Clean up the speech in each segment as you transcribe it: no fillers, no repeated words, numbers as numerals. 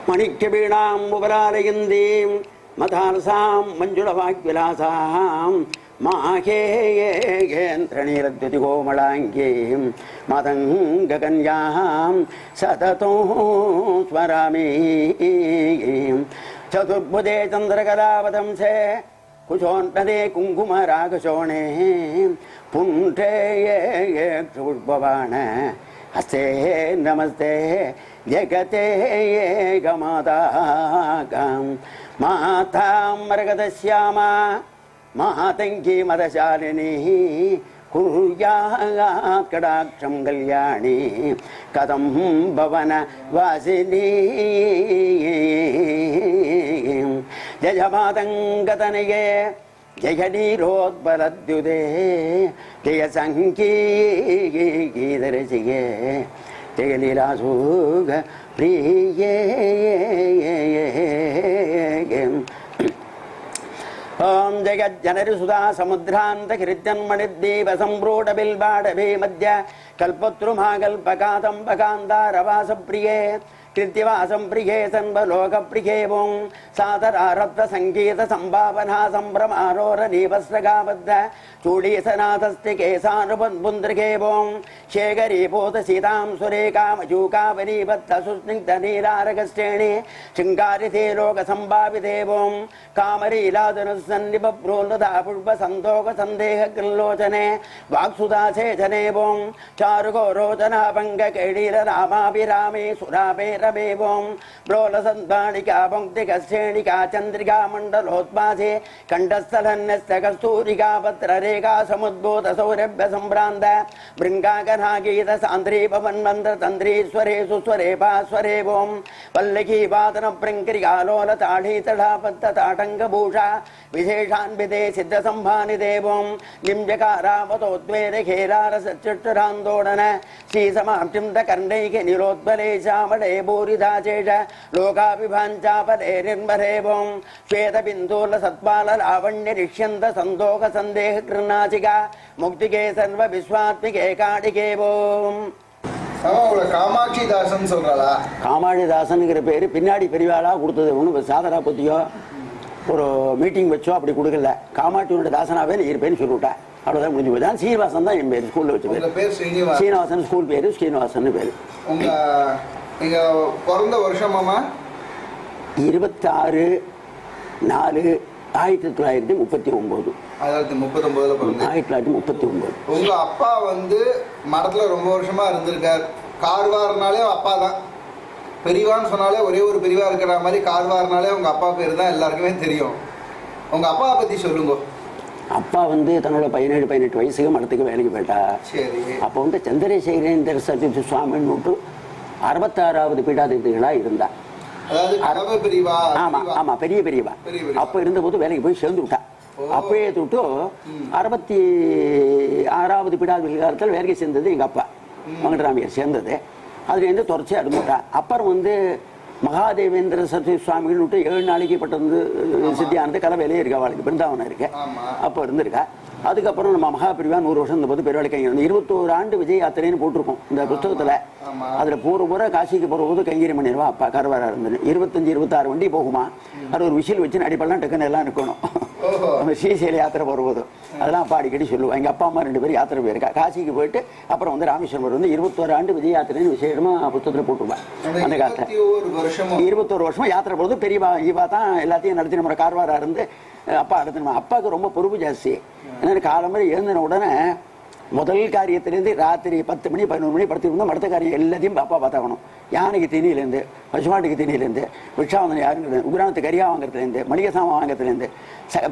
மணிக்க வீணாம் உபராலயந்தீம் மதாரசாம் மஞ்சுளவாக்விலாசாம் மாகேந்திரநீரத்யுதி கோமளாங்கீம் மதங்ககன்யாம் சததோ ஸ்மராமி சதுர்புதே சந்திரகலாவதம்சே குஷோன்னதே குங்குமராகசோணே புன்றே புஷ்பவாண ஹஸ்தே நமஸ்தே ஜகதே ஏகமாதாகம் மாதாம் மரகதஸ்யாமா மாதங்கி மதசாலினி குர்யாத் கடாட்சம் கல்யாணி கதம் பவன வாசினி ஜயமாதங்கதனயே ஜெயநீரோத்பலத்யுதே ஜெய சங்கீதரசிகே ஜெயலீலாசூக பிரியே ஓம் ஜெகஜனரிசுதா சமுத்ராந்தகிருத்யன்மணிர்தீப சம்ப்ரூடபில்பாடபே மத்ய கல்பத்ருமாகல்பகாதம்பகாந்தாரவாசப்பிரியே கிருத்தியவாசம் பிரியே சன்பலோகப்பிரியே ஓம் சாதராரப்த சங்கீத சம்பாவனா சம்பிரமாரோர நீபஸ்ரகாபத்த சூடீசநாதஸ்தி கேசானுபுந்திரிகே ஓம் சேகரீபூத சீதாம் சுரேகாமஜூகாவனீபத்த சுஸ்னிக்த நீராரகஸ்ரேணி சிங்காரிதே லோக சம்பாவிதே ஓம் காமரீலாதுனசன்னிபப்ரோன்னதா புஷ்ப சந்தோக சந்தேக கில்லோச்சனே வாக்சுதாசேச்சனே ஓம் சாருகோரோச்சனா பங்க கேடீர ராமாபிராமே சுராபே ரமேவோம் ப்ரோலசந்தாணிகா பக்திகஸ்ரேணிகா சந்திரிகா மண்டலோத்மாசே கண்டஸ்தலன்னஸ்ய கஸ்தூரிகா பத்ரரேகா சமுத்பூத சௌரभ्य சம்பிராந்த பிருங்காகநாகீத சாந்திரீபவன்மந்திர தந்திரீஸ்வரே சுஸ்வரே பாஸ்வரே ஓம் பல்லகி வாதன பிருங்கிரிகாலோல தாடீதடாபத்த தாடங்கபூஷா விசேஷான்விதே சித்த சம்பானி தேவோம் நிம்யகாராவதோத்வேர கேரார சச்சுட்டராந்தோடன ஸ்ரீசமாப்திம்த கர்ணைக நிரோத்பலேஷாமடே பூரிதாசேஷ லோகாபிபாஞ்சாபதே நிர்மரேவோம் ஸ்வேதபிந்தூல சத்பால லாவண்ய ரிஷ்யந்த சந்தோக சந்தேக கிருநாசிகா முக்திகே சர்வ விஸ்வாத்மிகே காடிகேவோம். காமாட்சி தாசன் சொல்றாளா? காமாட்சி தாசனுங்கிற பேரு பின்னாடி பெரியவாளா கொடுத்தது. ஒண்ணு சாதரா பத்தியோ ஒரு மீட்டிங் வச்சோ அப்படி கொடுக்கல. காமாட்சியோட தாசனாவே நீ இருப்பேன்னு சொல்லிவிட்டேன். அவ்வளவுதான் முடிஞ்சு போச்சு. ஸ்ரீனிவாசன் தான் என் பேரு. ஸ்கூல்ல வச்ச பேரு ஸ்ரீனிவாசன். ஸ்கூல் பேரு ஸ்ரீனிவாசன் பேரு. உங்க நீங்க பிறந்த வருஷமாமா? 26/4/1939. 1939. உங்க அப்பா வந்து மடத்துல ரொம்ப வருஷமா இருந்திருக்கார். கார்வார்னாலே அப்பா தான். பெரியவான்னு சொன்னாலே ஒரே ஒரு பெரியவா இருக்கிற மாதிரி கார்வார்னாலே உங்க அப்பா பேர் தான் எல்லாருக்குமே தெரியும். உங்க அப்பாவை பத்தி சொல்லுங்க. அப்பா வந்து தன்னோட 17-18 வயசுக்கு மடத்துக்கு வேலைக்கு போயிட்டா. சரி. அப்போ வந்து சந்திரசேகரேந்திர சரஸ்வதி சுவாமின்னு விட்டு 66வது பீடாதிபதிகளா இருந்தா. ஆமா ஆமா பெரிய பெரியவா. அப்ப இருந்த போது வேலைக்கு போய் சேர்ந்து விட்டா. அப்பயே தொட்டு 66வது பீடாதிபதி காலத்தில் வேலைக்கு சேர்ந்தது எங்க அப்பா வெங்கடராமையர் சேர்ந்தது. அதுல இருந்து தொடர்ச்சி அனுப்பிட்டா. அப்புறம் வந்து மகாதேவேந்திர சரஸ்வதி சுவாமிகள் விட்டு 7 நாளைக்கு பட்டு வந்து சித்தியானது கலை வேலையே இருக்கா. அவளுக்கு பிருந்தாவனம் இருக்கு. அப்போ இருந்திருக்கா. அதுக்கப்புறம் நம்ம மகாபிரிவா 100 வருஷம் இந்த போது பெருவாளை கைங்கி 21 ஆண்டு விஜய் யாத்திரைன்னு போட்டிருக்கோம் இந்த புத்தகத்துல. அதுல பூரா காசிக்கு போற போது கைங்கரி பண்ணிடுவா அப்பா கருவாரா இருந்தது. 25-26 வண்டி போகுமா. அது ஒரு விசில் வச்சு நடிப்பெல்லாம் டக்குன்னு எல்லாம் நிற்கணும். நம்ம ஸ்ரீசைல யாத்திரை போறபோது அதெல்லாம் அப்பா அடிக்கடி சொல்லுவோம். எங்க அப்பா அம்மா 2 பேரும் யாத்திரை போயிருக்கா. காசிக்கு போயிட்டு அப்புறம் வந்து ராமேஸ்வரம் வந்து 21 ஆண்டு விஜய் யாத்திரைன்னு விசேஷமா புத்தகத்துல போட்டுருவேன். அந்த காலத்துல 21 வருஷமா யாத்திரை போறது. பெரியவா இவா தான் எல்லாத்தையும் நடத்தி நம்ம கார்வாரா இருந்து அப்பா நடத்தினோம். அப்பாவுக்கு ரொம்ப பொறுப்பு ஜாஸ்தி. ஏன்னா காலம்பரை எழுந்தின உடனே முதல் காரியத்திலேருந்து ராத்திரி 10 மணி 11 மணி படுத்திருந்தோம். அடுத்த காரியம் எல்லாத்தையும் அப்பா பார்த்தாக்கணும். யானைக்கு தீனியிலேருந்து பசுமாட்டுக்கு தீனியிலேருந்து பிக்ஷாவந்தனை யாருங்கிறது உக்ரானத்துக்கு கரியா வாங்குறதுலேருந்து மளிகை சாமான் வாங்குறதுலேருந்து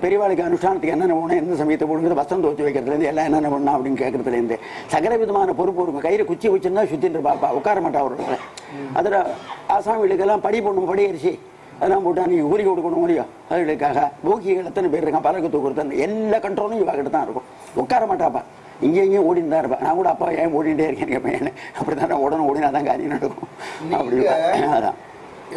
பெரியவாளுக்கு அனுஷ்டானத்துக்கு என்னென்ன போகணும் எந்த சமயத்தை போடுங்கிறது வஸ்திரம் துவச்சி வைக்கிறதுலேருந்து எல்லாம் என்னென்ன பண்ணணும் அப்படின்னு கேட்கறதுலேருந்து சகல விதமான பொறுப்பு இருக்கும். கையில் குச்சி வச்சுருந்தா சுத்தின்னு பாப்பா உட்கார மாட்டா ஒரு இடத்துல. அதில் ஆசாமிகளுக்கெல்லாம் படி போடணும். படி அரிசி அதெல்லாம் போட்டா நீ ஊறி கொடுக்கணும் முடியும். அதுகளுக்காக போக்கிகள் எத்தனை பேர் இருக்கான் பறக்க தூக்குறது எல்லா கண்ட்ரோலும் இவாக்கிட்ட தான் இருக்கும். உட்கார மாட்டாப்பா. இங்கேயும் ஓடின்னு தான் இருப்பேன். நான் கூட அப்பா ஏன் ஓடிட்டே இருக்கேன் பையனை. அப்படித்தான் ஓடணும். ஓடினாதான் காரியம் நடக்கும். அப்படி அதான்.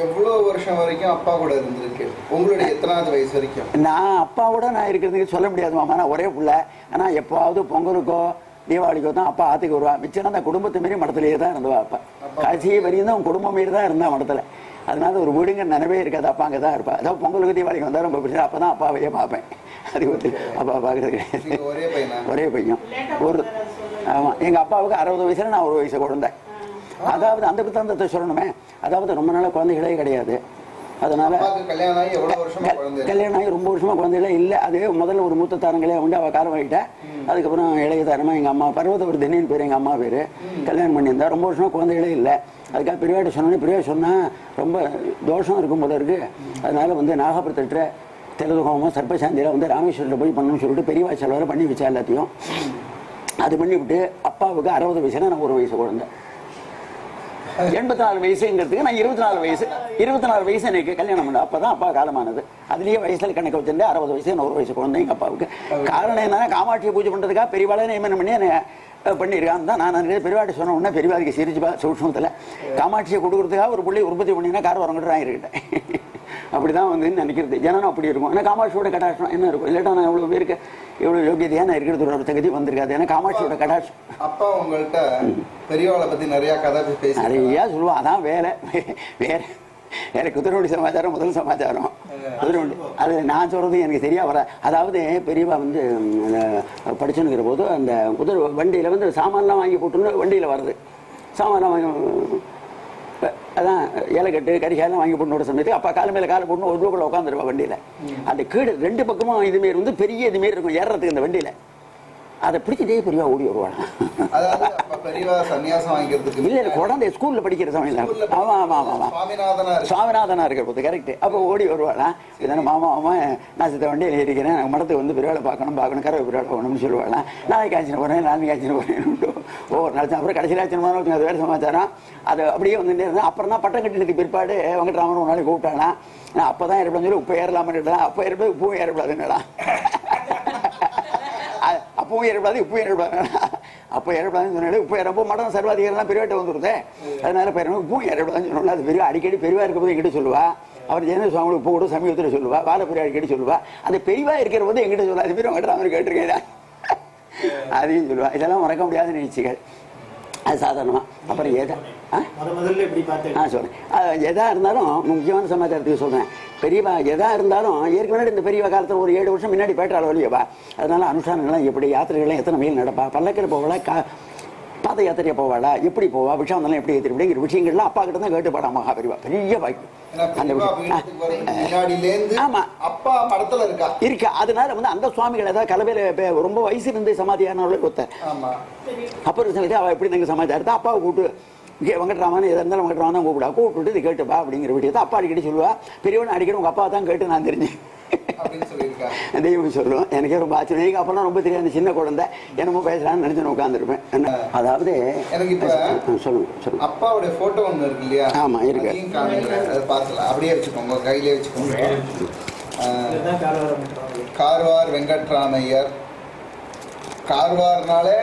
எவ்வளவு வருஷம் வரைக்கும் அப்பா கூட இருந்திருக்கு? உங்களுடைய எத்தனாவது வயசு வரைக்கும்? நான் அப்பாவோட நான் இருக்கிறதுக்கு சொல்ல முடியாது மாமா. நான் ஒரே பிள்ளை. ஆனா எப்பாவது பொங்கலுக்கோ தீபாவளிக்கோ தான் அப்பா ஆத்துக்கு வருவா. மிச்சம் அந்த குடும்பத்து மாரி மடத்திலேயே தான் இருந்தவா. அப்பா கடைசி வரையும் தான் குடும்பம் மாரி தான் இருந்தா மடத்துல. அதனால ஒரு வீடுங்க நினைவே இருக்காது, அப்பா அங்கே தான் இருப்பா. அதாவது பொங்கலுக்கு தீபாவளிக்கு வந்தால் ரொம்ப பிரச்சனை, அப்போ தான் அப்பாவையே பார்ப்பேன். அது வந்து அப்பா பார்க்குறது கிடையாது. ஒரே பையன் ஒரு. ஆமாம், எங்கள் அப்பாவுக்கு 60 வயசுல நான் 1 வயசு குழந்தை. அதாவது அந்த புத்தகத்தை சொல்லணுமே, அதாவது ரொம்ப நாளாக குழந்தைகளே கிடையாது. அதனால கல்யாணம் ஆகி ரொம்ப வருஷமா குழந்தைகளே இல்லை. அதே முதல்ல ஒரு மூத்த தாரங்களே உண்டு, அவள் காலம் ஆகிட்டா. அதுக்கப்புறம் இளைய தாரமா எங்கள் அம்மா பர்வதவர்தினின்னு பேர், எங்கள் அம்மா பேர். கல்யாணம் பண்ணியிருந்தா ரொம்ப வருஷமா குழந்தைகளே இல்லை. அதுக்காக பெரியவாட்ட சொன்னோன்னே பெரியவா சொன்னால் ரொம்ப தோஷம் இருக்கும் போல இருக்கு. அதனால வந்து நாகபுரத்திட்ட தெலுதுகோமம் சர்ப்பசாந்தியில் வந்து ராமேஸ்வரத்தில் போய் பண்ணணும்னு சொல்லிட்டு பெரியவா செலவரை பண்ணி வச்சா எல்லாத்தையும். அது பண்ணிவிட்டு அப்பாவுக்கு 60 வயசுனா நான் 1 வயசு குழந்தை. 84 வயசுங்கிறதுக்கு நான் 24 வயசு எனக்கு கல்யாணம் பண்ண. அப்பதான் அப்பா காலமானது. அதுலயே வயசுல கணக்கு வச்சிருந்தேன். 60 வயசு 1 வயசு குழந்தை எங்க அப்பாவுக்கு. காரணம் என்னன்னா, காமாட்சியை பூஜை பண்றதுக்காக பெரியவாளை நியமனம் பண்ணி பண்ணியிருக்கான் தான். நான் நிறைய பெரியவாட்டி சொன்ன உடனே பெரியவாதிக்கு சிரிச்சுப்பா சூட்சமத்தில் காமாட்சியை கொடுக்குறதுக்காக ஒரு பிள்ளை உற்பத்தி பண்ணினா கார் வரங்கிட்டு வாங்கிருக்கிட்டேன். அப்படிதான் வந்து நினைக்கிறது. ஜனனம் அப்படி இருக்கும். ஏன்னா காமாட்சியோட கடாட்சம் என்ன இருக்கும், இல்லாட்டா நான் எவ்வளவு பேருக்கு எவ்வளவு யோகியதையா நான் இருக்கிறது ஒரு தகுதி வந்திருக்காது. ஏன்னா காமாட்சியோட கடாட்சம். அப்பா உங்கள்கிட்ட பெரியவாளை பத்தி நிறைய கதை பேசி நிறையா சொல்லுவான். அதான் வேற குதிரைவண்டி சமாச்சாரம் முதல் சமாச்சாரம். குதிரைவண்டி அது நான் சொல்றது எனக்கு சரியா வர. அதாவது பெரியவா வந்து படிச்சுன்னுக்கிற போது அந்த குதிரை வண்டியில வந்து சாமான்லாம் வாங்கி போட்டுன்னு வண்டியில வருது. சாமான்லாம் வாங்கி அதான் இலைக்கட்டு கரிகாயெல்லாம் வாங்கி போட்டு சமயத்துக்கு அப்பா கால மேலே காலை போட்டு ஒரு ரூபாய் உட்காந்துருவா வண்டியில. அந்த கீழே 2 பக்கமும் இதுமாரி வந்து பெரிய இதுமாரி இருக்கும் ஏறுறதுக்கு இந்த வண்டியில. அதை பிடிச்சிட்டே பெரியவா ஓடி வருவாங்க. இல்ல குழந்தை ஸ்கூல்ல படிக்கிற சமயம். ஆமா ஆமா ஆமா சுவாமிநாதனா இருக்கிற போது கரெக்ட். அப்போ ஓடி வருவாளா, இதான மாமா மாமா நான் சித்த வண்டியில் இருக்கிறேன், மடத்துக்கு வந்து பெரியவாளை பார்க்கணும் கறவை பெரியவாளை போகணும்னு சொல்லுவாளா. நாளைக்கு ஆச்சுன்னு போறேன் நாளைக்கு ஆச்சுன்னு போறேன் ஒவ்வொரு நாள். அப்புறம் கடைசியில் ஆச்சுன்னு அது வேறு சமாச்சாரம். அது அப்படியே வந்துட்டே இருந்தேன். அப்புறம் தான் பட்டம் கட்டினதுக்கு பிற்பாடு வெங்கட்ராமன் ஒரு நாளைக்கு கூப்பிட்டானா. அப்பதான் ஏறப்படாதுன்னு சொல்லி உப்பு ஏறலாமன்னு. அப்போ ஏறப்படாது உப்பும் ஏறப்படாதுன்னடா. அப்பவும் ஏறப்படாது உப்பு ஏறப்படாது. அப்போ ஏறப்படாதுன்னு சொன்னாலே உப்பு ஏறப்போ மடம் சர்வாதிகாரம்லாம் பெரியவாட்ட வந்துருது. அதனால பெரியவங்க உப்பும் ஏறப்படாதுன்னு சொன்னோம்னா அது பெரிய அடிக்கடி பெரியவா இருக்க போது எங்கிட்ட சொல்லுவா. அவர் ஜெயந்த சுவாமி உப்பு கூட சமீபத்தில் சொல்லுவா. வாழப்பெரிய அடிக்கடி சொல்லுவா. அது பெரியவா இருக்கிற போது எங்கிட்ட சொல்லுவா. அது பெரிய வெங்கட்ராமன் கேட்டிருக்கேன் அதையும் சொல்லுவா. இதெல்லாம் மறக்க முடியாத நிகழ்ச்சிகள். அது சாதாரணமா. அப்புறம் சொல்றேன் எதா இருந்தாலும் முக்கியமான சமாச்சாரத்துக்கு சொல்றேன். பெரியவா எதா இருந்தாலும் ஏற்கனவே இந்த பெரியவா காலத்தில் ஒரு 7 வருஷம் முன்னாடி பேட்டாள் வழியவா. அதனால அனுஷ்டானங்கள்லாம் எப்படி, யாத்திரைகள்லாம் எத்தனை மைல் நடப்பா, பல்லக்கில் போவாளா, பாத யாத்திரையா போவாளா, எப்படி போவா, விஷாந்தெல்லாம் எப்படி ஏற்றி அப்படிங்கிற விஷயங்கள்லாம் அப்பா கிட்ட தான் கேட்டுப்பாடா மகா பெரியவா. பெரிய வாய்ப்பு அந்த ஆமா அப்பா படத்துல இருக்கா. அதனால வந்து அந்த சுவாமிகள் ஏதாவது கலவையில ரொம்ப வயசு இருந்து சமாதியான ஒருத்தர். அப்புறம் அவ எப்படி நாங்கள் சமாச்சாரத்தை அப்பாவை கூப்பிட்டு வெங்கட்ராமன் எதாக இருந்தாலும் வெங்கட்ராமன் தான் கூப்பிட்டு இது கேட்டுப்பா அப்படிங்கிற விஷயத்தை அப்பா அடிக்கடி சொல்லுவா. பெரியவன் அடிக்கடி உங்க அப்பா தான் கேட்டு நான் தெரிஞ்சேன் தெய்வம் சொல்லுவோம். எனக்கே ரொம்ப ஆச்சரியம். அப்பெல்லாம் ரொம்ப தெரியாது, சின்ன குழந்தை என்னமோ பேசலான்னு நினைச்சு உட்காந்துருப்பேன். அதாவது சொல்லுங்க அப்பாவுடைய போட்டோ ஒன்று இருக்கு இல்லையா? ஆமா இருக்கு. பார்க்கலாம், அப்படியே வச்சுக்கோங்க, கையிலே வச்சுக்கோங்க. கார்வார் வெங்கட்ராமையர். கார்வார்னாலே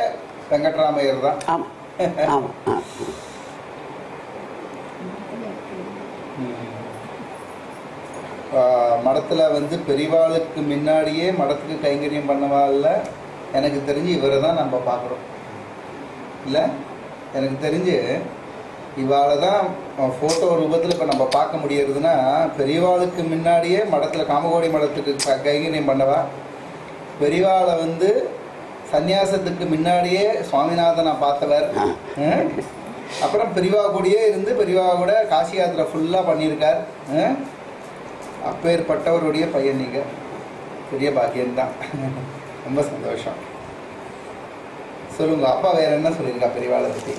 வெங்கட்ராமையர் தான். ஆமா ஆமா. மடத்துல வந்து பெரியவாளுக்கு முன்னாடியே மடத்துக்கு கைங்கரியம் பண்ணவாள்ல எனக்கு தெரிஞ்சு இவரை தான் நம்ம பார்க்குறோம். இல்லை எனக்கு தெரிஞ்சு இவாளை தான் ஃபோட்டோ ரூபத்தில் இப்போ நம்ம பார்க்க முடியறதுன்னா, பெரியவாளுக்கு முன்னாடியே மடத்தில் காமகோடி மடத்துக்கு கைங்கரியம் பண்ணவா. பெரியவாளை வந்து சன்னியாசத்துக்கு முன்னாடியே சுவாமிநாதனை பார்த்தவர். அப்புறம் பெரியவா கூடயே இருந்து பெரியவா கூட காசி யாத்திரை ஃபுல்லாக பண்ணியிருக்கார். அப்பேற்பட்டவருடைய பையன் நீங்கள், பெரிய பாக்கியம்தான். ரொம்ப சந்தோஷம். சொல்லுங்க, அப்பா வேற என்ன சொல்லியிருக்கா பெரியவாளை பற்றி?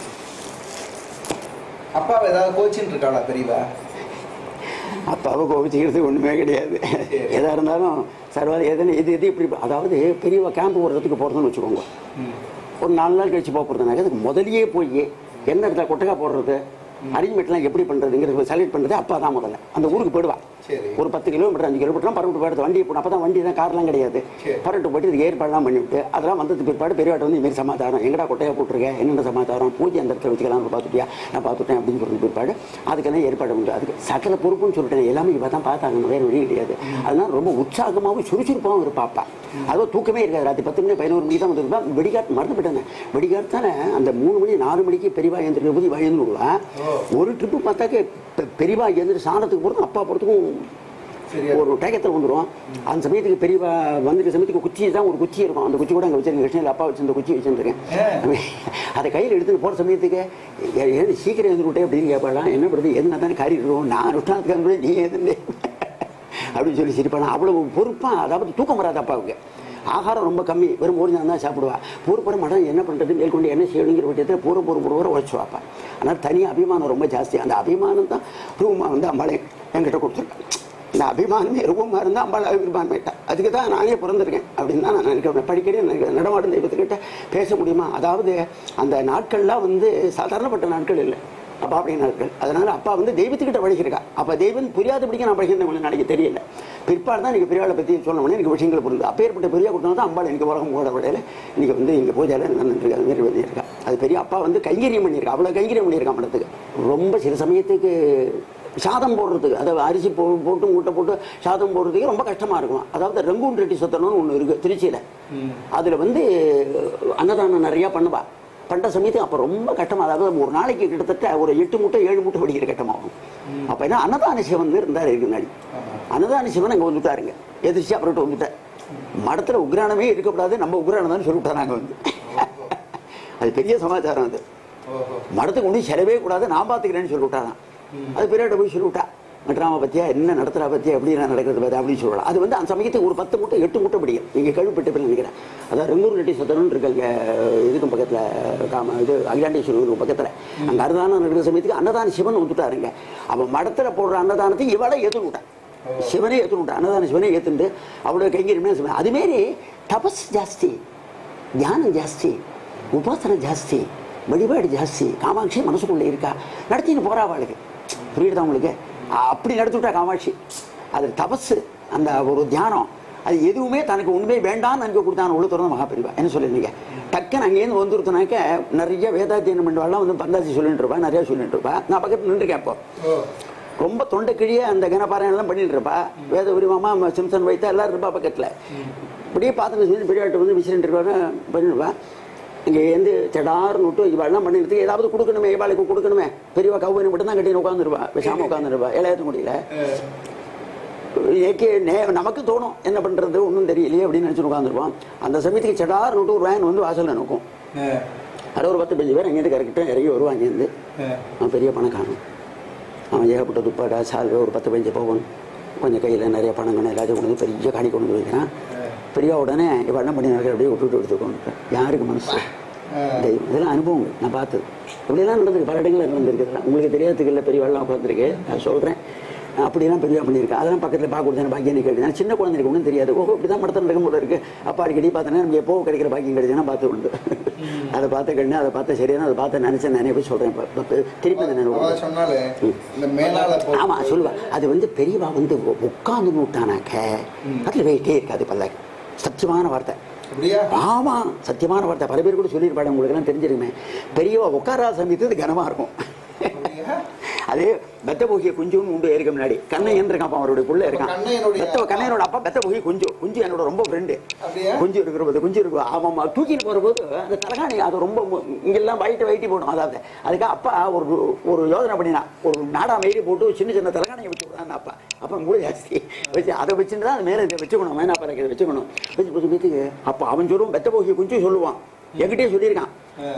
அப்பாவை ஏதாவது கோச்சின்னு இருக்காளா பெரியவா? அப்பாவை கோபிச்சுக்கிறது ஒன்றுமே கிடையாது. எதாக இருந்தாலும் சர்வாதி எதுன்னு இது இப்படி. அதாவது பெரியவா கேம்ப் போகிறதுக்கு போகிறதுன்னு வச்சுக்கோங்க. ஒரு 4 நாள் கழிச்சு போகிறதுனாக்க அதுக்கு முதலியே போய் என்ன இடத்துல கொட்டகா போடுறது, அரேஞ்ச்மெண்ட்லாம் எப்படி பண்ணுறதுங்கிறது செலக்ட் பண்ணுறது அப்பா தான் முதல்ல அந்த ஊருக்கு போயிடுவா. சரி. ஒரு 10 கிலோமீட்டர் 5 கிலோமீட்டர் பரவிட்டு போயிடுது வண்டியை போகணும். அப்போ தான் வண்டி தான் கார்லாம் கிடையாது. பரவிட்டு போயிட்டு இதுக்கு ஏற்பாடுலாம் பண்ணிவிட்டு அதெல்லாம் வந்ததுக்கு பிற்பாடு பெரியவாட்ட வந்து இதுமாரி சமாச்சாரம் எங்கடா கொட்டையாக போட்டிருக்கேன், என்னென்ன சமாச்சாரம், பூஜை அந்த இடத்துல வச்சுக்கலாம் பார்த்துட்டியா, நான் பார்த்துட்டேன் அப்படின்னு சொல்லிட்டு பிற்பாடு அதுக்கெல்லாம் ஏற்பாடு முடியும். அதுக்கு சக்கரை பொறுப்புன்னு சொல்லிட்டேன். எல்லாமே இப்போ தான் பார்த்தாங்க, வேறு வழி கிடையாது. அதனால ரொம்ப உற்சாகமாகவும் சுறுசுறுப்பாகவும் இருப்பாப்பா. அதுவும் தூக்கமே இருக்காது. ராத்திரி 10 மணி 11 மணிக்கு தான் வந்துருப்பா. வெடிகாட்டு மறந்து போயிட்டாங்க. வெடிகாட்டு தானே அந்த 3 மணி 4 மணிக்கு பெரியவா எழுந்திருக்க போது எழுந்துருவா. ஒரு ட்ரிப்பு பார்த்தாக்க பெரியவா எழுந்திரி சாணத்துக்கு போகிறதும் அப்பா போகிறதுக்கும் ஒரு டேக்கத்தில் வந்துடும். அந்த சமயத்துக்கு பெரியவா வந்துருக்க சமயத்துக்கு குச்சி தான், ஒரு குச்சி இருக்கும். அந்த குச்சி கூட அங்கே வச்சிருக்கேன். கிருஷ்ணகிரி அப்பா வச்சிருந்த குச்சி வச்சுருக்கேன். அதை கையில் எடுத்துட்டு போகிற சமயத்துக்கு எழுந்து சீக்கிரம் எழுந்துவிட்டேன் அப்படின்னு கேட்பாளாம். என்ன பண்ணுறது, எதுனா தானே காரி இருக்கும், நான் விட்டாதுக்காக கூட நீ எதுன்னு அப்படின்னு சொல்லி சிரிப்பானா. அவ்வளவு பொறுப்பாக. அதாவது தூக்கம் வராது அப்பாவுக்கு. ஆகாரம் ரொம்ப கம்மி, வெறும் ஒரு நாள் தான் சாப்பிடுவா. பூர்வப்பட மாட்டோம் என்ன பண்ணுறது, மேற்கொண்டு என்ன செய்யணுங்கிற பட்சத்தில் பூர்வ உழைச்சி வாப்பா. ஆனால் தனியாக அபிமானம் ரொம்ப ஜாஸ்தி. அந்த அபிமானம் தான் ரூபமாக வந்து அம்பாளை என்கிட்ட கொடுத்துருக்கேன். இந்த அபிமானமே ரூபமாக இருந்தால் அம்பாள் அபிமானம் ஆயிட்டா. அதுக்கு தான் நானே பிறந்திருக்கேன் அப்படின்னு தான் நான் நினைக்கிறேன். படிக்கடி நடமாடும் தெய்வத்துக்கிட்ட பேச முடியுமா. அதாவது அந்த நாட்கள்லாம் வந்து சாதாரணப்பட்ட நாட்கள் இல்லை, அப்பா அப்படி நாட்கள். அதனால அப்பா வந்து தெய்வத்துக்கிட்ட படிச்சிருக்கா. அப்போ தெய்வம் புரியாதபடிக்க நான் படிக்கிறேன் நாளைக்கு தெரியல. பிற்பாடு தான் எனக்கு பெரியாளை பற்றி சொல்லணும்னு எனக்கு விஷயங்கள் புரியுது. அப்பேற்பட்ட பெரியா கொடுத்தா தான் அம்பாள் எனக்கு உலகம் கூட விடையில இன்னைக்கு வந்து இங்கே பூஜையில் நடந்துருக்கு. அது மாரி பண்ணியிருக்கா. அது பெரிய அப்பா வந்து கைங்கரியம் பண்ணியிருக்கா. அவ்வளோ கைங்கரியம் பண்ணியிருக்கா மடத்துக்கு. ரொம்ப சில சமயத்துக்கு சாதம் போடுறதுக்கு, அதாவது அரிசி போட்டு மூட்டை போட்டு சாதம் போடுறதுக்கு ரொம்ப கஷ்டமாக இருக்கும். அதாவது ரங்கூன் ரெட்டி சத்திரம்னு ஒன்று இருக்குது திருச்சியில். அதில் வந்து அன்னதானம் நிறையா பண்ணுவா. பண்ணுற சமயத்துக்கு அப்போ ரொம்ப கஷ்டமாக, அதாவது ஒரு நாளைக்கு கிட்டத்தட்ட ஒரு 8 மூட்டை 7 மூட்டை படிக்கிற கட்டமாகும். அப்போ என்ன அன்னதான சிவன் இருந்தார் இருக்கு முன்னாடி. அன்னதான சிவன் அங்கே வந்துட்டாருங்க. எதிர்த்து அப்புறம் வந்துட்டேன். மடத்தில் உக்ரானமே இருக்கக்கூடாது, நம்ம உக்ரானம் தான் சொல்லிவிட்டோம் நாங்கள் வந்து. அது பெரிய சமாச்சாரம். அது மடத்துக்கு ஒன்றும் செலவே கூடாது, நான் பார்த்துக்கிறேன்னு சொல்லிவிட்டாரான். அது பெரியாட்ட போய் சொல்லிவிட்டா, ட்ராமா பற்றியா என்ன நடத்துகிறா பற்றியா எப்படி நான் நடக்கிறது பார்த்து அப்படின்னு சொல்லலாம். அது வந்து அந்த சமயத்துக்கு ஒரு 10 மூட்டை 8 மூட்டை படிக்கும். நீங்கள் கேள்விப்பட்டு நினைக்கிறேன். அதாவது ரெங்கூர் ரெட்டி சத்திரம்னு இருக்காங்க இதுக்கும் பக்கத்தில் இது அகிலாண்டேஸ்வரர் பக்கத்தில். அங்கே அன்னதானம் நடக்கிற சமயத்துக்கு அன்னதான சிவன் வந்துட்டாருங்க. அவன் மடத்தில் போடுற அன்னதானத்தை இவளை ஏற்றுனுட்டான். சிவனே ஏற்றுனுட்டான். அன்னதான சிவனே ஏற்றுண்டு அவ்வளோ கைங்கரியமே சிவன். அதுமாரி தபஸ் ஜாஸ்தி, தியானம் ஜாஸ்தி, உபாசனை ஜாஸ்தி, வழிபாடு ஜாஸ்தி. காமாட்சி மனசுக்குள்ளே இருக்கா, நடத்தின்னு போகிறா அவளுக்கு. புரியுதா உங்களுக்கு? அப்படி நடத்திவிட்டா காமாட்சி. அது தபஸு, அந்த ஒரு தியானம், அது எதுவுமே தனக்கு உண்மை வேண்டாம்னு எனக்கு கொடுத்தான உள்ள திறந்த மகாபெரிவா. என்ன சொல்லிருந்தீங்க? டக்குன்னு அங்கேருந்து வந்துருத்தனாக்க நிறைய வேதாத்தியனம் பண்ணுவாள்லாம் வந்து பந்தாசி சொல்லிட்டு இருப்பா, நிறையா சொல்லிட்டு இருப்பா. நான் பக்கத்தில் நின்றுருக்கேன். இப்போ ரொம்ப தொண்டை கிழியே அந்த கனபாராயணெல்லாம் பண்ணிட்டு இருப்பா. வேத உரிமாமா சிம்சன் வைத்தா எல்லாரும் இருப்பா பக்கத்தில். இப்படியே பார்த்துட்டு சொல்லி பெரியாட்டு வந்து விசிறிட்டு இருப்பாங்க பண்ணிருப்பா. இங்கே வந்து செடார்னு விட்டு இவாள்லாம் பண்ணிடுறதுக்கு ஏதாவது கொடுக்கணுமே, இவாளுக்கு கொடுக்கணுமே. பெரியவா கவுவனை மட்டும் தான் கட்டி உட்காந்துருப்பா, விஷாம உட்காந்துருப்பா. இளையாத்த முடியல. நமக்கு தோணும் என்ன பண்ணுறது ஒன்றும் தெரியலையே அப்படின்னு நினச்சி உட்காந்துருப்பான். அந்த சமயத்துக்கு செடார்னு விட்டு ஒரு வேன் வந்து வாசலில் நிற்கும். அது ஒரு 10-15 பேர் அங்கேருந்து கரெக்டாக இறங்கி வருவான். அங்கேருந்து அவன் பெரிய பணம் காணும். அவன் ஏகப்பட்ட துப்பாடா சால்வை ஒரு 10-15 பவன் கொஞ்சம் கையில் நிறைய பணங்கன்னு எல்லாத்தையும் கொண்டு வந்து பெரிய காணி கொண்டு வந்து வைக்கிறான். பெரிய உடனே இப்போ என்ன பண்ணி நடக்கிற அப்படியே விட்டுட்டு எடுத்துக்கொண்டு யாருக்கு மனசு தெய்வம். இதெல்லாம் அனுபவங்கள் நான் பார்த்தது. இப்படியெல்லாம் நடந்திருக்கு, பல இடங்களில் நடந்திருக்குதுலாம். உங்களுக்கு தெரியாததுக்கு இல்லை, பெரிய வெள்ளம் உட்காந்துருக்கு. நான் சொல்கிறேன் அப்படிலாம் பெரிய பண்ணியிருக்கேன். அதெல்லாம் பக்கத்தில் பார்க்க கொடுத்தேன் பாக்கியம் கேட்டு. நான் சின்ன குழந்தைக்கு ஒன்றும் தெரியாது. ஓஹோ இப்படி தான் மடத்தில் நடக்கும் போல இருக்குது. அப்பா அடிக்கடி பார்த்தேன்னா நமக்கு எப்போ கிடைக்கிற பாக்கியம் கிடைச்சுன்னா பார்த்து உண்டு. அதை பார்த்து கண்ணு, அதை பார்த்து சரியான, அதை பார்த்து நினச்சேன். நானே போய் சொல்கிறேன். இப்போ திருப்பி அந்த ஆமாம் சொல்லுவேன். அது வந்து பெரியவா வந்து உட்காந்து விட்டானாக்க அதில் வெயிட்டே இருக்காது. பல்லாக்கு சத்தியமான வார்த்தை. ஆமா சத்தியமான வார்த்தை. பல பேர் கூட சொல்லியிருப்பாங்க, உங்களுக்கு எல்லாம் தெரிஞ்சிருக்குமே. பெரியவா உட்காராத சமயத்து கனமா இருக்கும். அதே பெத்த போகிய குஞ்சுன்னு உண்டு ஏறிக்க முன்னாடி கண்ணையன் இருக்கான். அவருடைய புள்ள இருக்கான். கண்ணையனோட அப்பா பெத்த போகிய குஞ்சு என்னோட ரொம்ப ஃப்ரெண்டு. குஞ்சு இருக்கிற போது குஞ்சு இருக்கும். ஆமாம் தூக்கிட்டு போகிற போது அந்த தலைகாணி அது ரொம்ப இங்கெல்லாம் வைட்டி போடும். அதாவது அதுக்காக அப்பா ஒரு யோசனை பண்ணினா ஒரு நாடா மயிரி போட்டு சின்ன சின்ன தலைகாணியை வச்சு விடுறாங்க. அப்பா கூட ஜாஸ்தி வச்சு அதை வச்சுட்டு தான் அது மேலே வச்சுக்கணும். மேனா பறக்க வச்சுக்கணும். வச்சு அப்போ அவன் சொல்லுவான், பெத்த போகிய குஞ்சு சொல்லுவான். என்கிட்டயே சொல்லியிருக்கான்,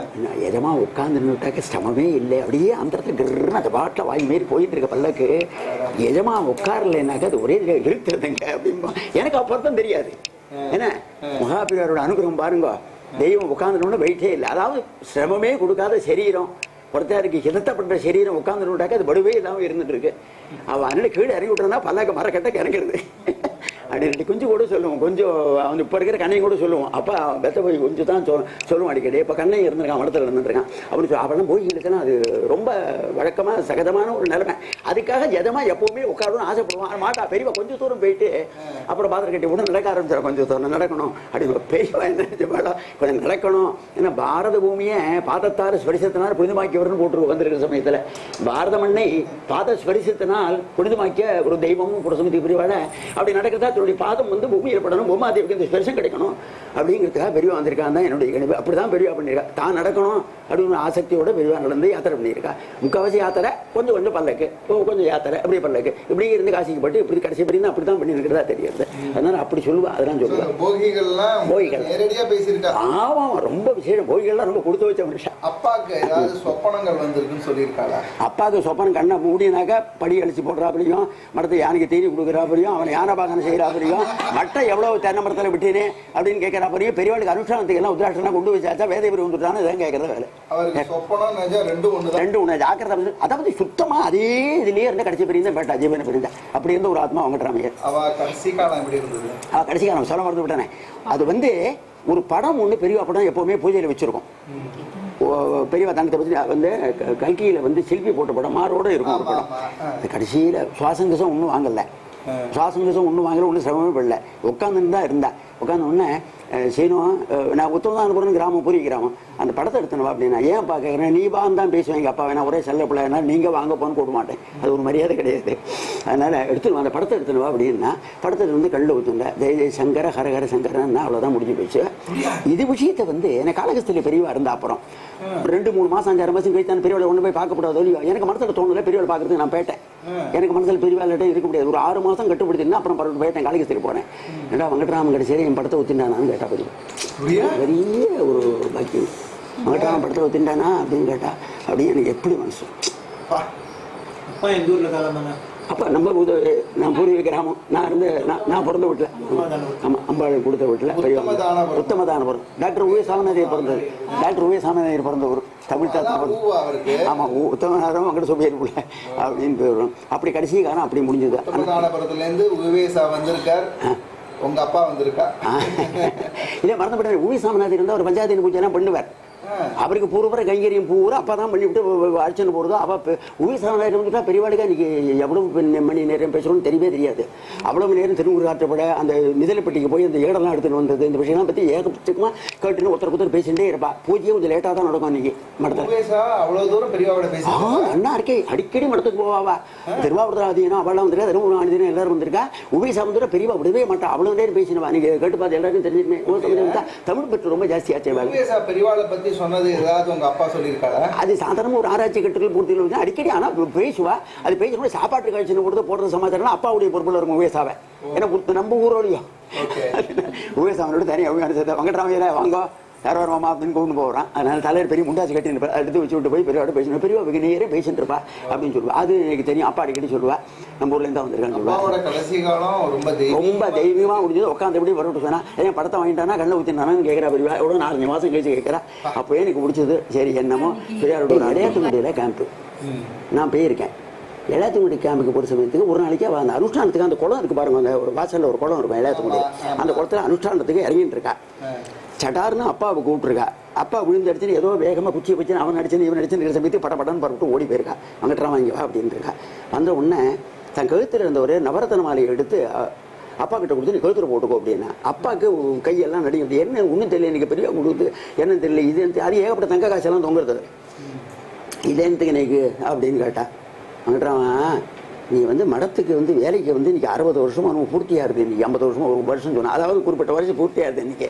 எஜமா உட்காந்து நின்றுட்டாக்க சிரமமே இல்லை. அப்படியே அந்த இடத்துல கிருன்னு அந்த பாட்டில் வாய் மாரி போயிட்டு இருக்க பல்லக்கு. எஜமா உட்காரலைன்னாக்கா அது ஒரே இழுத்துறதுங்க அப்படின்பா. எனக்கு அப்பதான் தெரியாது. ஏன்னா மகாபிரியாரோட அனுகிரகம் பாருங்க. தெய்வம் உட்காந்துனோட வெயிட்டே இல்லை. அதாவது சிரமமே கொடுக்காத சரீரம் ஒருத்தருக்கு ஹிதத்தப்பட்ட சரீரம் உட்காந்துட்டாக்க அது படுவே இல்லாமல் இருந்துட்டு இருக்கு. அவன் அண்ணன் கீழே இறங்கி விட்டுறா பல்லாக்க மரக்கட்ட இறங்கிறது. அப்படி கொஞ்சம் கூட சொல்லுவோம். கொஞ்சம் அவன் இப்போ இருக்கிற கண்ணையும் கூட சொல்லுவோம். அப்பா பெத்த போய் கொஞ்சம் தான் சொல்லுவோம் அடிக்கடி. இப்போ கண்ணை இருந்திருக்கான், மடத்தில் இருந்துருக்கான் அப்படின்னு அவெல்லாம் போய்களுக்குன்னா அது ரொம்ப வழக்கமாக சகஜமான ஒரு நிலைமை. அதுக்காக ஜதமாக எப்பவுமே உட்காரணும்னு ஆசைப்படுவான். மாட்டா பெரியவா கொஞ்சம் தூரம் போயிட்டு அப்புறம் பாத்திரம் கட்டி உடனே நடக்க ஆரம்பிச்சிடும். கொஞ்சம் தூரம் நடக்கணும் அப்படி பெரியவா என்ன கொஞ்சம் நடக்கணும். ஏன்னா பாரத பூமியை பாதத்தால் ஸ்பரிசத்தினால் புனிதமாக்கியவர்னு போட்டு வந்திருக்கிற சமயத்தில் பாரத மண்ணை பாத ஸ்பரிசத்தினால் புனிதமாக்கிய ஒரு தெய்வமும் புரசமதி பிரிவாட அப்படி நடக்கிறதா தன்னுடைய பாதம் வந்து பூமியில் படணும், பூமாதேவிக்கு இந்த ஸ்பரிசம் கிடைக்கணும் அப்படிங்கிறதுக்காக பெரியவா வந்திருக்கான் தான் என்னுடைய கணிப்பு. அப்படிதான் பெரியவா பண்ணியிருக்கா. தான் நடக்கணும் அப்படின்னு ஆசக்தியோட பெரியவா நடந்து யாத்திரை பண்ணியிருக்கா. முக்கால்வாசி யாத்திரை, கொஞ்சம் கொஞ்சம் பல்லக்கு, கொஞ்சம் யாத்திரை, அப்படியே பல்லக்கு, இப்படி இருந்து காசிக்கு போட்டு இப்படி கடைசி வரையும் அப்படி தான் பண்ணியிருக்கிறதா தெரியுது. அதனால அப்படி சொல்லுவா. அதெல்லாம் சொல்லுவா. போகிகள் ஆமா ரொம்ப விசேஷம். போகிகள்லாம் ரொம்ப கொடுத்து வச்ச மனுஷன். அப்பாவுக்கு ஏதாவது சொப்பனங்கள் வந்திருக்குன்னு சொல்லியிருக்காளா? அப்பாவுக்கு சொப்பனம் கண்ணை மூடினாக்கா படி அழிச்சு போடுறாப்படியும், மரத்தை யானைக்கு தீனி கொடுக்குறாப்படியும், அவன் யானை பாகனம் செய்யறாப்படியும், மட்டை எவ்வளவு தென்னை மரத்தில் விட்டேனே அப்படின்னு கேட்கறாப்படியும், பெரியவாளுக்கு அனுஷ்டானத்துக்கு எல்லாம் உத்ராட்சனா கொண்டு வச்சாச்சா வேதபுரி வந்துட்டான்னு இதான் கேட்கறது வேலை. ரெண்டு ஒண்ணு ஜாக்கிரதை. அதாவது சுத்தமா அதே இதுலயே இருந்த கடைசி பெரிய பேட்டா ஜீவன பெரிய அப்படி இருந்த ஒரு ஆத்மா அவங்கட்ராமையர். கடைசி காலம் எப்படி இருந்தது? கடைசி காலம் சொல்ல மறந்து விட்டானே. அது வந்து ஒரு படம் ஒண்ணு பெரியவா படம் எப்பவுமே பூஜையில வச்சிருக்கோம். பெரியவா தங்கத்தை பற்றி வந்து கல்கியில வந்து சில்பி போட்ட படம் மாரோட இருக்கும் ஒரு படம். கடைசியில சுவாசங்கசம் ஒன்றும் வாங்கல, சுவாசங்கசம் ஒன்றும் வாங்கல, ஒன்றும் சிரமமே படல. உட்காந்துன்னு தான் இருந்தா. உட்காந்து உடனே சீனும் நான் உத்தமதானபுரம் கிராமம், பூரி கிராமம், அந்த படத்தை எடுத்தனவா அப்படின்னா ஏன் பார்க்குறேன், நீ வான்னு தான் பேசுவேன். எங்கள் அப்பா வேணா ஒரே செல்ல பிள்ளைனா நீங்கள் வாங்க போன்னு கூட்ட மாட்டேன், அது ஒரு மரியாதை கிடையாது. அதனால் எடுத்துருவா அந்த படத்தை எடுத்துனவா அப்படின்னா படத்தில் வந்து கல் ஊற்றுண்டா ஜெய ஜெய சங்கர ஹரஹர சங்கரன்னா அவ்வளோதான் முடிஞ்சு போச்சு. இது விஷயத்தை வந்து எனக்கு காலகஸ்தியில் பெரியவா இருந்தா அப்புறம் 2-3 மாதம் 5-6 மாதம் கழித்து அந்த பெரியவளை ஒன்று போய் பார்க்கப்படாதோ இல்லையோ எனக்கு மனசில் தோணலை. பெரியவளை பார்க்கறதுக்கு நான் போயிட்டேன். எனக்கு மனசில் பெரியவாள்கிட்ட இருக்க முடியாது. ஒரு 6 மாதம் கட்டுப்படுத்தினா அப்புறம் பரவாயில்ல போயிட்டேன். காலகஸ்தியில் போனேன். ஏன்னா வெங்கட்ராமன் கடைசியே என் படத்தை ஊற்றிண்டானான்னு கேட்டா பெரிய ஒரு பாக்கியம். வெங்கட்ராமன் படத்தை ஊற்றிண்டானா அப்படின்னு கேட்டா அப்படின்னு எனக்கு எப்படி மனசு. அப்போ நம்ம நான் பூர்வீக கிராமம், நான் இருந்து நான் பிறந்த வீட்டில், ஆமாம் அம்பாள் கொடுத்த வீட்டில் பெரிய உத்தமதானபுரம். டாக்டர் உவே சாமிநாதையர் பிறந்தது. டாக்டர் உவே சாமிநாதையர் பிறந்த ஊர் தமிழ் தாத்தா. ஆமாம் உத்தமநாதம் அங்கிட்ட சொல்லியிருக்க அப்படின்னு போயிடும். அப்படி கடைசி காலம் அப்படி முடிஞ்சது. உத்தமதானபுரத்துலேருந்து உவேசா வந்திருக்கார். உங்க அப்பா வந்திருக்கா? இல்லை மறந்துவிட்டார். உவே சாமிநாதையர் இருந்தால் ஒரு பஞ்சாயத்து பூஜைலாம் பண்ணுவார். அவருக்கு பூர்வர கைங்கரியம் பூரா அப்பா தான் பண்ணிவிட்டு அர்ச்சனை போடுறதோ. அவள் உயிர் வந்துட்டா பெரியவாளுக்கு அன்றைக்கி எவ்வளவு மணி நேரம் பேசணும்னு தெரியவே தெரியாது. அவ்வளவு நேரம் திருமுறை ஆற்றப்பட அந்த நிதலைப்பட்டிக்கு போய் அந்த ஏடெல்லாம் எடுத்துகிட்டு வந்தது, இந்த விஷயம்லாம் பற்றி ஏகப்பட்டமாக கேட்டுன்னு ஒருத்தர் பேசிகிட்டே இருப்பா. பூஜையே கொஞ்சம் லேட்டாக தான் நடக்கும் அன்றைக்கி மடத்தில். அவ்வளோ தூரம் பெரியவாவோட பேச அண்ணா இருக்கே அடிக்கடி மடத்துக்கு போவாவா. திருவாவூர் ஆதீனம் அவள்லாம் வந்துருக்கா, திருமூலம் ஆதீனம் எல்லாரும் வந்திருக்கா. உபேசா வந்து பெரியவா விடவே மாட்டா. அவ்வளோ நேரம் பேசினவா. நீங்கள் கேட்டு பார்த்து எல்லாருக்கும் தெரிஞ்சுக்கணும். தமிழ் பற்றி ரொம்ப ஜாஸ்தியாச்சு. பெரியவாளை பற்றி சொன்னது ஏதாவது உங்க அப்பா சொல்லியிருக்காரா? அது சாதாரண ஒரு ஆராய்ச்சி கட்டுகள் பூர்த்தியில் அடிக்கடி ஆனால் பேசுவா. அது பேசணும் சாப்பாட்டு காய்ச்சி கொடுத்து போடுற சமாச்சாரம் அப்பாவுடைய பொறுப்பில் இருக்கும் உவேசாவை. ஏன்னா நம்ம ஊரோடையும் உவேசாவனோட தனியாக வெங்கட்ராமையில வாங்க யார் வருவாமா அப்படின்னு கொண்டு போகிறான். அதனால தலைவர் பெரிய முண்டாசி கட்டி எடுத்து வச்சு விட்டு போய் பெரியவாட பேசணும். பெரியவா வெகு நேரே பேசிட்டு இருப்பா அப்படின்னு சொல்லுவா. அது எனக்கு தெரியும். அப்பா அடிக்கடி சொல்லுவா நம்ம ஊர்லேருந்து தான் வந்திருக்கான்னு சொல்லுவா. கடைசி காலம் ரொம்ப தெய்வமாக முடிஞ்சது. உட்காந்து எப்படி வரவிட்டு சொன்னா ஏன் படத்தை வாங்கிட்டானா கண்ணை ஊற்றினானு கேட்குறா பெரியவா. எவ்வளோ 4-5 மாதம் கழிச்சு கேட்குறா. அப்போயே எனக்கு பிடிச்சது. சரி என்னமோ பெரியாரோட ஒரு அடையாளத்துடைய கேம்ப்பு நான் போயிருக்கேன். இளையாத்துக்குடி கேம்புக்கு போகிற சமயத்துக்கு ஒரு நாளைக்கு அவள் அந்த அனுஷ்டானத்துக்கு அந்த குளம் இருக்குது பாருங்க, அந்த ஒரு வாசலில் ஒரு குளம் இருக்கும் இளையாத்துக்குடி. அந்த குளத்தில் அனுஷ்டானத்துக்கு இறங்கிட்டு இருக்கா. சட்டார்னு அப்பாவை கூப்பிட்டுருக்கா. அப்பா விழுந்து அடிச்சுன்னு ஏதோ வேகமாக குச்சியை வச்சு அவன் அடிச்சுன்னு இவன் அடிச்சுன்னு சமயத்துக்கு படப்படன்னு பரப்பிட்டு ஓடி போயிருக்கா. அங்கிட்டா வாங்கிவா அப்படின்னு இருக்கா. வந்த உடனே தன் கழுத்தில் இருந்த ஒரு நவரத்தன மாலையை எடுத்து அப்பா கிட்ட கொடுத்து நீ கழுத்துல போட்டுக்கோ அப்படின்னா. அப்பாவுக்கு கையெல்லாம் நடிக்கிறது. என்ன ஒன்றும் தெரியல, எனக்கு பெரிய கொடுத்து என்னன்னு தெரியல. இது அது ஏகப்பட்ட தங்க காசெல்லாம் தொங்குறது. இதேனத்துக்கு எனக்கு அப்படின்னு கேட்டா. அங்கிட்டான் நீ வந்து மடத்துக்கு வந்து வேலைக்கு வந்து இன்னைக்கு 60 வருஷமா நம்ம பூர்த்தியாக இருக்குது. இன்னைக்கு 50 வருஷமா ஒரு வருஷம் சொன்னேன். அதாவது குறிப்பிட்ட வருஷம் பூர்த்தியாக இருக்குது இன்னைக்கு.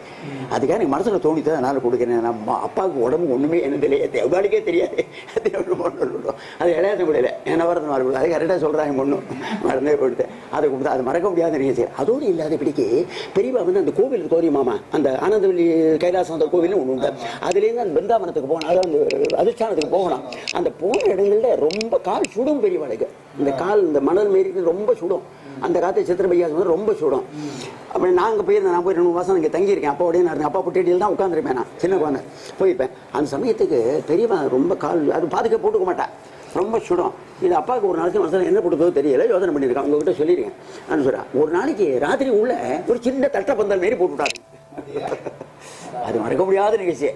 அதுக்காக எனக்கு மனசில் தோணித்தான் அதனால் கொடுக்குறேன். நம்ம அப்பாவுக்கு உடம்பு ஒன்றுமே என்ன தெரியாது, எவ்வளோக்கே தெரியாது. அது இளையாத முடியல என்ன வரது மாறி அது கரெக்டாக சொல்கிறாங்க பொண்ணும் மறந்தே போயிட்டு அதை கொடுத்து அது மறக்க முடியாத நீங்கள் செய்ய. அதோடு இல்லாத பிடிக்கு பெரியவா வந்து அந்த கோவில் தோரியுமாமா அந்த ஆனந்தவல்லி கைலாசம் அந்த கோவில்னு ஒன்று உண்டு. அதுலேருந்து அந்த பிருந்தாவனத்துக்கு போகணும், அதாவது அந்த அதிஷ்டானத்துக்கு போகணும். அந்த போன இடங்களில் ரொம்ப கால் சுடும் பெரியவாளுக்கு. இந்த கால் இந்த மணல் மாரி ரொம்ப சுடும். அந்த காலத்து சித்திரபையா வந்து ரொம்ப சுடும். அப்படி நாங்கள் போயிருந்தேன். நான் போய் 2 மாதம் இங்கே தங்கியிருக்கேன். அப்பா நான் அப்பா பொட்டியில் தான் உட்காந்துருப்பேன். நான் சின்ன குழந்தை போயிருப்பேன். அந்த சமயத்துக்கு பெரியவன் ரொம்ப கால் அது பாதுகாப்பு போட்டுக்க மாட்டேன். ரொம்ப சுடும். இது அப்பாவுக்கு ஒரு நாளைக்கு மனசில் என்ன கொடுத்ததோ தெரியல, யோசனை பண்ணியிருக்கான். உங்ககிட்ட சொல்லியிருக்கேன். நான் சொல்கிறேன், ஒரு நாளைக்கு ராத்திரி உள்ள ஒரு சின்ன தட்டை பந்தல் மாரி போட்டுவிட்டாரு. அது மறக்க முடியாத நிகழ்ச்சி.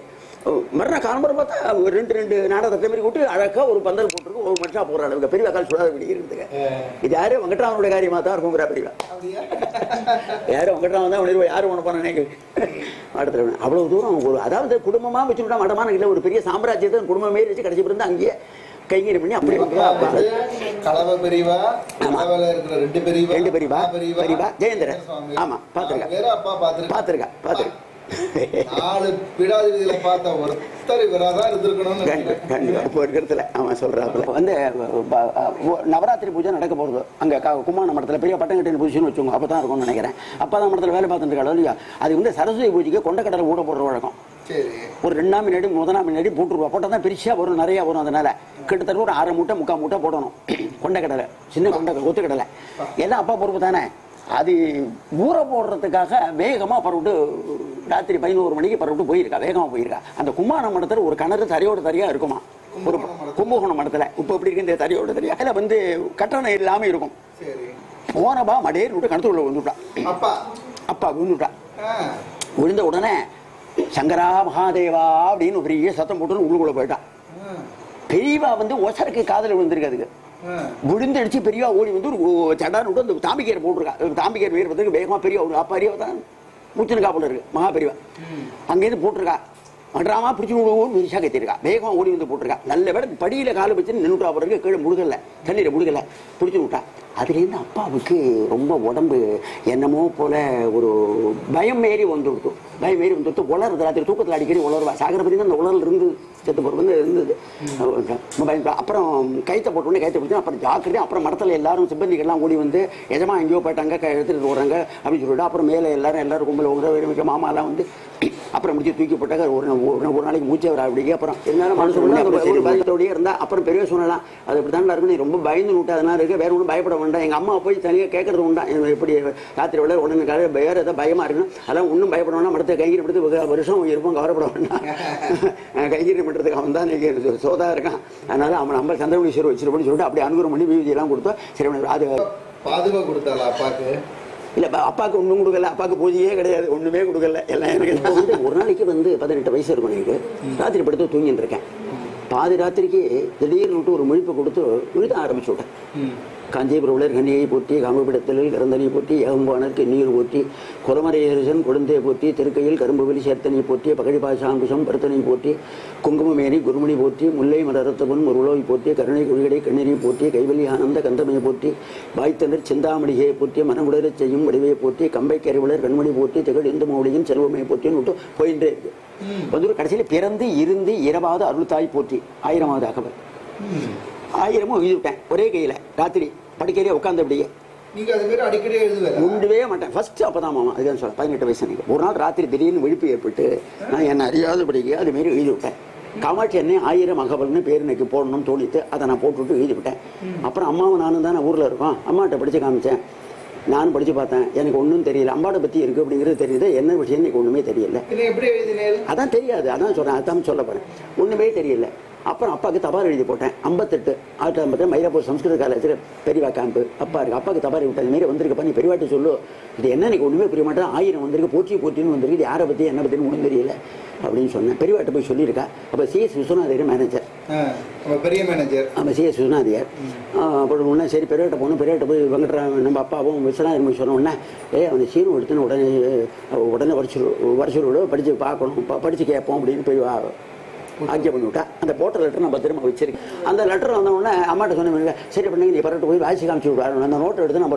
மறுநாள் காலம்பரம் பார்த்தா ஒரு ரெண்டு நாடகத்தை மாரி விட்டு அழகாக ஒரு பந்தல் போட்டுருக்கு. ஒரு மனுஷா போகிற அளவுக்கு பெரிய கால் சுடாத பிடிக்கிறதுக்கு. இது யாரும் வெங்கட்ராமனுடைய காரியமாக தான் இருக்குங்கிற பெரியவா. யாரும் வெங்கட்ராமன் தான் உணர்வு, யாரும் உணப்பான அடுத்த அவ்வளவு தூரம் ஒரு, அதாவது குடும்பமாக வச்சுட்டா மடமான இல்லை, ஒரு பெரிய சாம்ராஜ்யத்தை குடும்பமே வச்சு கடைசி பிறந்து அங்கேயே கைங்கரி பண்ணி அப்படியே கலவை பெரியவா, ரெண்டு பெரியவா ஜெயேந்திரன். ஆமா பாத்துருக்கேன். 4 பீடாதிபதியில பார்த்த ஒருத்தர் இவராதான் இருந்திருக்கணும்னு இருக்கிறதுல அவன் சொல்றாப்புல வந்து நவராத்திரி பூஜை நடக்க போறது அங்க கும்மான மடத்துல பெரிய பட்டங்கட்டின் பூஜைன்னு வச்சுக்கோங்க. அப்பதான் இருக்கும்னு நினைக்கிறேன். அப்பதான் மடத்துல வேலை பார்த்துட்டு இருக்காள் இல்லையா. அது வந்து சரஸ்வதி பூஜைக்கு கொண்டக்கடலை ஊட போடுற வழக்கம். ஒரு 2 நாள் முன்னாடி 1 நாள் முன்னாடி போட்டுருவா. போட்டா தான் பெருசா வரும், நிறைய வரும். அதனால கிட்டத்தட்ட ஒரு 1/2 மூட்டை 3/4 மூட்டை போடணும் கொண்டக்கடலை, சின்ன கொத்துக்கடலை. எல்லாம் அப்பா பொறுப்பு தானே. அது ஊற போடுறதுக்காக வேகமா பரவிட்டு ராத்திரி 11 மணிக்கு பரவிட்டு போயிருக்கா, வேகமா போயிருக்கா. அந்த கும்மான மடத்துல ஒரு கிணறு தரையோட தரையா இருக்குமா, ஒரு கும்பகோணம் மடத்துல. இப்ப எப்படி இருக்கு இந்த தரையோட தரையா, அதுல வந்து கட்டணம் இல்லாம இருக்கும். போனபா மடேர் விட்டு கிணத்துக்குள்ள விழுந்துட்டா. அப்பா விழுந்துட்டா. விழுந்த உடனே சங்கரா மகாதேவா அப்படின்னு பெரிய சத்தம் போட்டு உள்ளுக்குள்ள போயிட்டான். பெரியவா வந்து ஒசருக்கு காதல் விழுந்திருக்கு. விழுந்தடிச்சு பெரியவா ஓடி வந்து ஒரு சடான்னு விட்டு அந்த தாம்பிக்கீரை போட்டிருக்கா. தாம்பிக்கீரை வீரத்துக்கு வேகமா பெரிய ஒரு அப்பா அறிவா தான் மூச்சுன்னு காப்பில் இருக்கு மகா பெரியவா. அங்கேருந்து போட்டிருக்கா. மன்றாமா பிடிச்சி விடுவோம் பெருசா கத்திருக்கா. வேகமா ஓடி வந்து போட்டிருக்கா. நல்ல வேலை படியில காலை வச்சு நின்றுட்டா பிறகு கீழே முழுகல, தண்ணீரை முழுகல, பிடிச்சி விட்டா. அதுலேருந்து அப்பாவுக்கு ரொம்ப உடம்பு என்னமோ போல ஒரு பயம் மாரி வந்துடுத்து. பயம் மாரி வந்துடுத்து. உலருது. ராத்திரி தூக்கத்தில் அடிக்கடி உலருவா. சாகரபதி தான் அந்த உலரில் இருந்து செத்து போகிறது இருந்தது. அப்புறம் கைத்தை போட்டோடனே கைத்தை பிடிச்சி அப்புறம் ஜாக்கிரதை. அப்புறம் மடத்தில் எல்லாரும் சிப்பந்திகள்லாம் ஓடி வந்து எஜமா எங்கேயோ போயிட்டாங்க, எடுத்துகிட்டு போகிறாங்க அப்படின்னு சொல்லிட்டு அப்புறம் மேலே எல்லாரும் கும்பல் உங்க மாமாலாம் வந்து அப்புறம் முடிச்சு தூக்கி போட்டாங்க. ஒரு நாளைக்கு மூச்சே வர அப்படிங்க. அப்புறம் இருந்தாலும் மனசு பயத்தோடய இருந்தா அப்புறம் பெரிய சொல்லலாம். அது இப்படி தான் இருக்கும். நீ ரொம்ப பயந்து விட்டு அதனால இருக்கு, வேற ஒன்றும் பயப்பட வேண்டாம். எங்கள் அம்மா போய் தனியாக கேட்கறது உண்டா, எப்படி ராத்திரி விட உடனே வேற ஏதாவது பயமா இருக்கணும், அதெல்லாம் ஒன்றும் பயப்பட வேண்டாம். மடத்தை கைகீரி படுத்து வருஷம் இருப்போம், கவலைப்பட வேண்டாம். கைகீரி பண்ணுறதுக்கு அவன் தான் சோதா இருக்கான். அதனால அவன் நம்ம சந்திரமணீஸ்வரர் வச்சிருப்போம்னு சொல்லிட்டு அப்படி அனுகிரம் பண்ணி வீதியெல்லாம் கொடுத்தோம். சரி, அது பாதுகாப்பு கொடுத்தாளா அப்பாவுக்கு? இல்லை, அப்பாவுக்கு ஒன்றும் கொடுக்கல. அப்பாவுக்கு பூஜையே கிடையாது, ஒன்றுமே கொடுக்கல. எல்லாம் எனக்கு வந்து ஒரு நாளைக்கு வந்து 18 வயசு இருக்கும் எனக்கு. ராத்திரி படுத்து தூங்கிட்டு இருக்கேன். பாதி ராத்திரிக்கு திடீர்னு விட்டு ஒரு முழிப்பு கொடுத்து விழுத ஆரம்பிச்சு விட்டேன். காஞ்சிபுரவுலர் கண்ணியை போற்றி, காமபிடத்தில் கரந்தனை போற்றி, ஏகம்பானருக்கு நீர் போற்றி, குலமரையரசன் கொடுந்தே போற்றி, திருக்கையில் கரும்புவெளி சேர்த்தனை போற்றி, பகழிபாசாம்புஷம் பருத்தனை போற்றி, குங்குமமேனி குருமணி போற்றி, முல்லை மலரத்தவன் முருளோய் போற்றி, கருணை குழிகடை கண்ணீரை போற்றி, கைவலி ஆனந்த கந்தமையை போற்றி, வாய்த்தனர் சிந்தாமணியை போற்றி, மனமுடரச் செய்யும் வடிவையை போற்றி, கம்பை கரைவுலர் கண்மணி போற்றி, திகழ் இந்து மௌலியின் செல்வமையை போற்றின்னு விட்டு போயின்றே இருக்கு. வந்து கடைசியில் பிறந்து இருந்து இரவாவது அருள்தாய் போற்றி 1000வது அகவல். 1000 எழுதிவிட்டேன் ஒரே கையில். ராத்திரி படிக்கையிலே உட்காந்து அப்படியே உண்டவே மாட்டேன். ஃபர்ஸ்ட் அப்பதான் மாமா அதுதான் சொல்ல 18 வயசு எனக்கு. ஒரு நாள் ராத்திரி திடீர்னு விழிப்பு ஏற்பட்டு நான் என்ன அறியாதபடிக்கு அது மாரி எழுதி விட்டேன். காமாட்சி என்னை 1000 அகவல்னு பேர் எனக்கு போடணும்னு தோணித்து அதை நான் போட்டுவிட்டு எழுதி விட்டேன். அப்புறம் அம்மாவும் நானும் தான் ஊரில் இருக்கோம். அம்மாட்ட படித்து காமிச்சேன். நானும் படித்து பார்த்தேன். எனக்கு ஒன்றும் தெரியல. அம்பாட்டை பற்றி இருக்குது அப்படிங்கிறது தெரியுது. என்ன விஷயம் எனக்கு ஒன்றுமே தெரியல. அதான் தெரியாது. அதான் சொல்கிறேன். அதான் சொல்ல போகிறேன். ஒன்றுமே தெரியல. அப்புறம் அப்பாவுக்கு தபால் எழுதி போட்டேன். 58 1958 மயிலாப்பூர் சம்ஸ்கிருத காலேஜில் பெரியவா கேம்பு. அப்பா இருக்கு. அப்பாவுக்கு தபால் விட்டேன். இந்த மாரி வந்திருக்கப்பா, நீ பெரியவாட்டி சொல்லு, இது என்ன எனக்கு ஒன்றுமே புரிய மாட்டேன். 1000 வந்திருக்கு, போற்றின்னு வந்திருக்கு. இது யாரை பற்றி என்ன பற்றினு ஒன்றும் தெரியல அப்படின்னு சொன்னேன். பெரியவாட்ட போய் சொல்லியிருக்கா. அப்போ CS விஸ்வநாதர் மேனேஜர், பெரிய மேனேஜர். ஆமாம், CS விஸ்வநாதர். அப்புறம் உடனே சரி பெரியவாட்ட போகணும். பெரியவாட்ட போய் வெங்கட்ராமன் நம்ம அப்பாவும் விஸ்வநாதர் சொன்ன உடனே அவனை சீரும் எடுத்துன்னு உடனே வருஷம் படித்து பார்க்கணும், படித்து கேட்போம் அப்படின்னு போய் ஆக்கிய பண்ணிவிட்டா. அந்த போட்ட லெட்டர் நான் பத்திரமா வச்சிருக்கேன். அந்த லெட்டர் வந்தவுடனே அம்மாட்ட சொன்ன சரி பண்ணுங்க, நீ பரட்டு போய் வாசி காமிச்சு விடாரு. அந்த நோட்டை எடுத்து நான்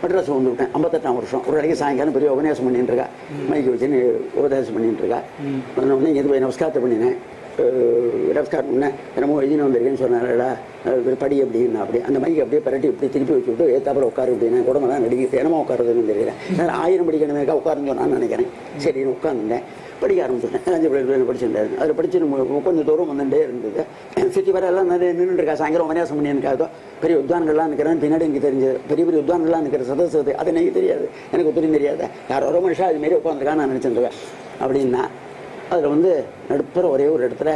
மெட்ராஸ் வந்து விட்டேன். 58ஆம் வருஷம். ஒரு நாளைக்கு சாயங்காலம் பெரிய உபன்யாசம் பண்ணிட்டு இருக்கா. மைக்கு வச்சுன்னு உபதேசம் பண்ணிட்டு இருக்கா. உடனே இங்கே போய் நமஸ்காரத்தை பண்ணினேன். நமஸ்காரம் பண்ணேன். என்னமோ எழுதினு வந்திருக்கேன்னு சொன்னாரடா படி அப்படின்னா. அப்படி அந்த மைக்கு அப்படியே பரட்டி இப்படி திருப்பி வச்சு விட்டு ஏத்தாப்புல உட்காரு அப்படின்னா உடம்பெல்லாம் நடிக்கிறது. என்னமோ உட்காருதுன்னு தெரியல. 1000 படிக்கணுமேக்கா உட்காருன்னு சொன்னான்னு நினைக்கிறேன். சரின்னு உட்காந்துட்டேன். படிக்க ஆரம்பிச்சிட்டேன். 5 படிச்சுட்டாரு. அதில் படிச்சு கொஞ்சம் தூரம் வந்துட்டே இருந்தது. சுற்றி வர எல்லாம் நிறைய நின்றுருக்கா. சாயங்காலம் உபன்யாசம் பண்ணி எனக்காக பெரிய உத்வான்கள்லாம் நிற்கிறேன். பின்னாடி எனக்கு தெரிஞ்சது பெரிய பெரிய உத்வான்கள்லாம் நிற்கிற சதசது. அது எனக்கு தெரியாது, எனக்கு ஒத்துழையும் தெரியாது. யாரோ ஒரு மனுஷா அதுமாரி உட்காந்துருக்கான்னு நான் நினச்சிருக்கேன் அப்படின்னா. அதில் வந்து நடுப்புற ஒரே ஒரு இடத்துல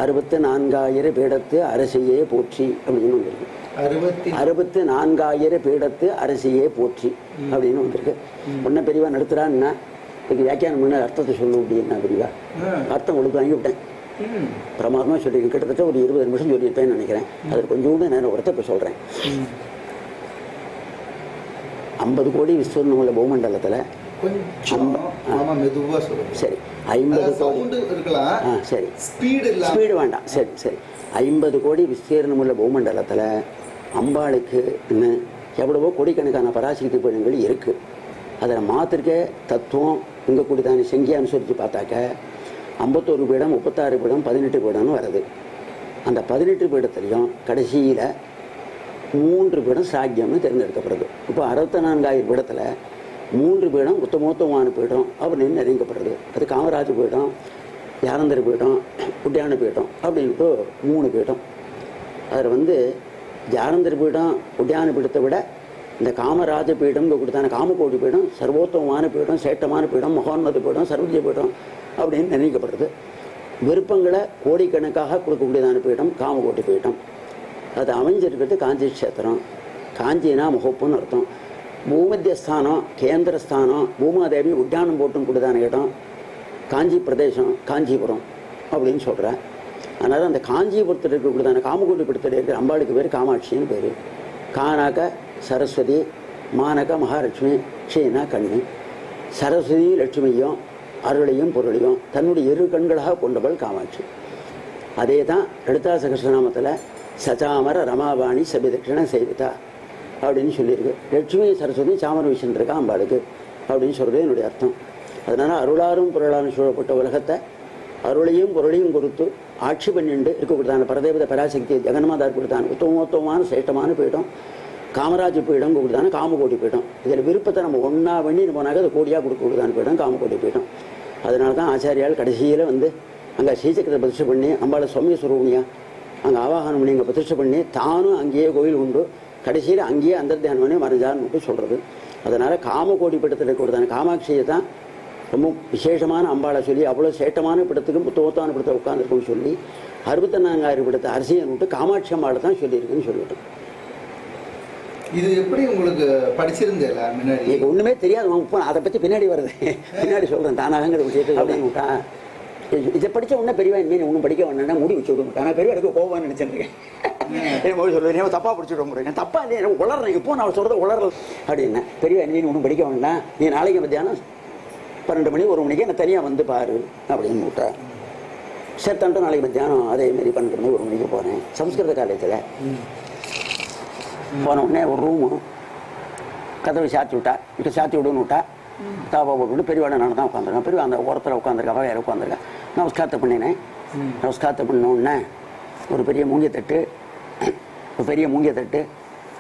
64,000 பீடத்து அரசியே போற்றி அப்படின்னு வந்திருக்கு. 64,000 பீடத்து அரசியே போற்றி அப்படின்னு வந்திருக்கு. ஒன்ன பெரியவா நடத்துறான்னா இதுக்கு வியாக்கியானம் பண்ண அர்த்தத்தை சொல்லும் அப்படின்னா பெரியவா அர்த்தம் கொடுத்து வாங்கி விட்டேன். பிரமாதமாக சொல்லியிருக்கேன். கிட்டத்தட்ட ஒரு 20 நிமிஷம் சொல்லியிருப்பேன்னு நினைக்கிறேன். அதில் கொஞ்சோண்டு நேரம் ஒருத்த இப்போ சொல்கிறேன். 50 கோடி விஸ்வரூபம் உள்ள பூமண்டலத்தில் சரி 50 கோடி இருக்கலாம். சரி ஸ்பீடு வேண்டாம். சரி சரி 50 கோடி விஸ்தீர்ணம் உள்ள பூமண்டலத்தில் அம்பாளுக்கு இன்னும் எவ்வளவோ கோடிக்கணக்கான பராசக்தி பீடங்கள் இருக்குது. அதில் மாத்திருக்க தத்துவம் இங்கே கூடிதான செங்கியை அனுசரித்து பார்த்தாக்க 51 பீடம் 36 பீடம் 18 பீடம்னு வருது. அந்த 18 பீடத்துலையும் கடைசியில் 3 பீடம் சாக்கியம்னு தேர்ந்தெடுக்கப்படுது. இப்போ 64,000 பீடத்தில் 3 பீடம் உத்தமோத்தமான பீடம் அப்படின்னு நிர்ணயிக்கப்படுறது. அது காமராஜ பீடம், யானந்தர பீடம், உட்டியான பீடம் அப்படின்ட்டு 3 பீடம். அதில் யானந்தர பீடம் உட்டியான பீடத்தை விட இந்த காமராஜ பீடம் கொடுத்தான காமகோடி பீடம் சர்வோத்தமமான பீடம், சேட்டமான பீடம், மகோன்னத பீடம், சர்வஜ பீடம் அப்படின்னு நிர்ணயிக்கப்படுறது. விருப்பங்களை கோடிக்கணக்காக கொடுக்கக்கூடியதான பீடம் காமகோட்டி பீடம். அது அமைஞ்சிருக்கிறது காஞ்சி க்ஷேத்திரம். காஞ்சினா முகப்புன்னு அர்த்தம். பூமத்தியஸ்தானம், கேந்திரஸ்தானம், பூமாதேவி உத்தியானம் போட்டும் கூடதான இடம் காஞ்சி பிரதேசம், காஞ்சிபுரம் அப்படின்னு சொல்கிறேன். அதனால் அந்த காஞ்சிபுரத்தில் இருக்கக்கூடியதான காமகோட்டி பீடத்தில் இருக்கிற அம்பாளுக்கு பேர் காமாட்சின்னு பேர். கானாக்க சரஸ்வதி, மானக மகாலட்சுமி, க்ஷீனா கண்ணி. சரஸ்வதி லட்சுமியும் அருளையும் பொருளையும் தன்னுடைய 2 கண்களாக கொண்டவள் காமாட்சி. அதே தான் லலிதா சகஸ்ரநாமத்தில் சச்சாமர ரமாபாணி சபிதட்சிண சேவிதா அப்படின்னு சொல்லியிருக்கு. லட்சுமி சரஸ்வதி சாமர விஷயம் இருக்கா அம்பாளுக்கு அப்படின்னு சொல்கிறது என்னுடைய அர்த்தம். அதனால் அருளாரும் பொருளாரும் சூழப்பட்ட உலகத்தை அருளையும் பொருளையும் கொடுத்து ஆட்சி பண்ணிட்டு இருக்கக்கூடியதான பரதேவத பராசக்தி ஜெகன்மாதார் கொடுத்தான உத்தமோத்தமான சேஷ்டமான பீடம் காமராஜ பீடம் கொடுத்தான காமகோட்டி பீடம். இதில் விருப்பத்தை நம்ம ஒன்றா பண்ணி போனாக்க அது கோடியாக கொடுக்கக்கூடியதான பீடம் காமகோட்டி பீடம். அதனால தான் ஆச்சாரியால் கடைசியில் அங்கே ஸ்ரீசக்கரத்தை பிரதிஷ்டை பண்ணி அம்பாளை சௌமிய சுரூபிணியா அங்கே ஆவாகனம் பண்ணி அங்கே பிரதிஷ்டை பண்ணி தானும் அங்கேயே கோயில் உண்டு. கடைசியில் அங்கேயே அந்தர்த்தியானம் பண்ணி மறைஞ்சார்னு சொல்கிறது. அதனால் காமகோடி பீடத்தில் இருக்கக்கூடியதான காமாட்சியை தான் ரொம்ப விசேஷமான அம்பாளை சொல்லி அவ்வளோ சேட்டமான பீடத்துக்கும் புத்தகத்தான பீடத்தை உட்காந்துருக்குன்னு சொல்லி 64,000 பீடத்தை அரசியை விட்டு காமாட்சி அம்பாளை தான் சொல்லியிருக்குன்னு சொல்லிவிட்டோம். இது எப்படி உங்களுக்கு படிச்சிருந்தேல முன்னாடி? எனக்கு ஒன்றுமே தெரியாது. அதை பற்றி பின்னாடி வருது, பின்னாடி சொல்கிறேன். தானாகங்கிற விஷயத்தை அப்படின்னு விட்டா இதை படித்த உடனே பெரியவா இனிமேல் ஒன்றும் படிக்க வேணா மூடி வச்சு விட மாட்டேன். நான் பெரியவா எடுக்க போவான்னு நினச்சிருக்கேன். என் மொழி சொல்லுவேன் ஏன் தப்பாக படிச்சு விட முடியும். தப்பா இல்லையா எனக்கு உளறேன். இப்போ நான் சொல்கிறது உளறல் அப்படின்னா பெரியவா இனிமேல் ஒன்றும் படிக்க வேண்டாம். நீ நாளைக்கு மத்தியானம் 12 மணி 1 மணிக்கு என்ன தனியாக பாரு அப்படின்னு விட்டா. சேர்த்தான்ட்டு நாளைக்கு மத்தியானம் அதேமாரி 12 மணி 1 மணிக்கு போகிறேன். சம்ஸ்கிருத காலேஜில் போன உடனே ஒரு ரூமு கதவை சாத்தி விட்டா. இப்போ சாத்தி விடுன்னு விட்டா. தாப்பா போட்டு பெரியவாட நான் தான் உட்காந்துருக்கேன். பெரியவா அந்த ஓரத்தில் உட்காந்துருக்கா, வேறு உட்காந்துருக்கேன். நமஸ்காரத்தை பண்ணினேன். நமஸ்காரத்தை பண்ண உடனே ஒரு பெரிய மூங்கிய தட்டு,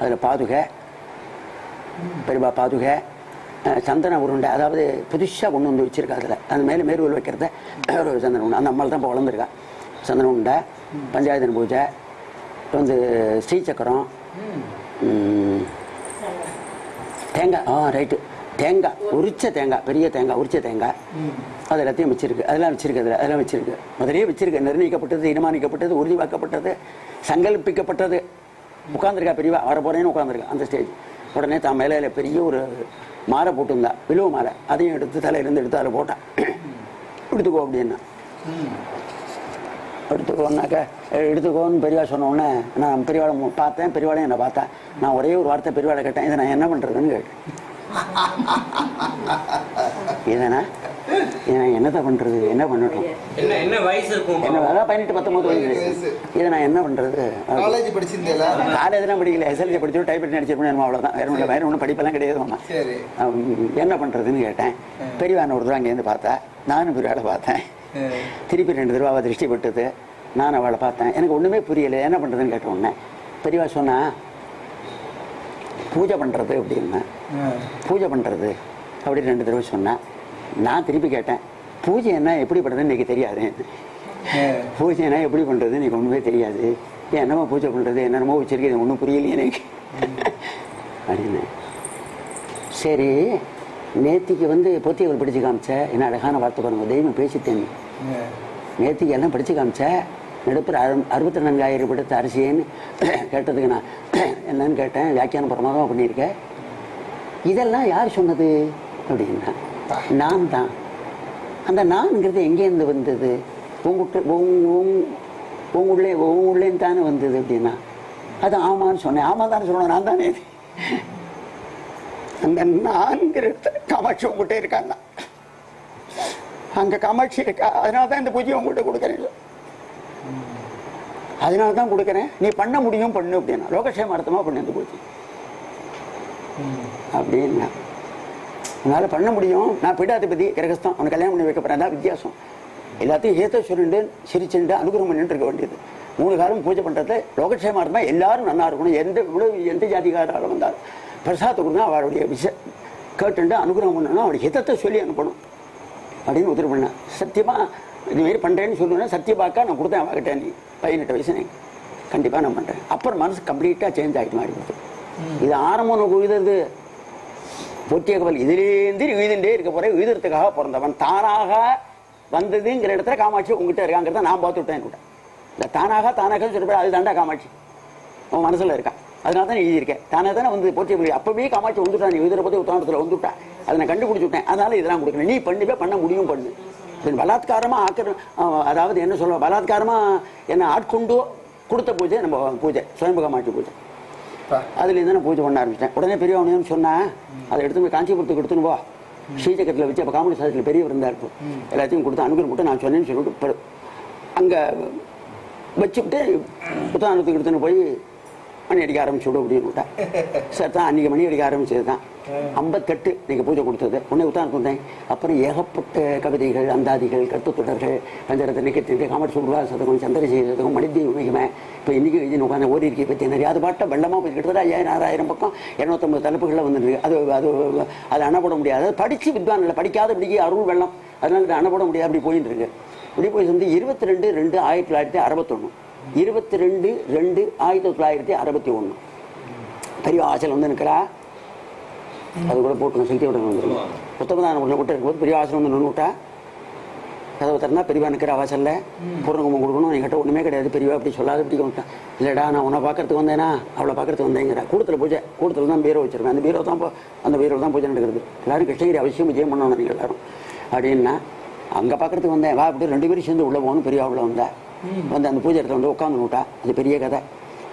அதில் பாதுகை, பெரியவா பாதுகை, சந்தன உருண்டை, அதாவது புதுசாக கொண்டு வந்து வச்சுருக்கா. அதில் அந்த மேலே மேற்கோள் வைக்கிறத ஒரு சந்தன உண்டை. அந்த அம்மாவில் தான் இப்போ வளர்ந்துருக்கா. சந்தன உண்டை, பஞ்சாயத்தன் பூஜை, ஸ்ரீசக்கரம், தேங்காய், ரைட்டு, தேங்காய், உரிச்ச தேங்காய், பெரிய தேங்காய், உரிச்ச தேங்காய், அது எல்லாத்தையும் வச்சிருக்கு. அதெல்லாம் வச்சிருக்கு. அதெல்லாம் வச்சிருக்கு. முதலே வச்சிருக்கு. நிர்ணயிக்கப்பட்டது, தீர்மானிக்கப்பட்டது, உறுதிவாக்கப்பட்டது, சங்கல்பிக்கப்பட்டது. உட்காந்துருக்கா பெரியவா. வர போறேன்னு உட்காந்துருக்கா அந்த ஸ்டேஜ். உடனே தான் மேலே பெரிய ஒரு மாலை போட்டுருந்தா, விழுவ மாலை. அதையும் எடுத்து தலையிலேருந்து எடுத்து அதில் போட்டான். எடுத்துக்கோ அப்படின்னா. எடுத்துக்கோன்னாக்க எடுத்துக்கோன்னு பெரியவா சொன்ன உடனே நான் பெரியவாளை பார்த்தேன். பெரியவாளையும் என்னை பார்த்தேன். நான் ஒரே ஒரு வார்த்தை பெரியவாளை கேட்டேன், இதை நான் என்ன பண்ணுறதுன்னு கேட்டேன். இதனா என்னத்தை பண்றது, என்ன பண்ணட்டும், என்ன வயசு இருக்கும், என்ன 18-19 வயசு. இதை நான் என்ன பண்றது? காலேஜ்லாம் படிக்கல, எஸ்எல்சி படிச்சு டைப்ரைட்டிங் அடிச்சிருப்பேன். அவ்வளோதான், வேற ஒன்றும் படிப்பெல்லாம் கிடையாது. என்ன பண்றதுன்னு கேட்டேன். பெரியவான ஒரு தடவை அங்கேருந்து பார்த்தா, நானும் பெரியவாளை பார்த்தேன். திருப்பி 2 தடவை அவள் திருஷ்டி பட்டது. நான் அவளை பார்த்தேன். எனக்கு ஒன்றுமே புரியலை. என்ன பண்ணுறதுன்னு கேட்ட உடனே பெரியவா சொன்னா, பூஜை பண்ணுறது அப்படின்னா. பூஜை பண்ணுறது அப்படின்னு 2 தடவை சொன்னேன். நான் திருப்பி கேட்டேன், பூஜை என்ன எப்படி பண்ணுறதுன்னு எனக்கு தெரியாது. பூஜை என்ன எப்படி பண்ணுறது எனக்கு ஒன்றுமே தெரியாது. என்னமோ பூஜை பண்ணுறது, என்னென்னமோ வச்சிருக்கேன், ஒன்றும் புரியலையே எனக்கு அப்படின்னு. சரி, நேத்திக்கு பொத்தியவள் படித்து காமிச்ச. என்ன அழகான வார்த்தை பாருங்க, தெய்வம் பேசித்தேன். நேத்திக்கு எல்லாம் படித்து காமிச்ச. நடுப்புற 64,000 படுத்த அரிசின்னு கேட்டதுக்கு நான் என்னன்னு கேட்டேன். வியாக்கியானம் பிரமாதமாக பண்ணியிருக்கேன். இதெல்லாம் யார் சொன்னது அப்படின்னா நான் தான். அந்த நான்ங்கிறது எங்கேருந்து வந்தது? உங்களுள்ளேன்னு தானே வந்தது அப்படின்னா அது ஆமான்னு சொன்னேன். ஆமா தானே சொன்னேன், நான் தானே. அந்த நான்கிற காமாட்சி உங்ககிட்ட இருக்கான்னா அங்க காமாட்சி இருக்கா. அதனால தான் இந்த பூஜையை உங்கள்கிட்ட கொடுக்குறேன். அதனால தான் கொடுக்குறேன். நீ பண்ண முடியும் பண்ணு அப்படின்னா லோகக்ஷேமார்த்தமா பண்ணு இந்த பூஜை அப்படின்னா. அதனால பண்ண முடியும். நான் பீடாதிபதி கிரகஸ்தம், அவனை கல்யாணம் பண்ணி வைக்க போறேன். அதான் வித்தியாசம். எல்லாத்தையும் ஏத்த சொல்லிட்டு சிரிச்சுட்டு அனுகிரகம் பண்ணிட்டு இருக்க வேண்டியது. 3 காலம் பூஜை பண்றதுல லோகக்ஷேமார்த்தமா எல்லாரும் நல்லா இருக்கணும். எந்த ஜாதிகாராலும் வந்தாலும் பிரசாதத்தை கொடுங்க, அவளுடைய கேட்டுட்டு அனுகிரகம் பண்ணணும், அவளுடைய ஹிதத்தை சொல்லி அனுப்பணும் அப்படின்னு உத்தரவு பண்ண. சத்தியமா இதுமாரி பண்றேன்னு சொல்லுவேன். சத்தியபாக்கா நான் கொடுத்தேன் அவகிட்ட. நீ 18 வயசு கண்டிப்பா நான் பண்றேன். அப்புறம் மனசு கம்ப்ளீட்டா சேஞ்ச் ஆகிட்டு மாதிரி கொடுத்து. இது ஆரம்பம் உயிர்ந்து பொட்டிய கவல் இதுலேருந்து உயிர்ந்துட்டே இருக்க போற. உயிர்றதுக்காக பிறந்தவன் தானாக வந்ததுங்கிற இடத்துல காமாட்சி உங்ககிட்ட இருக்காங்கிறத நான் பார்த்து விட்டேன் கூட. இந்த தானாக சொல்லிட்டு அது தாண்டா காமாட்சி அவன் மனசுல இருக்கா. அதனால தான் எழுதியிருக்கேன். தானே தானே வந்து போட்டிய அப்பவே காமாட்சி வந்துட்டா. நீ உயிரை பத்தி உத்தாரணத்துல வந்துட்டா. அதை நான் கண்டுபிடிச்சு விட்டேன். அதனால இதெல்லாம் கொடுக்கணும். நீ பண்ணிப்பே பண்ண முடியும் பண்ணு. பலாத்காரமா அதாவது என்ன சொல்ல, பலாத்காரமா என்ன ஆட்கொண்டு கொடுத்த பூஜை நம்ம பூஜை சுயம்பு காமாட்சி பூஜை. அதுலேருந்து நான் பூஜை பண்ண ஆரம்பிச்சிட்டேன். உடனே பெரியவனையும் சொன்னேன், அதை எடுத்து போய் காஞ்சிபுரத்துக்கு எடுத்துன்னு போ. ஸ்ரீசக்கரத்தில் வச்சு அப்போ காமெடி சாதத்தில் பெரியவர் இருந்தார். இப்போ எல்லாத்தையும் கொடுத்து அனுகிரம் போட்டு நான் சொன்னேன்னு சொல்லிட்டு அங்கே வச்சுக்கிட்டு புத்தானத்துக்கு எடுத்துன்னு போய் மணி அடிக்க ஆரம்பிச்சு விட அப்படின்னு விட்டேன். சார் தான் அன்றைக்கி மணி அடிக்க ஆரம்பிச்சது தான் 58 நீங்கள் பூஜை கொடுத்தது. உடனே உத்தாரணத்து வந்தேன். அப்புறம் ஏகப்பட்ட கவிதைகள், அந்தாதிகள், கட்டுத்தொடர்கள், பஞ்சரத்தை நிற்கிறது, காமெடி சுடுவா சதகம், சந்திரசேகரத்துக்கும், மனிதீவ மிகுமே. இப்போ இன்றைக்கி எழுதி உட்காந்து ஓடி இருக்கை பற்றி நிறைய அது பாட்டை வெள்ளமாக போய் கிட்டத்தட்ட 5000 பக்கம் 250 தலைப்புகளில் வந்துருக்கு. அது அணப்பட முடியாது. படித்து வித்வான் இல்லை, படிக்காத இப்படிக்கு அருள் வெள்ளம். அதனால இது அணப்பட முடியாது. அப்படி போயின்னு இருக்கு. இப்படி போய் வந்து 22/2/1961 22/2/1961 பெரிய ஆசல் வந்து நிற்கிறா. அது கூட போட்டு சக்தி விட வந்துருக்கும். 19ஆம் விட்டு இருக்கும்போது பெரிய ஆசல் வந்து நின்றுட்டா. கதவை திறந்தா பெரியவா நிற்கிற வாசல்ல பூர்ணகுமம் கொடுக்கணும். என்கிட்ட ஒன்றுமே கிடையாது. பெரியவா அப்படி சொல்லாத இப்படி வந்துட்டேன். இல்லைடா நான் உன்னை பார்க்கறதுக்கு வந்தேனா அவளை பார்க்கறதுக்கு வந்தேங்கிற. கூடத்தில் பூஜை, கூடத்தில் தான் பீரோ வச்சிருக்கேன். அந்த பீரோ தான் அந்த பீரோ தான் பூஜை நடக்கிறது. எல்லாரும் கிருஷ்ணகிரி அவசியம் விஜயம் பண்ணணும் நீங்கள் எல்லாரும் அப்படின்னா. அங்கே பார்க்கறதுக்கு வந்தேன். வா அப்படி 2 பேரும் சேர்ந்து உள்ளே போகணும். பெரியவா உள்ள வந்தேன். வந்து அந்த பூஜை இடத்துல வந்து உட்காந்து விட்டா. அது பெரிய கதை.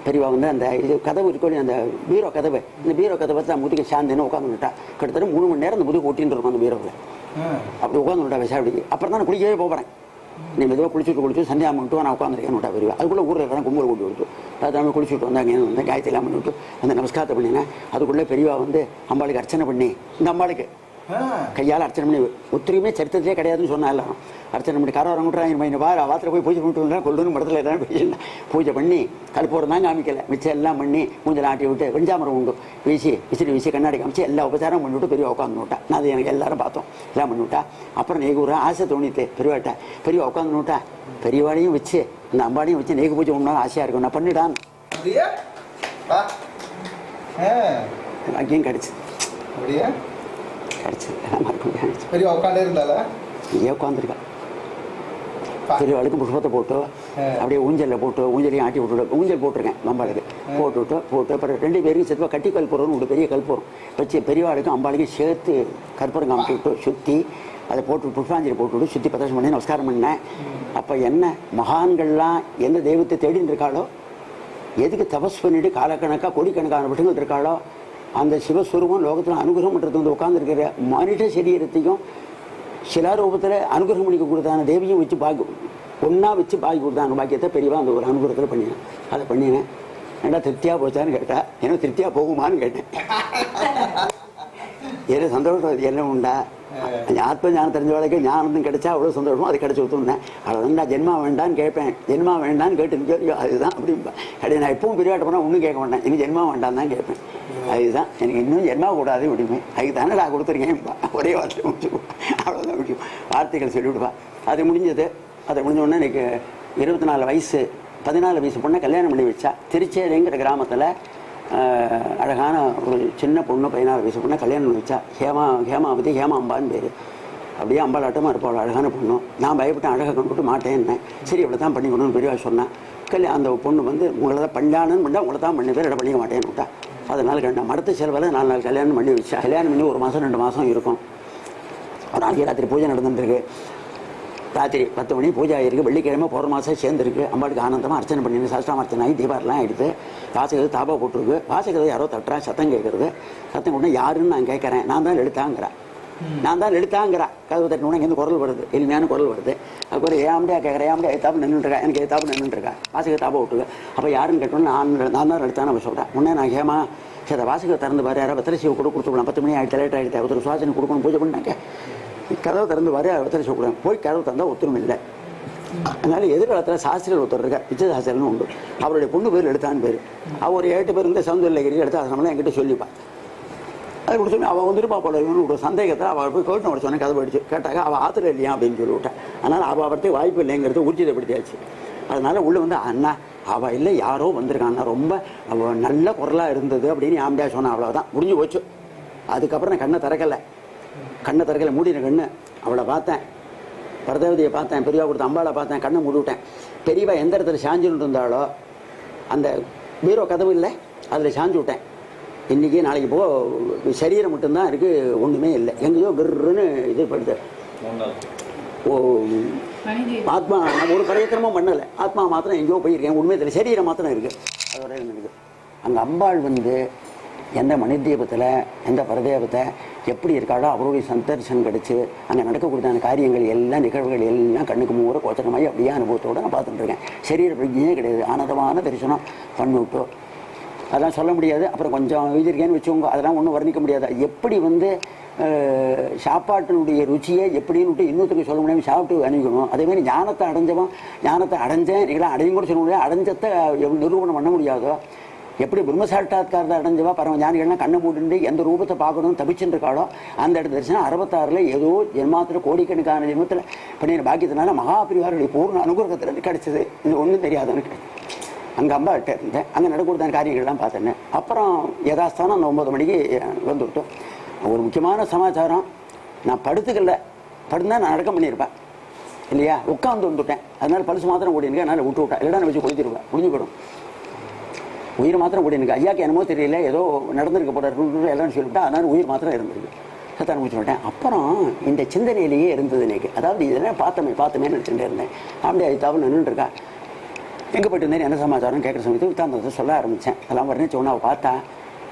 பெரியவா வந்து அந்த இது கதவு இருக்கோம், அந்த பீரோ கதவை, இந்த பீரோ கதவை தான் முதுக்கு சாந்தின்னு உட்காந்து விட்டா. கிட்டத்தட்ட 3 மணி நேரம் அந்த முதுகு ஓட்டின்னு இருக்கும் அந்த பீரோவில். அப்படி உட்காந்து விட்டா விசாரிக்கு. அப்புறம் தான் நான் குளிக்கவே போகிறேன். நீ மெதுவாக குளிச்சுட்டு சந்தியா பண்ணிட்டு நான் உட்காந்துருக்கேன்னு விட்டா பெரியவா. அதுக்குள்ளே ஊரில் இருக்கிறேன் கும்பல் கூட்டி கொடுத்து அது குளிச்சுட்டு வந்தாங்க. வந்து காயத்தெல்லாம் பண்ணிவிட்டு அந்த நமஸ்காரத்தை பண்ணினேன். அதுக்குள்ளே பெரியவா வந்து அம்பாளுக்கு அர்ச்சனை பண்ணி, இந்த அம்பாளுக்கு கையால் அர்ச்சனை பண்ணி ஒத்துரையுமே சரித்திரத்திலே கிடையாதுன்னு சொன்னா எல்லாரும். அர்ச்சனை பண்ணி காரவரம் விட்டுறாங்க. பாரு வாரத்தில் போய் பூஜை பண்ணிட்டு வந்தா கொள்ளுன்னு மடத்தில் எல்லாம் பேசியிருந்தேன். பூஜை பண்ணி கல்பூரம் தான் காமிக்கல, மிச்சம் எல்லாம் பண்ணி மூஞ்சல் ஆட்டி விட்டு வெஞ்சாமரம் உண்டு வீசி கண்ணாடி காமிச்சு எல்லா உபச்சாரம் பண்ணிவிட்டு பெரிய உட்காந்து விட்டா. நான் அது எனக்கு எல்லாரும் பார்த்தோம். எல்லாம் பண்ணிவிட்டா. அப்புறம் நெய்கூற ஆசை தோணிட்டு பெரியவாட்ட பெரியவா உட்காந்து விட்டா. பெரியவாடையும் வச்சு அந்த அம்பாடையும் வச்சு நெய்கு பூஜை ஒன்றா ஆசையாக இருக்கும். நான் பண்ணிடான் அங்கேயும் கிடச்சி பெரிய உட்காண்டே இருந்தால இங்கே உட்காந்துருக்கா. பெரியவாளுக்கு புஷ்பத்தை போட்டு அப்படியே ஊஞ்சலில் போட்டு ஊஞ்சலையும் ஆட்டி விட்டு ஊஞ்சல் போட்டிருக்கேன். அம்பாளுக்கு போட்டு அப்புறம் 2 பேருக்கும் சேர்த்து கட்டி கல்பூரம் ஒரு பெரிய கல்பூரம் வச்சு பெரியவாளுக்கும் அம்பாளுக்கும் சேர்த்து கற்பூரம் காமிச்சு விட்டு சுற்றி அதை போட்டு புஷ்பாஞ்சலி போட்டுவிட்டு சுற்றி பிரதர்ஷனம் பண்ணி நமஸ்காரம் பண்ணேன். அப்போ என்ன மகான்கள்லாம் எந்த தெய்வத்தை தேடின்னு இருக்காளோ, எதுக்கு தபஸ் பண்ணிட்டு காலக்கணக்காக கோடிக்கணக்கான விஷயங்கள் இருக்காளோ, அந்த சிவஸ்வரூபம் லோகத்தில் அனுகிரகம் பண்ணுறது வந்து உட்காந்துருக்கிற மனித சரீரத்தையும் சிலாரூபத்தில் அனுகிரகம் பண்ணிக்க கொடுத்தான தேவியும் வச்சு ஒன்றா வச்சு பாக்கி கொடுத்தாங்க. பாக்கியத்தை பெரியவா அந்த ஒரு அனுகிரகத்தில் பண்ணினேன். அதை பண்ணினேன். ஏன்னா திருப்தியாக போச்சான்னு கேட்டா, ஏன்னா திருப்தியாக போகுமான்னு கேட்டேன். ஏன்னா சந்தோஷம் என்ன உண்டா, ஆத்ம ஞானம் தெரிஞ்ச வேலைக்கு ஞானம் கிடைச்சா அவ்வளோ சந்தோஷம். அது கிடைச்சி கொடுத்துருந்தேன். அவ்வளோ நான் ஜென்மா வேண்டான்னு கேட்பேன். ஜென்மா வேண்டான்னு கேட்டு அதுதான் அப்படின்பா. அப்படியே நான் எப்பவும் பெரியவாட்ட போனால் ஒன்றும் கேட்க மாட்டேன். எனக்கு ஜென்மா வேண்டான்னு தான் கேட்பேன். அதுதான் எனக்கு இன்னும் ஜென்மா கூடாது விடுமே. அதுக்கு தானே நான் கொடுத்துருக்கேன்ப்பா. ஒரே வார்த்தை முடிச்சு அவ்வளோதான் முடியும். வார்த்தைகள் சொல்லிவிடுவா. அது முடிஞ்சது. அதை முடிஞ்சோடனே எனக்கு 24 வயசு 14 வயசு பொண்ணை கல்யாணம் பண்ணி வச்சா. திருச்சேரிங்கிற கிராமத்தில் அழகான ஒரு சின்ன பொண்ணு 14 வயசு பொண்ணை கல்யாணம் பண்ணி வச்சா. ஹேமாவதி ஹேமாம்பான்னு பேர். அப்படியே அம்பாளாட்டமாக இருப்பாள், அழகான பொண்ணு. நான் பயப்பட்டேன், அழகாக கொண்டு மாட்டேன்னேன். சரி இவ்வளோ தான் பண்ணிக்கணும்னு பெரியவா சொன்னேன். அந்த பொண்ணு வந்து உங்களை தான் பண்ணானுன்னு பண்ணால் உங்களை தான் பண்ணி பேர் இடம் பண்ணிக்க மாட்டேன்னு விட்டா. அதனால கண்ட மடத்து செலவில் 4 நாள் கல்யாணம் பண்ணி வச்சா. கல்யாணம் பண்ணி 1 மாதம் 2 மாதம் இருக்கும். ஒரு நாளைக்கு ராத்திரி பூஜை நடந்துருக்கு. ராத்திரி 10 மணி பூஜை ஆகிருக்கு. வெள்ளிக்கிழமை போகிற மாதம் சேர்ந்துருக்கு. அம்பாளுக்கு ஆனந்தமாக அர்ச்சனை பண்ணி சாஸ்திராமர்ச்சனை ஆகி தீபாரெலாம் ஆகிடுது. வாசகது தாபா போட்டிருக்கு. வாசகதை யாரோ தட்டுறா, சத்தம் கேட்குறது. சத்தம் கொண்டு யாருன்னு நான் கேட்குறேன். நான் தான் எழுத்தாங்கிறா. கதவு தட்டினோட இங்கேருந்து குரல் வருது, எளிமையான குரல் வருது. அதுக்கு ஏம்டியா கேட்குறேன், ஏம்டியா எத்தாப்பு நின்றுருக்கா, எனக்கு எத்தாப்பு நின்றுருக்கா, வாசக தாபா விட்டுருக்க. அப்போ யாருன்னு கேட்டோன்னு நான் தான் எழுத்தான்னு நம்ம சொல்கிறேன். உடனே நான் ஹேமா சரி அதை வாசகத்தை திறந்து பாரு, யாராவது வெத்தலை சீவை கொடுத்துக்கலாம். 10 மணி ஆகிட்டு லேட் ஆகிட்டு ஒருத்தர் சுவாசனை கொடுக்கணும், பூஜை பண்ணாக்க கதவை திறந்து பாரு, வெத்தலை சீவை கொடுக்கணும். போய் கதவு திறந்தால் ஒத்துரும் இல்லை. அதனால எதிர்காலத்தில் சாஸ்திரியர் ஒருத்தர் இருக்கா, விஜயசாஸ்திரன்னு உண்டு. அவருடைய பொண்ணு பேர் எழுத்தான்னு பேர். அவர் ஒரு 8 பேர் இருந்து சவுந்தரகிரி எடுத்தாசனம்லாம் என்கிட்ட சொல்லிப்பான். அது கூட சொல்லி அவள் வந்துருப்பா போல ஒரு சந்தேகத்தை அவள் போய் கேட்டு அவள் சொன்னேன். கதை படிச்சு கேட்டாக்க அவள் ஆற்றுல இல்லையா அப்படின்னு சொல்லி விட்டேன். அதனால் அவள் அவர்த்துக்கு வாய்ப்பு இல்லைங்கிறது ஊர்ஜிதப்படுத்தியாச்சு. அதனால உள்ள வந்து அண்ணா அவள் இல்லை யாரோ வந்திருக்கான்னா ரொம்ப அவள் நல்ல குரலாக இருந்தது அப்படின்னு ஆம்பியா சொன்னான். அவ்வளோதான், முடிஞ்சு போச்சு. அதுக்கப்புறம் நான் கண்ணை திறக்கலை, மூடின கண்ணு. அவளை பார்த்தேன், பரதேவதியை பார்த்தேன், பெரியவா கொடுத்த அம்பாளை பார்த்தேன், கண்ணை மூடி விட்டேன். பெரியவா எந்த இடத்துல சாஞ்சுன்னு இருந்தாலோ அந்த பீரோ கதவு இல்லை, அதில் சாஞ்சு விட்டேன். இன்றைக்கி நாளைக்கு போக சரீரம் மட்டும்தான் இருக்குது, ஒன்றுமே இல்லை. எங்கேயோ கிருன்னு இது படுத்து ஆத்மா நான் ஒரு பிரயத்தனமும் பண்ணலை. ஆத்மா மாத்திரம் எங்கேயோ போயிருக்கேன், உண்மையே தெரியல. சரீரம் மாத்திரம் இருக்குது. அதோட இருக்குது. அங்கே அம்பாள் வந்து எந்த மணிதீபத்தில் எந்த பரதேவத்தை எப்படி இருக்காளோ அவருடைய சந்தர்சனம் கிடச்சி அங்கே நடக்கக்கூடிய காரியங்கள் எல்லாம் நிகழ்வுகள் எல்லாம் கண்ணுக்கு மூற கோச்சனமாகி அப்படியே அனுபவத்தோடு நான் பார்த்துட்டு இருக்கேன். சரீர பிரஜையே கிடையாது, ஆனந்தமான தரிசனம் பண்ணிவிட்டோம். அதெல்லாம் சொல்ல முடியாது. அப்புறம் கொஞ்சம் எழுதியிருக்கேன்னு வச்சுக்கோங்க, அதெல்லாம் ஒன்றும் வர்ணிக்க முடியாது. எப்படி வந்து சாப்பாட்டினுடைய ருச்சியை எப்படின்னு இன்னொருத்தருக்கு சொல்ல முடியாமல் சாப்பிட்டு அணிக்கணும். அதேமாதிரி ஞானத்தை அடைஞ்சேன் நீங்களாம் அடையும் கூட சொல்ல முடியாது. அடைஞ்சத்தை நிரூபணம் பண்ண முடியாதோ, எப்படி பிரம்மசாட்சாத்காரத்தை அடைஞ்சவா பரம ஞானிகள்லாம் கண்ணை மூட்டு எந்த ரூபத்தை பார்க்கணும் தப்பிச்சுட்டு இருக்காளோ அந்த இடத்துல தரிசனம் 66 ஏதோ ஜென்மாத்திர கோடிக்கணக்கான ஜென்மத்தில் பண்ணின பாக்கியத்தினால மகாபிரிவாருடைய பூர்ண அனுகிரகத்தில் கிடைச்சது. இது ஒன்றும் தெரியாதவனுக்கு. அங்கே அம்பாட்ட இருந்தேன், அங்கே நடக்கூடாத காரியங்கள்லாம் பார்த்தேன்னு. அப்புறம் யதாஸ்தானம் அந்த 9 மணிக்கு வந்துவிட்டோம். ஒரு முக்கியமான சமாச்சாரம், நான் படுத்துனா நான் அடக்கம் பண்ணியிருப்பேன் இல்லையா, உட்காந்து வந்துவிட்டேன். அதனால பரிசு மாத்திரம் ஓடினுக்கு, அதனால் விட்டு விட்டேன். இல்லைனா வச்சு கொளுத்திருவேன், முடிஞ்சு போயிடும். உயிர் மாத்திரம் ஓடினுக்கு. ஐயாக்கு என்னமோ தெரியல, ஏதோ நடந்திருக்க போட எல்லாரும் சொல்லிவிட்டா, அதனால் உயிர் மாத்திரம் இருந்திருக்கு. சத்தான் முடிச்சு விட்டேன். அப்புறம் இந்த சிந்தனையிலேயே இருந்தது எனக்கு. அதாவது இதெல்லாம் பார்த்தமேன்னு நினச்சிட்டு இருந்தேன். அப்படி ஐத்தாவும் நின்றுருக்கா. எங்கே போய்ட்டு இருந்தேன், என்ன சமாச்சாரம் கேட்குற சமயத்தில் வித்தாந்தத்தை சொல்ல ஆரம்பித்தேன். அதெல்லாம் வர்ணிச்சு ஒன்று அவள் பார்த்தா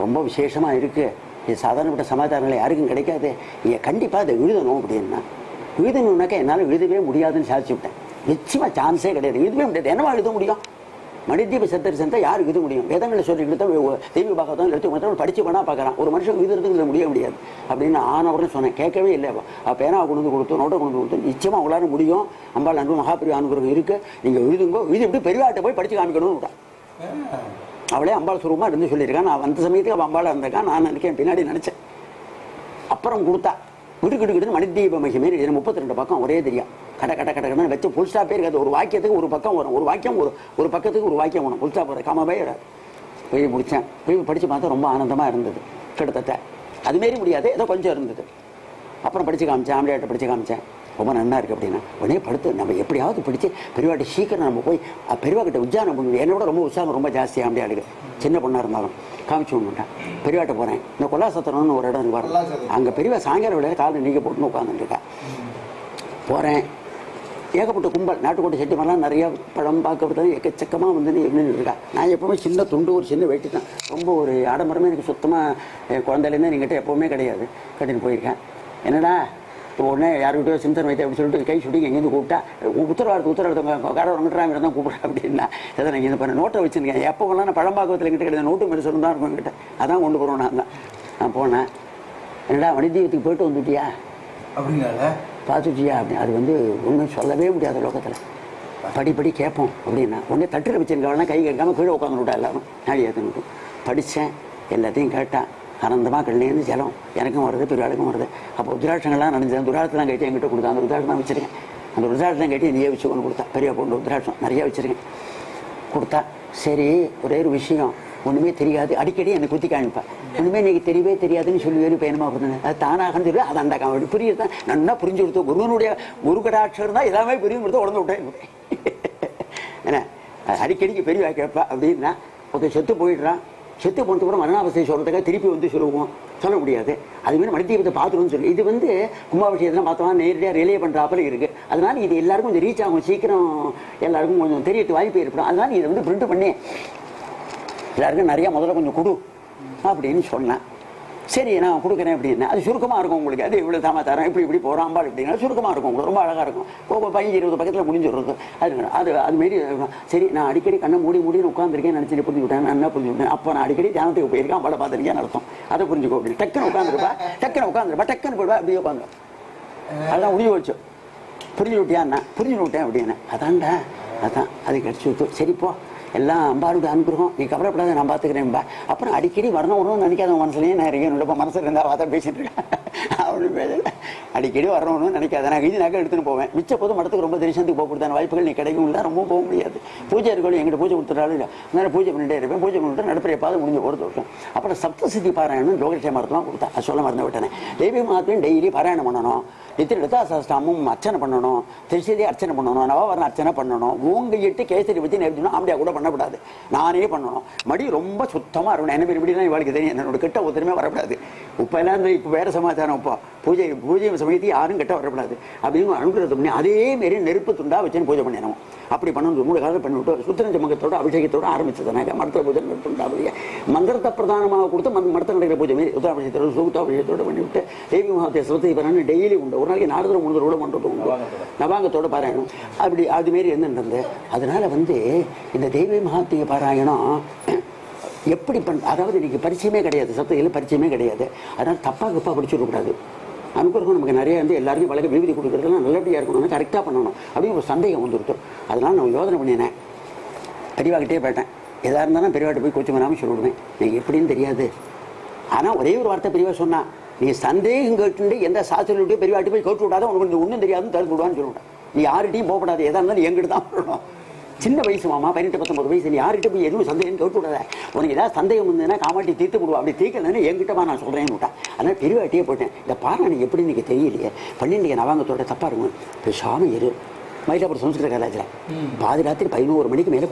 ரொம்ப விசேஷமாக இருக்குது, இது சாதாரணப்பட்ட சமாச்சாரங்கள் யாருக்கும் கிடைக்காது, நீங்கள் கண்டிப்பாக அதை எழுதணும் அப்படின்னா. எழுதணுன்னாக்கா என்னால் எழுதவே முடியாதுன்னு சாதிச்சு விட்டேன். நிச்சயமாக சான்ஸே கிடையாது, எழுதவே முடியாது. என்னவா எழுத முடியும்? மணிதீப சத்தரிசனத்தை யாருக்கு எழுத முடியும்? வேதங்களை சொல்லிக்கிட்டு தான் தெய்வ பாகத்தான் எடுத்து படித்து பண்ணால் பார்க்குறான். ஒரு மனுஷன் எழுதுறதுக்கு முடியாது அப்படின்னு ஆனவர்னு சொன்னேன். கேட்கவே இல்லை. பேனாவை கொண்டு வந்து கொடுத்து நோட்டை கொண்டு கொடுத்து நிச்சயமாக அவங்களால முடியும், அம்பாள் அன்பு மகாபிரிவு அனுகிரகம் இருக்குது, நீங்கள் எழுதுங்கோ, எழுதி எப்படி பெரியவாட்டை போய் படித்து காமிக்கணும்னு விட்டான். அவளே அம்பாள் சுரூபமாக இருந்து சொல்லியிருக்கான். நான் வந்த சமயத்துக்கு அவள் அம்பாளாக இருந்திருக்கான், நான் நினைக்கிறேன் பின்னாடி நினச்சேன். அப்புறம் கொடுத்தா விடுக்கிட்டு மணிதீப மகிமே 32 பக்கம் ஒரே தெரியும். கடை வச்சு புல் ஸ்டாப்பே இருக்காது. ஒரு வாக்கியத்துக்கு ஒரு பக்கம் வரும், ஒரு வாக்கியம் ஒரு பக்கத்துக்கு ஒரு வாக்கியம் வரும். புல் ஸ்டாப் வரும், காமவே இடாது. போய் முடித்தேன். போய் படித்து பார்த்தா ரொம்ப ஆனந்தமாக இருந்தது. கிட்டத்தட்ட அதுமாரி முடியாது, ஏதோ கொஞ்சம் இருந்தது. அப்புறம் படித்து காமிச்சேன், ஆம்பளையாட்ட படித்து காமிச்சேன். ரொம்ப நல்லா இருக்குது அப்படின்னா உடனே படுத்து நம்ம எப்படியாவது பிடிச்சி பெரியவாட்டி சீக்கிரம் நம்ம போய் பெரியவா கிட்ட உற்சாகம் பண்ணுவோம். என்னோட ரொம்ப உற்சாகம் ரொம்ப ஜாஸ்தியாக ஆம்பளையாளுக்கு, சின்ன பொண்ணாக இருந்தாலும் காமிச்சு விட்டுட்டேன். பெரியவாட்ட போகிறேன். இந்த கொல்லாசத்திரம்னு ஒரு இடம் இருக்கு, அங்கே பெரியவா சாயங்கால விளையாட காலை நீங்க போட்டுன்னு உட்காந்துருக்கா. போகிறேன், ஏகப்பட்ட கும்பல், நாட்டுக்கோட்டை செட்டி மாதிரிலாம் நிறையா பழம் பார்க்கப்பட்டது எக்கச்சக்கமாக வந்து நின்றுட்டு இருக்கா. நான் எப்போவுமே சின்ன துண்டு ஒரு சின்ன வெட்டி தான், ரொம்ப ஒரு ஆடம்பரமே எனக்கு சுத்தமாக குழந்தையிலேருந்து என்கிட்ட எப்போவுமே கிடையாது. கட்டின்னு போயிருக்கேன். என்னடா உடனே யாருக்கிட்டயோ சிந்தனை வைத்து அப்படி சொல்லிட்டு கை சுட்டி எங்கேருந்து கூப்பிட்டா உத்தரவாதவங்க காரை வாங்கிட்டு தான் கூப்பிட்றேன் அப்படின்னா. அதை நான் இங்கே பண்ண நோட்டை வச்சுருக்கேன். எப்போ வேணால் நான் பழம்பாக்கத்தில் எங்கிட்ட கிடையாது, நோட்டு மாதிரி சொல்லி தான் இருக்கும் என்கிட்ட. அதான் கொண்டு போகிறோம். நான் போனேன். என்னடா வணிதீபத்துக்கு போய்ட்டு வந்துட்டியா அப்படிங்களா, பார்த்துட்டியா அப்படின்னு. அது வந்து ஒன்றும் சொல்லவே முடியாத லோகத்தில். படி கேட்போம் அப்படின்னா உடனே தட்டில் வச்சிருக்காங்கன்னா கை கேட்காம கீழே உட்காந்து விட்டா எல்லாரும் நாடி ஏற்றுனுட்டும். படித்தேன், எல்லாத்தையும் கேட்டேன். ஆனந்தமாக கல்லேருந்து ஜலம் எனக்கும் வருது, பெரியாளுக்கும் வருது. அப்போ ருத்ராட்சங்கள்லாம் நடந்தது. துராட்சம்லாம் கேட்டு என்கிட்ட கொடுத்தா. அந்த ருத்ராட்சம் தான் வச்சுருக்கேன். அந்த ருத்ராட்சம் கேட்டு நீயே வச்சு கொண்டு கொடுத்தா. பெரிய பொண்ணு ருத்ராட்சம் நிறையா வச்சுருக்கேன். கொடுத்தா. சரி ஒரே ஒரு விஷயம், ஒன்றுமே தெரியாது, அடிக்கடி என்னை குத்தி காமிப்பா. ஒன்றுமே எனக்கு தெரியவே தெரியாதுன்னு சொல்லி வேறு பயணமா போடுறேன். அது தானாக தெரியும், அது அந்த காமெடி புரியுது. நல்லா புரிஞ்சு கொடுத்து குருவனுடைய குரு கடாட்சம் தான் எல்லாமே புரியும் கொடுத்து உடந்து விட்டேன். என்ன அடிக்கடிக்கு பெரியவா கேட்பா அப்படின்னா, ஒருத்தர் செத்து போயிடுறான், செத்து போனதுக்கு அப்புறம் மரணாவஸ்தை சொல்றதுக்காக திருப்பி வந்து சொல்லுவோம், சொல்ல முடியாது. அதுமாதிரி மனிதீபத்தை பார்த்துருன்னு சொல்லி இது வந்து கும்பாபிஷேகத்தில் பார்த்தோம்னா நேரடியாக ரிலே பண்ணுறாப்பில் இருக்குது. அதனால இது எல்லாருக்கும் கொஞ்சம் ரீச் ஆகும், சீக்கிரம் எல்லாருக்கும் கொஞ்சம் தெரியட்டு வாய்ப்பு ஏற்படும். அதனால இதை வந்து பிரிண்ட் பண்ணி எல்லாருக்கும் நிறையா முதல்ல கொஞ்சம் கொடு அப்படின்னு சொன்னேன். சரி நான் கொடுக்குறேன் அப்படின்னா அது சுருக்கமாக இருக்கும் உங்களுக்கு. அது இவ்வளோ தாமா தரேன், இப்படி போகிறாம்பாள் அப்படின்னா சுருக்கமாக இருக்கும் உங்களுக்கு, ரொம்ப அழகாக இருக்கும். 15-20 பக்கத்தில் முடிஞ்சிடுறது. அதுமாரி சரி நான் அடிக்கடி கண்ணை மூடின்னு உட்காந்துருக்கேன் நினச்சிட்டு புரிஞ்சுக்கிட்டேன். நான் என்ன புரிஞ்சுக்கிட்டேன், அப்போ நான் அடிக்கடி தியானத்துக்கு போயிருக்கேன், அம்பாளை பார்த்துருக்கேன் அர்த்தம். அதை புரிஞ்சுக்கோ அப்படின்னு டக்குன்னு உட்காந்துருப்பா, டக்குன்னு போயிடுவா, அப்படியே உட்காந்து. அதெல்லாம் முடிவு வச்சு புரிஞ்சு விட்டியான்னா புரிஞ்சு விட்டேன் அப்படின்னு. அதான்டா அதான் அது கிடச்சி விட்டு சரிப்போ எல்லாம் அம்பாளுடைய அனுகிரகம், நீ கவலைப்படாத நான் பார்த்துக்கிறேன்பா. அப்புறம் அடிக்கடி வரணும்னு நினைக்காத மனசுலேயே நான் இருக்கேன், மனசில் இருந்தால் வார்த்தை பேசிட்டு இருக்கேன் அப்படின்னு பேசல. அடிக்கடி வரணும்னு நினைக்காத, நான் நகை எடுத்துன்னு போவேன். மிச்ச போது மடத்துக்கு ரொம்ப தரிசனத்துக்கு போக கொடுத்தான வாய்ப்புகள் நீ கிடைக்கும் இல்லை, ரொம்ப போக முடியாது. பூஜை இருக்கணும், எங்கிட்ட பூஜை கொடுத்துட்டாலும் இல்லை, அதனால் பூஜை பண்ணிட்டே இருப்பேன். பூஜை பண்ணிட்டு நடப்புற பாதை முடிஞ்ச ஒரு தோட்டம். அப்புறம் சப்தசித்தி பாராயணம் யோகக்ஷேமர்த்தெலாம் கொடுத்தா, அது சொல்ல மறந்து விட்டேன். தெய்வ மகாத்மையும் டெய்லி பாராயணம் பண்ணணும், நித்திர லதாசாஸ்தாமும் அர்ச்சனை பண்ணணும், திருச்செதி அர்ச்சனை பண்ணணும், நவவரண அர்ச்சனை பண்ணணும், ஊங்கிட்டு கேசரி வச்சு நேர்த்தினா ஆம்பியா கூட பண்ணக்கூடாது, நானே பண்ணணும். மடி ரொம்ப சுத்தமாக இருக்கணும். என்ன இப்படிலாம் இவாளுக்கு தெரியும், என்னோட கிட்ட ஒருத்தருமே வரக்கூடாது. இப்போ எல்லாம் இப்போ வேறு சமாச்சாரம், இப்போ பூஜை சமயத்து யாரும் கிட்ட வரக்கூடாது அப்படின்னு அனுகிரகத்தை பண்ணி அதேமாரி நெருப்பு துண்டா வச்சுன்னு பூஜை பண்ணிடணும். அப்படி பண்ணணும். 3 காலம் பண்ணிவிட்டு சுத்திரஞ்ச மங்கத்தோட அபிஷேகத்தோட ஆரம்பிச்சதுனாக்க மரத்தில் பூஜை துண்டாபடியே மந்திரத்தை பிரதானமாக கொடுத்து மரத்தில் நடக்கிற பூஜை மாரி உத்தராபிஷேகத்தோட சூத்தாபிஷேகத்தோட பண்ணிவிட்டு தேவி மகாத்திய சிரத்தை பண்ணணும். டெய்லி உண்டு, ஒரு நாளைக்கு 4 தடவை 3 தடவை பண்ணுறது உண்டு, நவாங்கத்தோட பாராயணம். அப்படி அதுமாரி இருந்துட்டு அதனால வந்து இந்த தெய்வ மகாத்திய பாராயணம் எப்படி அதாவது இன்னைக்கு பரிச்சயமே கிடையாது, சப்தத்தில் பரிச்சயமே கிடையாது. அதனால தப்பாக படிச்சுடக்கூடாது. அனுகிரகம் நமக்கு நிறைய வந்து எல்லாருக்கும் வழக்கு விபதி கொடுக்குறதுலாம் நல்லபடியாக இருக்கணும், கரெக்டாக பண்ணணும் அப்படின்னு ஒரு சந்தேகம் வந்துருக்கும். அதனால் நான் யோசனை பண்ணினேன், பெரியவாகிட்டே போயிட்டேன். எதாக இருந்தாலும் பெரியவாட்ட போய் கொஞ்சம் வராமல் சொல்லிவிடுவேன், எனக்கு எப்படின்னு தெரியாது. ஆனால் ஒரே ஒரு வார்த்தை பெரியவா சொன்னா, நீ சந்தேகம் கேட்டு எந்த சாஸ்திரம் பெரியவாட்டி போய் கேட்டு விடாத, உனக்கு ஒன்றும் தெரியாதுன்னு தடுத்து விடுவான்னு சொல்லிவிட்டேன். நீ யார்கிட்டையும் போகப்படாது, எதாக இருந்தாலும் எங்கிட்ட தான் சொல்லணும். சின்ன வயசு மாமா, 18-19 வயசு, நீ யார்கிட்ட போய் எதுவும் சந்தேகம் கேட்டு விடாத. உனக்கு ஏதாவது சந்தேகம் இருந்ததுன்னா காமாட்டி தீர்த்து விடுவா, அப்படி தீர்க்கலன்னு என்கிட்டமா நான் சொல்கிறேன்னு விட்டேன். அதனால் பெரியவாட்டியே போட்டேன். இந்த பாராயணம் எப்படி எனக்கு தெரியலையே, பண்ணிட்டு நவாங்கத்தோட தப்பாக இருக்கும், பேசாமல் இரு. மயிலாப்பூர் சம்ஸ்கிருத கலாச்சாரம் பாதி ராத்திரி 11 மணிக்கு மேலே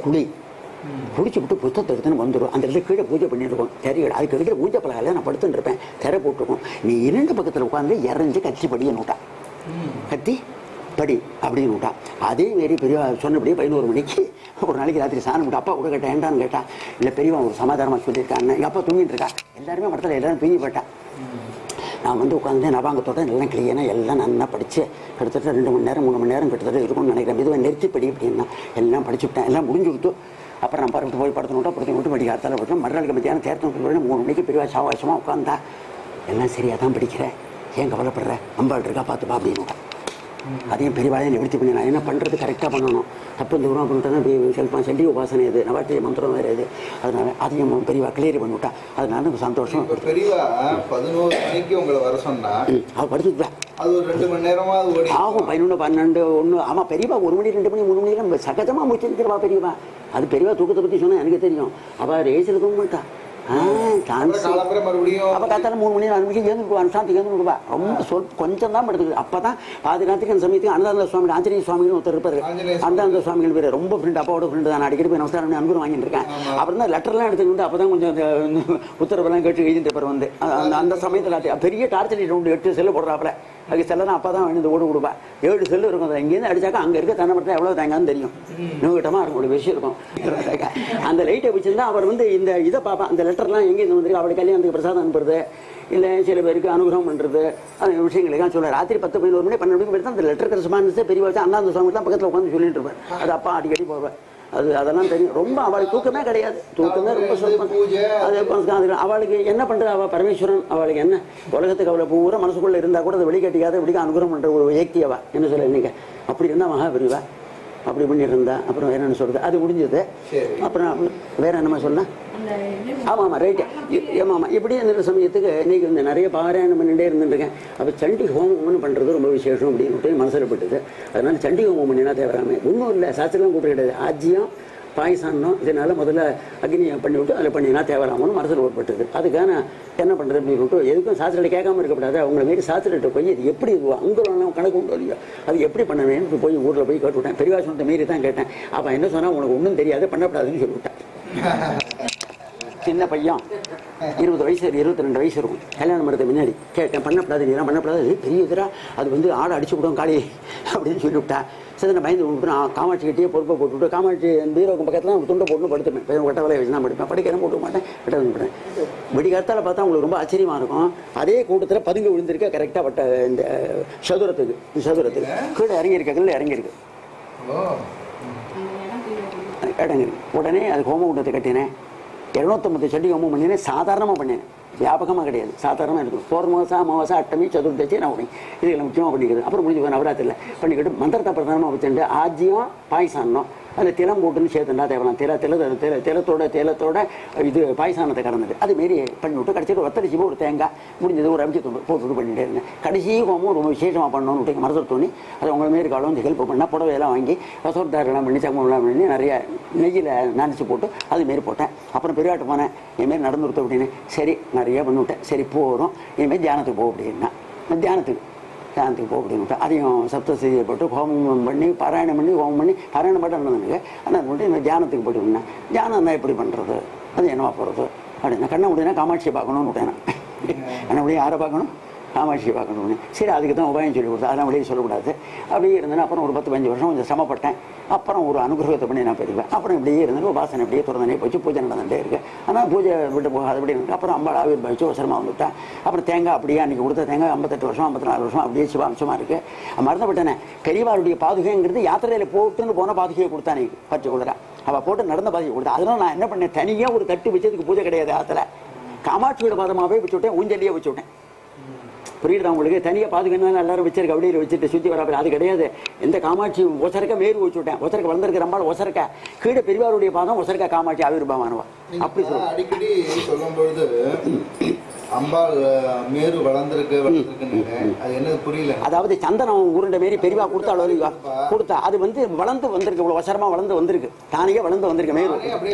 குடிச்சு விட்டு புத்தகத்தை எடுத்துன்னு வந்துடும். அந்த இடத்துல கீழே பூஜை பண்ணிட்டுருக்கோம், தெரியல. அதுக்கு இருக்கிற பூஜை பலகால நான் படுத்துட்டு இருப்பேன், திரை போட்டிருக்கோம். நீ 2 பக்கத்தில் உட்காந்து இறஞ்சி கத்தி படின்னு விட்டா, கத்தி படி அப்படின்னு விட்டான். அதேமாரி பெரியவா சொன்னபடியே 11 மணிக்கு ஒரு நாளைக்கு ராத்திரி சாணம் விட்டு அப்பா கூட கேட்டேன், ஏண்டான்னு கேட்டான். இல்லை பெரியவா ஒரு சமாதானமாக சொல்லியிருக்காங்க, எங்கள் அப்பா தூங்கிட்டு இருக்கா, எல்லாருமே மடத்தில் எல்லாரும் தூங்கி போயிட்டான். நான் வந்து உட்காந்து நவாங்கத்தோட எல்லாம் கிளியனாக எல்லாம் நல்லா படித்து கிட்டத்தட்ட 2 மணி நேரம் 3 மணி நேரம் கிட்டத்தட்ட இருக்கும்னு நினைக்கிறேன். இதுவை நிறுத்திப்படி அப்படின்னா எல்லாம் படிச்சுவிட்டேன், எல்லாம் முடிஞ்சு கொடுத்து. அப்புறம் நான் பரவிட்டு போய் படுத்து படி காத்தால போட்டோம். மறுநாளுக்கு மத்தியானம் தேர்தல் 3 மணிக்கு பெரியவா சாவாசமாக உட்காந்தா, எல்லாம் சரியாக தான் படிக்கிறேன், ஏன் கவலைப்படுற, அம்பாள் இருக்கா பார்த்துப்பா அப்படின்னு. அதையும் பெரியவாளையும் நிவர்த்தி பண்ணி நான் என்ன பண்ணுறது, கரெக்டாக பண்ணணும். தப்பு இந்த உருவம் பண்ணிட்டேன்னா செல்பம் செண்டி உபாசனை இது, நவாட்டிய மந்திரம் வேறு இது. அதனால அதையும் பெரியவா கிளியர் பண்ணிவிட்டா. அதனால சந்தோஷம். பெரியவா 11 மணிக்கு உங்களை வர சொன்னா அவள் படிச்சுட்டா, அது ஒரு 2 மணி நேரமா அது ஓடி ஆகும். 11, 12, 1. ஆமாம், பெரியவா 1 மணி 2 மணி 3 மணிக்கெல்லாம் சகஜமாக முடிச்சிருக்கிறவா பெரியவா. அது பெரியவா தூக்கத்தை பற்றி சொன்னால் எனக்கு தெரியும். அவள் ரேசில் தூங்க மாட்டா. மறுபடியும் அப்போ காத்தால 3 மணி 4 மணிக்கு எழுந்துருவா, அனுசாந்திக்கு எழுந்துருவா. ரொம்ப கொஞ்சம் தான் படுத்துக்குது. அப்போ தான் பாதி ராத்திரிக்கு அந்த சமயத்துக்கு அனந்தானந்த சுவாமி, ஆஞ்சநேய சுவாமின்னு ஒருத்தர் இருப்பார். அனந்தானந்த சுவாமிகள் பேர் ரொம்ப ஃப்ரெண்ட், அப்பாவோட ஃப்ரெண்டு தான். அடிக்கடி போய் நமஸ்காரம் பண்ணி அனுபவம் வாங்கிட்டு இருக்கேன். அப்புறம் தான் லெட்டர்லாம் எடுத்துக்கிட்டு அப்போ தான் கொஞ்சம் உத்தரவெல்லாம் கேட்டு எழுதிட்டு இருப்பார் வந்து. அந்த சமயத்தில் பெரிய டார்ச்சர் 8 செல்லு போடுறாப்புல. அதுக்கு செல்லாம் அப்பா தான் வந்து ஓடு கொடுப்பா. 7 செல்லு இருக்கும். இங்கேருந்து அடிச்சாக்கா அங்கே இருக்க தன்னை மட்டும் எவ்வளோ தேங்கான்னு தெரியும், நூகிட்டமாக இருக்கும், ஒரு விஷயம் இருக்கும். அந்த லைட்டை வச்சுருந்தா அவர் வந்து இந்த இதை பார்ப்பான். அந்த லெட்டர்லாம் எங்கேருந்து வந்துருக்கு, அவளுக்கு கல்யாணத்துக்கு பிரசாதம் அனுப்புறது, இல்லை சில பேருக்கு அனுகிரகம் பண்ணுறது, அந்த விஷயங்களுக்காக சொல்ல. ராத்திரி 10, 11 மணி 12 மணிக்கு போய்ட்டு அந்த லெட்டர் கரஸ்பாண்டன்ஸே பெரிய வச்சு அண்ணாந்த சுவாமி தான் பக்கத்தில் உட்காந்து சொல்லிட்டு இருப்பேன். அது அப்பா அடிக்கடி போவேன். அதெல்லாம் தெரியும். ரொம்ப அவளுக்கு தூக்கமே கிடையாது, தூக்கமே ரொம்ப சொல்லுவாங்க. அது அவளுக்கு என்ன பண்ணுறது, அவள் பரமேஸ்வரன், அவளுக்கு என்ன உலகத்துக்கு அவளை பூரா மனசுக்குள்ளே இருந்தால் கூட அதை வெளிக்காட்டிக்காத வெளிக்க அனுகிரகம் பண்ணுற ஒரு ஏக்தி அவள். என்ன சொல்ல இன்னைக்கு அப்படி இருந்தால் மகா பெரியவா அப்படி பண்ணிட்டு இருந்தா. அப்புறம் வேற என்ன சொல்றது, அது முடிஞ்சது. அப்புறம் வேற என்னமா சொன்னா, ஆமாம் ரைட்டு. ஆமாம், இப்படி இருந்த சமயத்துக்கு இன்னைக்கு வந்து நிறைய பாராயணம் பண்ணிட்டே இருந்துருக்கேன். அப்போ சண்டி ஹோமம்னு பண்ணுறது ரொம்ப விசேஷம் அப்படின்னு மனசில் பட்டுது. அதனால சண்டி ஹோமம் பண்ணினா தேவையாமே ஒன்றும் இல்லை, சாஸ்திரம் கூப்பிட்டு கிடையாது. ஆஜ்யம் பாயசானம் இதனால முதல்ல அக்னியை பண்ணிவிட்டு அதில் பண்ணினா தேவலாமன்னு மனசில் ஏற்பட்டது. அதுக்கான என்ன பண்ணுறது அப்படின்னு சொல்லிட்டு எதுக்கும் சாஸ்திரத்தை கேட்காம இருக்கக்கூடாது. அவங்கள மாரி சாஸ்திரத்தை போய் இது எப்படி அங்கெல்லாம் கணக்கு கொண்டு வரலையோ அது எப்படி பண்ணுவேன்னு போய் ஊரில் போய் கேட்டுவிட்டேன். பெரியவா சொன்னதை மீறி தான் கேட்டேன். அப்போ என்ன சொன்னால் உனக்கு ஒன்றும் தெரியாது பண்ணக்கூடாதுன்னு சொல்லிவிட்டேன். சின்ன பையன் 20 வயசு 22 வயசு இருக்கும். கல்யாணம் பண்ணுறது முன்னாடி கேட்டேன் பண்ணப்படாது நீலாம் பண்ணப்படாது பெரிய எதிராக அது வந்து ஆடை அடிச்சு விடும் காளி அப்படின்னு சொல்லிவிட்டா. சரி நான் பயந்து விட்டு நான் காமாட்சி கிட்டே பொறுப்பை போட்டுவிட்டு காமாட்சி பீரோக்கு பக்கத்தில் துண்டை போட்டு படுத்துப்பேன். கட்ட வேலையை வச்சு தான் படிப்பேன். படிக்கிறேன் போட்டு மாட்டேன் கிட்ட வந்து போட்டேன். வெடிகாலத்தால் பார்த்தா உங்களுக்கு ரொம்ப ஆச்சரியமாக இருக்கும். அதே கூட்டத்தில் பதுங்க விழுந்திருக்க கரெக்டாக பட்ட இந்த சதுரத்துக்கு கீழே இறங்கியிருக்க கீழே இறங்கியிருக்கு இடங்கு. உடனே அது ஹோமகுண்டத்தை கட்டினேன். 250 செடி ஹோமம் பண்ணினேன். சாதாரணமாக பண்ணினேன், வியாபகமாக கிடையாது, சாதாரணமாக இருக்கும். பௌர்ணமாசா அமாவாசை அட்டமி சதுர்த்தசி நவமி இதுகளை முக்கியமாக பண்ணிக்கிறது. அப்புறம் முடிஞ்சு நவராத்திரியில் பண்ணிக்கிட்டு மந்திரத்தை பிரதானமாக வச்சுட்டு ஆஜ்யம் பாயசானம் அதில் திலம் போட்டுன்னு சேர்த்துண்டா தேவலாம். திலத்தோட இது பாயசானத்தை கடந்தது அதுமாரி பண்ணிவிட்டு கடைசியில் ஒத்தடிச்சு ஒரு தேங்காய் முடிஞ்சது ஒரு அமிச்சு போட்டுவிட்டு பண்ணிகிட்டே இருந்தேன். கடைசி ஹோமம் ரொம்ப விசேஷமாக பண்ணணும்னு விட்டு மரத்தில் தோணி அது உங்களை மாரி காலம் வந்து ஹெல்ப் பண்ணால் புடவையெல்லாம் வாங்கி ரசோத்தாரெல்லாம் பண்ணி சங்கமெல்லாம் பண்ணி நிறைய நெய்யில் நினச்சி போட்டு அதுமாரி போட்டேன். அப்புறம் பெரியாட்டு போனேன். இதுமாரி நடந்துருத்தோம் அப்படின்னு. சரி நிறைய பண்ணிவிட்டேன். சரி போகிறோம் இனிமேல் தியானத்துக்கு போக அப்படின்னா தியானத்துக்கு போக அப்படின்னு அதையும் சப்தசி போட்டு ஹோமம் பண்ணி பாராயணம் பண்ணி ஹோமம் பண்ணி பாராயணம் பாட்டு நடந்ததுங்க. ஆனால் அது மட்டும் இந்த தியானத்துக்கு போட்டு தியானம் தான் எப்படி பண்ணுறது அது என்னவா போகிறது அப்படின்னா கண்ணை முடியுன்னா காமாட்சியை பார்க்கணும்னு விட்டேன். கண்ணை முடியும் யாரை பார்க்கணும் காமாட்சியை பார்க்கணும்னு. சரி அதுக்கு தான் உபாயம் சொல்லி கொடுத்தா அதெல்லாம் வெளியே சொல்லக்கூடாது. அப்படியே இருந்தேன்னா அப்புறம் ஒரு 10-15 வருஷம் கொஞ்சம் சிரமப்பட்டேன். அப்புறம் ஒரு அனுகிரகத்தை பண்ணி நான் பெறுவேன். அப்புறம் இப்படியே இருந்தேன். வாசனை இப்படியே திறந்தனே போச்சு. பூஜை நடந்துகிட்டே இருக்கு. ஆனால் பூஜை விட்டு போகாதபடி இருக்கு. அப்புறம் அம்பாள் ஆவிர் பாய்ச்சி அவசரமாக வந்துவிட்டேன். அப்புறம் தேங்காய் அப்படியே அன்றைக்கி கொடுத்த தேங்காய் 58 வருஷம் 54 வருஷம் அப்படியே சிவாம்சமாக இருக்குது. மறந்துவிட்டேனே பெரியவாருடைய பாதுகைங்கிறது யாத்திரையில் போட்டுன்னு போன பாதுகையை கொடுத்தானே பச்சை குளிரா அவள் போட்டு நடந்த பாதுகை கொடுத்தா. அதனால் நான் என்ன பண்ணேன், தனியாக ஒரு தட்டு வச்சதுக்கு பூஜை கிடையாது. ஆற்றுல காமாட்சியோட பாதமாகவே வச்சு விட்டேன். ஊஞ்சலியே வச்சு விட்டேன். புரியுதா உங்களுக்கு? தனியாக பாதுகாப்பு எல்லாரும் வச்சிருக்க அப்படியே வச்சுட்டு சுற்றி வர அது கிடையாது. எந்த காமாட்சி ஒசரக்க மேறு வச்சு விட்டேன். ஒசரக்க வளர்ந்துருக்க ரொம்ப ஒசரக்க கீழே பெரியவாருடைய பாதம் ஒசரக்க காமாட்சி ஆவிர்பாவானவா அப்படி சொல்லுவாங்க. அடிக்கடி சொல்லும் பொழுது அம்பாள் மேரு வளர்ந்துருக்கு அது என்ன புரியல. அதாவது சந்தனம் உருண்டை மாரி பெரியவா கொடுத்தா அது வந்து வளர்ந்து வந்திருக்கு. இவ்வளவு அவசரமா வளர்ந்து வந்திருக்கு. தானே வளர்ந்து வந்திருக்கு மேரு.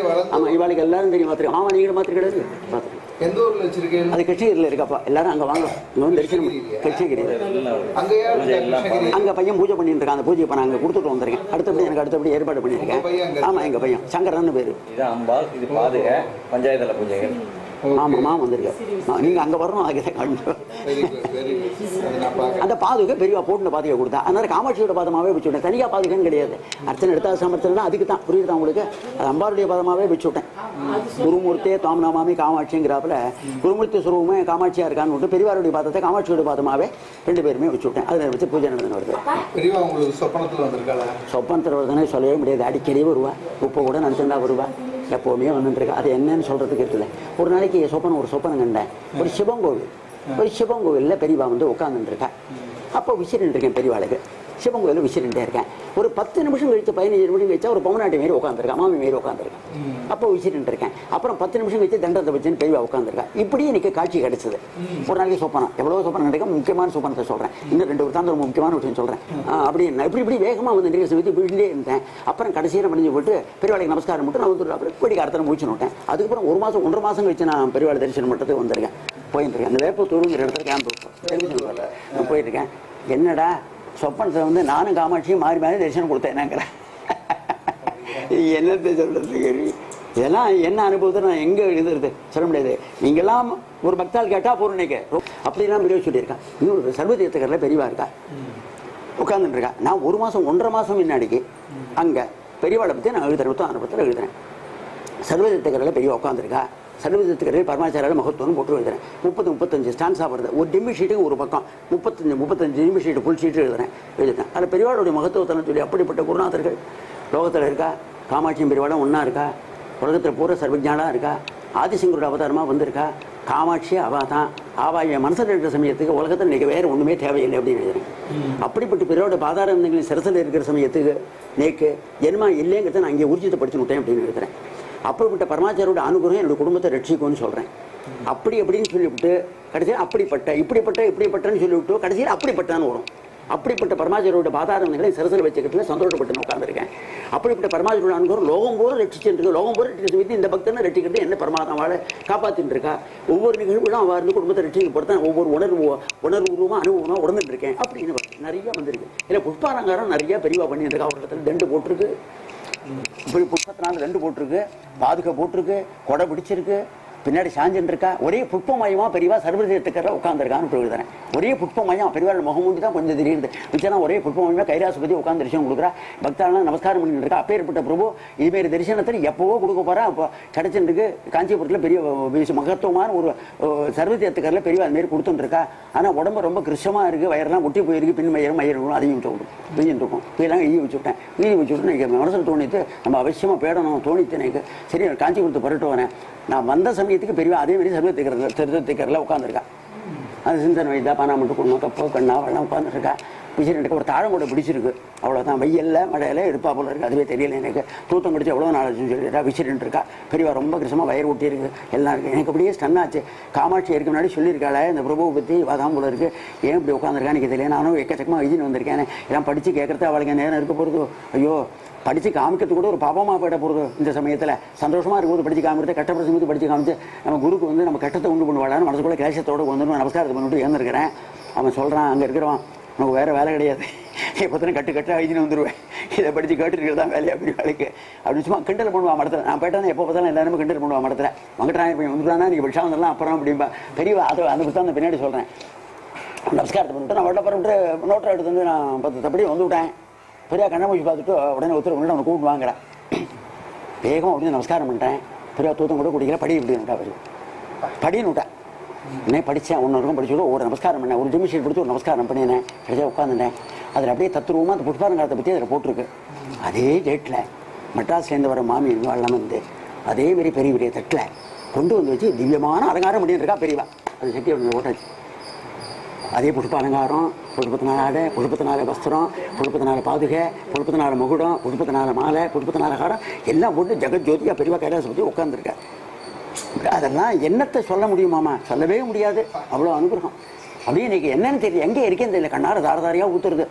ஆமா இவாளுக்கு எல்லாரும் தெரியும் மாத்திரம். ஆமா நீங்க மாத்திரம் கிடையாது பார்த்துருக்கேன். எந்த ஊர்ல வச்சிருக்கேன்? அது கிருஷ்ணகிரியில் இருக்கப்பா. எல்லாரும் அங்கே வாங்க. இங்கே வந்து தரிசனம் கிருஷ்ணகிரி. அங்கே பையன் பூஜை பண்ணிட்டு இருக்கான். அந்த பூஜை இப்போ நான் அங்கே கொடுத்துட்டு வந்திருக்கேன். அடுத்தபடி ஏற்பாடு பண்ணியிருக்கேன். ஆமாம் எங்கள் பையன் சங்கரன்னு பேர். பஞ்சாயத்துல பூஜைகள் ஆமாம்மா வந்திருக்கேன். நீங்கள் அங்கே வரணும். அதுக்கு அந்த பாதுகை பெரியவா போட்டு பாதுகை கொடுத்தா. அதனால காமாட்சியோட பாதமாகவே வச்சு விட்டேன். தனியாக பாதுகைன்னு கிடையாது. அர்ச்சனை எடுத்தா சமர்த்தனா அதுக்கு தான் புரியுதா உங்களுக்கு. அது அம்பாளுடைய பாதமாகவே வச்சு விட்டேன். குருமூர்த்தியே தாமநாமாமி காமாட்சிங்கிறாப்புல குருமூர்த்தி சுரூபமே காமாட்சியாக இருக்கான்னு விட்டு பெரியவாருடைய பாதத்தை காமாட்சியோட பாதமாகவே 2 பேருமே வச்சு விட்டேன். அதில் வச்சு பூஜை நடந்து வருது. பெரியவா உங்களுக்கு சொப்பனத்தில் வந்திருக்காளா? சொப்பனத்தில் வருதுன்னு சொல்லவே முடியாது. அடிக்கடி வருவா. இப்போ கூட நினச்சிருந்தா வருவா. எப்போவுமே வந்துட்டுருக்கு. அது என்னன்னு சொல்கிறதுக்கு இருக்குல்ல. ஒரு நாளைக்கு ஒரு சொப்பனம் கண்டேன். ஒரு சிவன் கோவிலில் பெரியவா வந்து உட்காந்துருக்கேன். அப்போ விசிறிட்டு இருக்கேன். பெரியவாளுக்கு சிவன் கோயிலில் விசிறிட்டே இருக்கேன். ஒரு 10 நிமிஷம் கழிச்சு 15 நிமிஷம் கழிச்சா ஒரு பொம்மநாட்டி மாரி உட்காந்துருக்கேன். மாமி மாரி உட்காந்துருக்கேன். அப்போ விசிறிட்டு இருக்கேன். அப்புறம் 10 நிமிஷம் கழிச்சு தண்டத்தை வச்சுன்னு பெரியவா உட்காந்துருக்கேன். இப்படியே எனக்கு காட்சி கிடைச்சது. ஒரு நாளைக்கு சொப்பனம் எவ்வளோ சொப்பனம் கிடைக்கும். முக்கியமான சொப்பனத்தை சொல்கிறேன். இன்னும் 2 வருஷம் ஒரு முக்கியமான விஷயம் சொல்கிறேன். அப்படி இப்படி வேகமாக வந்து நிறைய வச்சு இப்படியே இருந்தேன். அப்புறம் கடைசியில் முடிஞ்சு போட்டு பெரியவாளுக்கு நமஸ்காரம் மட்டும் நான் வந்து அப்படி இப்படி அர்த்தம் முடிச்சு விட்டேன். அதுக்கப்புறம் 1 மாதம் கழிச்சு நான் பெரியவாள் தரிசனம் மட்டும் வந்திருக்கேன். போயிருக்கேன். அந்த வேப்பத்தூருங்கிற இடத்துல கேம்ப் போயிருக்கேன். என்னடா சொப்பனத்தில் வந்து நானும் காமாட்சியும் மாறி தரிசனம் கொடுத்தேன்னாங்கிறேன். என்னத்தை சொல்றது கேள்வி. இதெல்லாம் என்ன அனுபவத்தை நான் எங்கே எழுதுறது சொல்ல முடியாது. நீங்களாம் ஒரு பக்தால் கேட்டால் பூர்ணிக்க அப்படிலாம் வீடியோ சொல்லியிருக்கேன். இன்னொரு சர்வதீர்த்தகரில் பெரியவா இருக்கா உட்காந்துட்டு இருக்கா. நான் 1.5 மாதம் முன்னாடிக்கு அங்கே பெரியவாளை பற்றி நான் எழுதுறேன். சர்வதீர்த்தகரில் பெரியவா உட்காந்துருக்கா. சர்வதீர்த்தகரில் பரமாச்சாரியால் மகத்துவம் போட்டு எழுதுறேன். 30-35 ஸ்டான்ஸாக வருது. ஒரு டிம்மி ஷீட்டுக்கு ஒரு பக்கம் 35 டிம்மி ஷீட்டு ஃபுல் ஷீட்டு எழுதுறேன். அதில் பெரியவாளுடைய மகத்துவத்தை சொல்லி அப்படிப்பட்ட குருநாதர்கள் லோகத்தில் இருக்கா. காமாட்சியும் பெரியவாளும் ஒன்றா இருக்கா. உலகத்தில் பூரா சர்வஜானாக இருக்கா. ஆதிசங்கரோட அவதாரமாக வந்திருக்கா. காமாட்சி அவள் தான். ஆவாய மனசில் இருக்கிற சமயத்துக்கு உலகத்தில் இன்றைக்கி வேறு ஒன்றுமே தேவையில்லை அப்படின்னு எழுதுறேன். அப்படிப்பட்ட பெரியவோட பாதாரங்களின் சிரசில் இருக்கிற சமயத்துக்கு நேக்கு ஜென்மா இல்லைங்கிறத நான் இங்கே ஊர்ஜிதப்படுத்தி விட்டேன் அப்படின்னு எழுதுறேன். அப்படிப்பட்ட பரமாச்சாரோட அனுகிரகம் என்னோட குடும்பத்தை ரட்சிக்கும்னு சொல்கிறேன். அப்படி அப்படின்னு சொல்லிவிட்டு கடைசியில் அப்படிப்பட்டன்னு சொல்லிவிட்டு கடைசியில் அப்படிப்பட்டான்னு வரும். அப்படிப்பட்ட பரமாச்சாரியோட பாதாரங்களை சிறசில் வச்சுக்கிட்டு சந்தோஷப்பட்டு உட்காந்துருக்கேன். அப்படிப்பட்ட பரமாச்சாரியோட அனுபவம் லோகம் பூரா ரட்சிச்சுருக்கு. லோகம் பூரா ரட்சிச்சு இந்த பக்தனை ரட்சிக்கிறது என்ன பரமாத்மாவால் காப்பாற்றிட்டு இருக்கா. ஒவ்வொரு நிகழ்வுகளும் அவள் இருந்து குடும்பத்தை ரட்சிக்கப்படுத்த ஒவ்வொரு உணர்வுமா அனுபவமாக உணர்ந்துட்டு இருக்கேன் அப்படின்னு நிறைய வந்திருக்கு. இல்லை புஷ்பாலங்காரம் நிறைய பெரியவா பண்ணிட்டு இருக்கா. ஒரு இடத்துல 2 போட்டிருக்கு, இப்படி புஷ்பத்தினால 2 போட்டிருக்கு, பாதுகை போட்டிருக்கு, கொடை பிடிச்சிருக்கு, பின்னாடி சாஞ்சன் இருக்கா. ஒரே புஷ்பமயமா பெரியவா சர்வதேசத்துக்கார உட்காந்துருக்கான்னு சொல்லிடுறேன். ஒரே புஷ்பமயம் பெரியவாள் முகமூடி தான் கொஞ்சம் தெரியுது. மிச்சம் ஒரே புஷ்பமயமா கைலாசபதி உட்காந்து தரிசனம் கொடுக்குறா. பக்தாலாம் நமஸ்காரம் பண்ணிட்டு இருக்கா. அப்பேற்பட்ட பிரபு இதுமாரி தரிசனத்தில் எப்பவோ கொடுக்க போறா. அப்போ கிடைச்சிருக்கு. காஞ்சிபுரத்தில் பெரிய மகத்துவமான ஒரு சர்வதேசத்துக்காரில் பெரியவா அதுமாரி கொடுத்துட்டு இருக்கா. ஆனால் உடம்பு ரொம்ப கிருஷமா இருக்கு, வயரெல்லாம் ஒட்டி போயிருக்கு, பின் மயிரும் அதையும் வச்சு பிஞ்சிட்டு இருக்கும். இதெல்லாம் எழுதி வச்சுவிட்டேன். எழுதி வச்சுவிட்டு எனக்கு மனசில் தோணித்து நம்ம அவசியமாக பேடணும் தோணித்து எனக்கு. சரி காஞ்சிபுரத்தை புரட்டு வரேன். நான் வந்த சமயத்துக்கு பெரியவா அதே மாதிரி சர்வதேசத்துக்காரில் உட்காந்துருக்கா. அது சிந்தனை வைத்தா பானாமட்டு குடும்பம் கப்போ கண்ணா வெள்ளம் உட்காந்துருக்கா. பிடிச்சிருக்கு. ஒரு தாழம் கூட பிடிச்சிருக்கு. அவ்வளோதான். வெயில்ல மழையில எடுப்பா போல இருக்குது. அதுவே தெரியல எனக்கு. தூத்தம் பிடிச்சி எவ்வளோ நாள் சொல்லிட்டா விசிறிட்டு இருக்கா. பெரியவா ரொம்ப கிருஷமாக வயிறு ஊட்டி இருக்கு. எல்லாம் இருக்குது. எனக்கு அப்படியே ஸ்டன்னாச்சு. காமாட்சி இருக்கு முன்னாடி சொல்லியிருக்காளே இந்த பிரபுவை பற்றி வாதாம் போல இருக்குது. ஏன் இப்படி உட்காந்துருக்கா எனக்கு தெரியல. நானும் எக்கச்சக்கமாக எழுதின்னு வந்திருக்கேன். எல்லாம் படித்து கேட்குறது அவளுக்கு நேரம் இருக்க போகிறது. ஐயோ படித்து காமிக்கிறது கூட ஒரு பாபமாக போயிட போகிறது. இந்த சமயத்தில் சந்தோஷமாக இருக்கும்போது படித்து காமிக்கிறது, கஷ்டப்பட சமயத்து படித்து காமிச்சு நம்ம குருக்கு வந்து நம்ம கட்டத்தை உண்டு பண்ணுவாடான்னு மனசுக்குள்ள கிளேசத்தோடு வந்து நமஸ்காரத்தை பண்ணிட்டு ஏந்திருக்கிறேன். அவன் சொல்கிறான், அங்கே இருக்கிறவன் நமக்கு வேறு வேலை கிடையாது, எப்போத்தனை கட்டு எழுதினு வந்துடுவேன், இதை படித்து கேட்டுருக்கிறது தான் வேலையாக பெரிய வேலைக்கு அப்படின்னு சும்மா கிண்டல் பண்ணுவான் மடத்தில். நான் போயிட்டானே எப்போ பார்த்தாலும் எல்லாருமே கிண்டல் பண்ணுவான் மடத்தில். வங்கட்டாயிரம் போய் வந்துட்டானா நீங்கள் விஷயம் வந்தெல்லாம் அப்புறம் அப்படின்பா. பெரியவா அதை அந்த புத்தகம் பின்னாடி சொல்கிறேன். நமஸ்காரத்தை பண்ணிட்டு நான் வட்ட பரவிட்டு நோட்டை எடுத்து வந்து நான் 10 தப்படி வந்து விட்டேன். பெரியா கண்ணை மூச்சு பார்த்துட்டு உடனே ஒருத்தர் முன்னாடி அவனை கூப்பிட்டு வாங்குறேன். வேகமாக அப்படின்னு நமஸ்காரம் பண்ணிட்டேன். பெரியா தூத்தம் கூட குடிக்கல. படி இப்படின்னுட்டா பெரிய படின்னு விட்டேன். என்ன படித்தேன். ஒன்று படிச்சுட்டு ஒரு நமஸ்காரம் பண்ணேன். ஒரு ஜிமிஷீட் பிடிச்சி ஒரு நமஸ்காரம் பண்ணினேன். கடைசியாக உட்காந்துட்டேன். அதில் அப்படியே தத்துருவமாக அந்த புஷ்பாலங்காரத்தை பற்றி அதில் போட்டிருக்கு. அதே டேட்டில் மெட்ராஸ்லேருந்து வர மாமி எல்லாம் வந்து அதேமாரி பெரிய பெரிய தட்டில் கொண்டு வந்து வச்சு திவ்யமான அலங்காரம் பண்ணிட்டு இருக்கா பெரியவா. அது சட்டி அப்படி ஓட்டாச்சு. அதே புஷ்பாலங்காரம், புஷ்பத்தினால ஆடை, புஷ்பத்தினால வஸ்திரம், புஷ்பத்தினால பாதுகை, புஷ்பத்தினால முகுடம், புஷ்பத்தினால மாலை, புஷ்பத்தினால காரம் எல்லாம் போட்டு ஜெகஜோதியா பெரியவா கைலாசம் பற்றி உட்காந்துருக்க. அதெல்லாம் என்னத்தை சொல்ல முடியுமாமா? சொல்லவே முடியாது. அவ்வளோ அனுகிரகம். அப்படியே இன்னைக்கு என்னன்னு தெரியல, எங்கே இருக்கேன்னு தெரியல. கண்ணார தாரதாரியாக ஊத்துறது.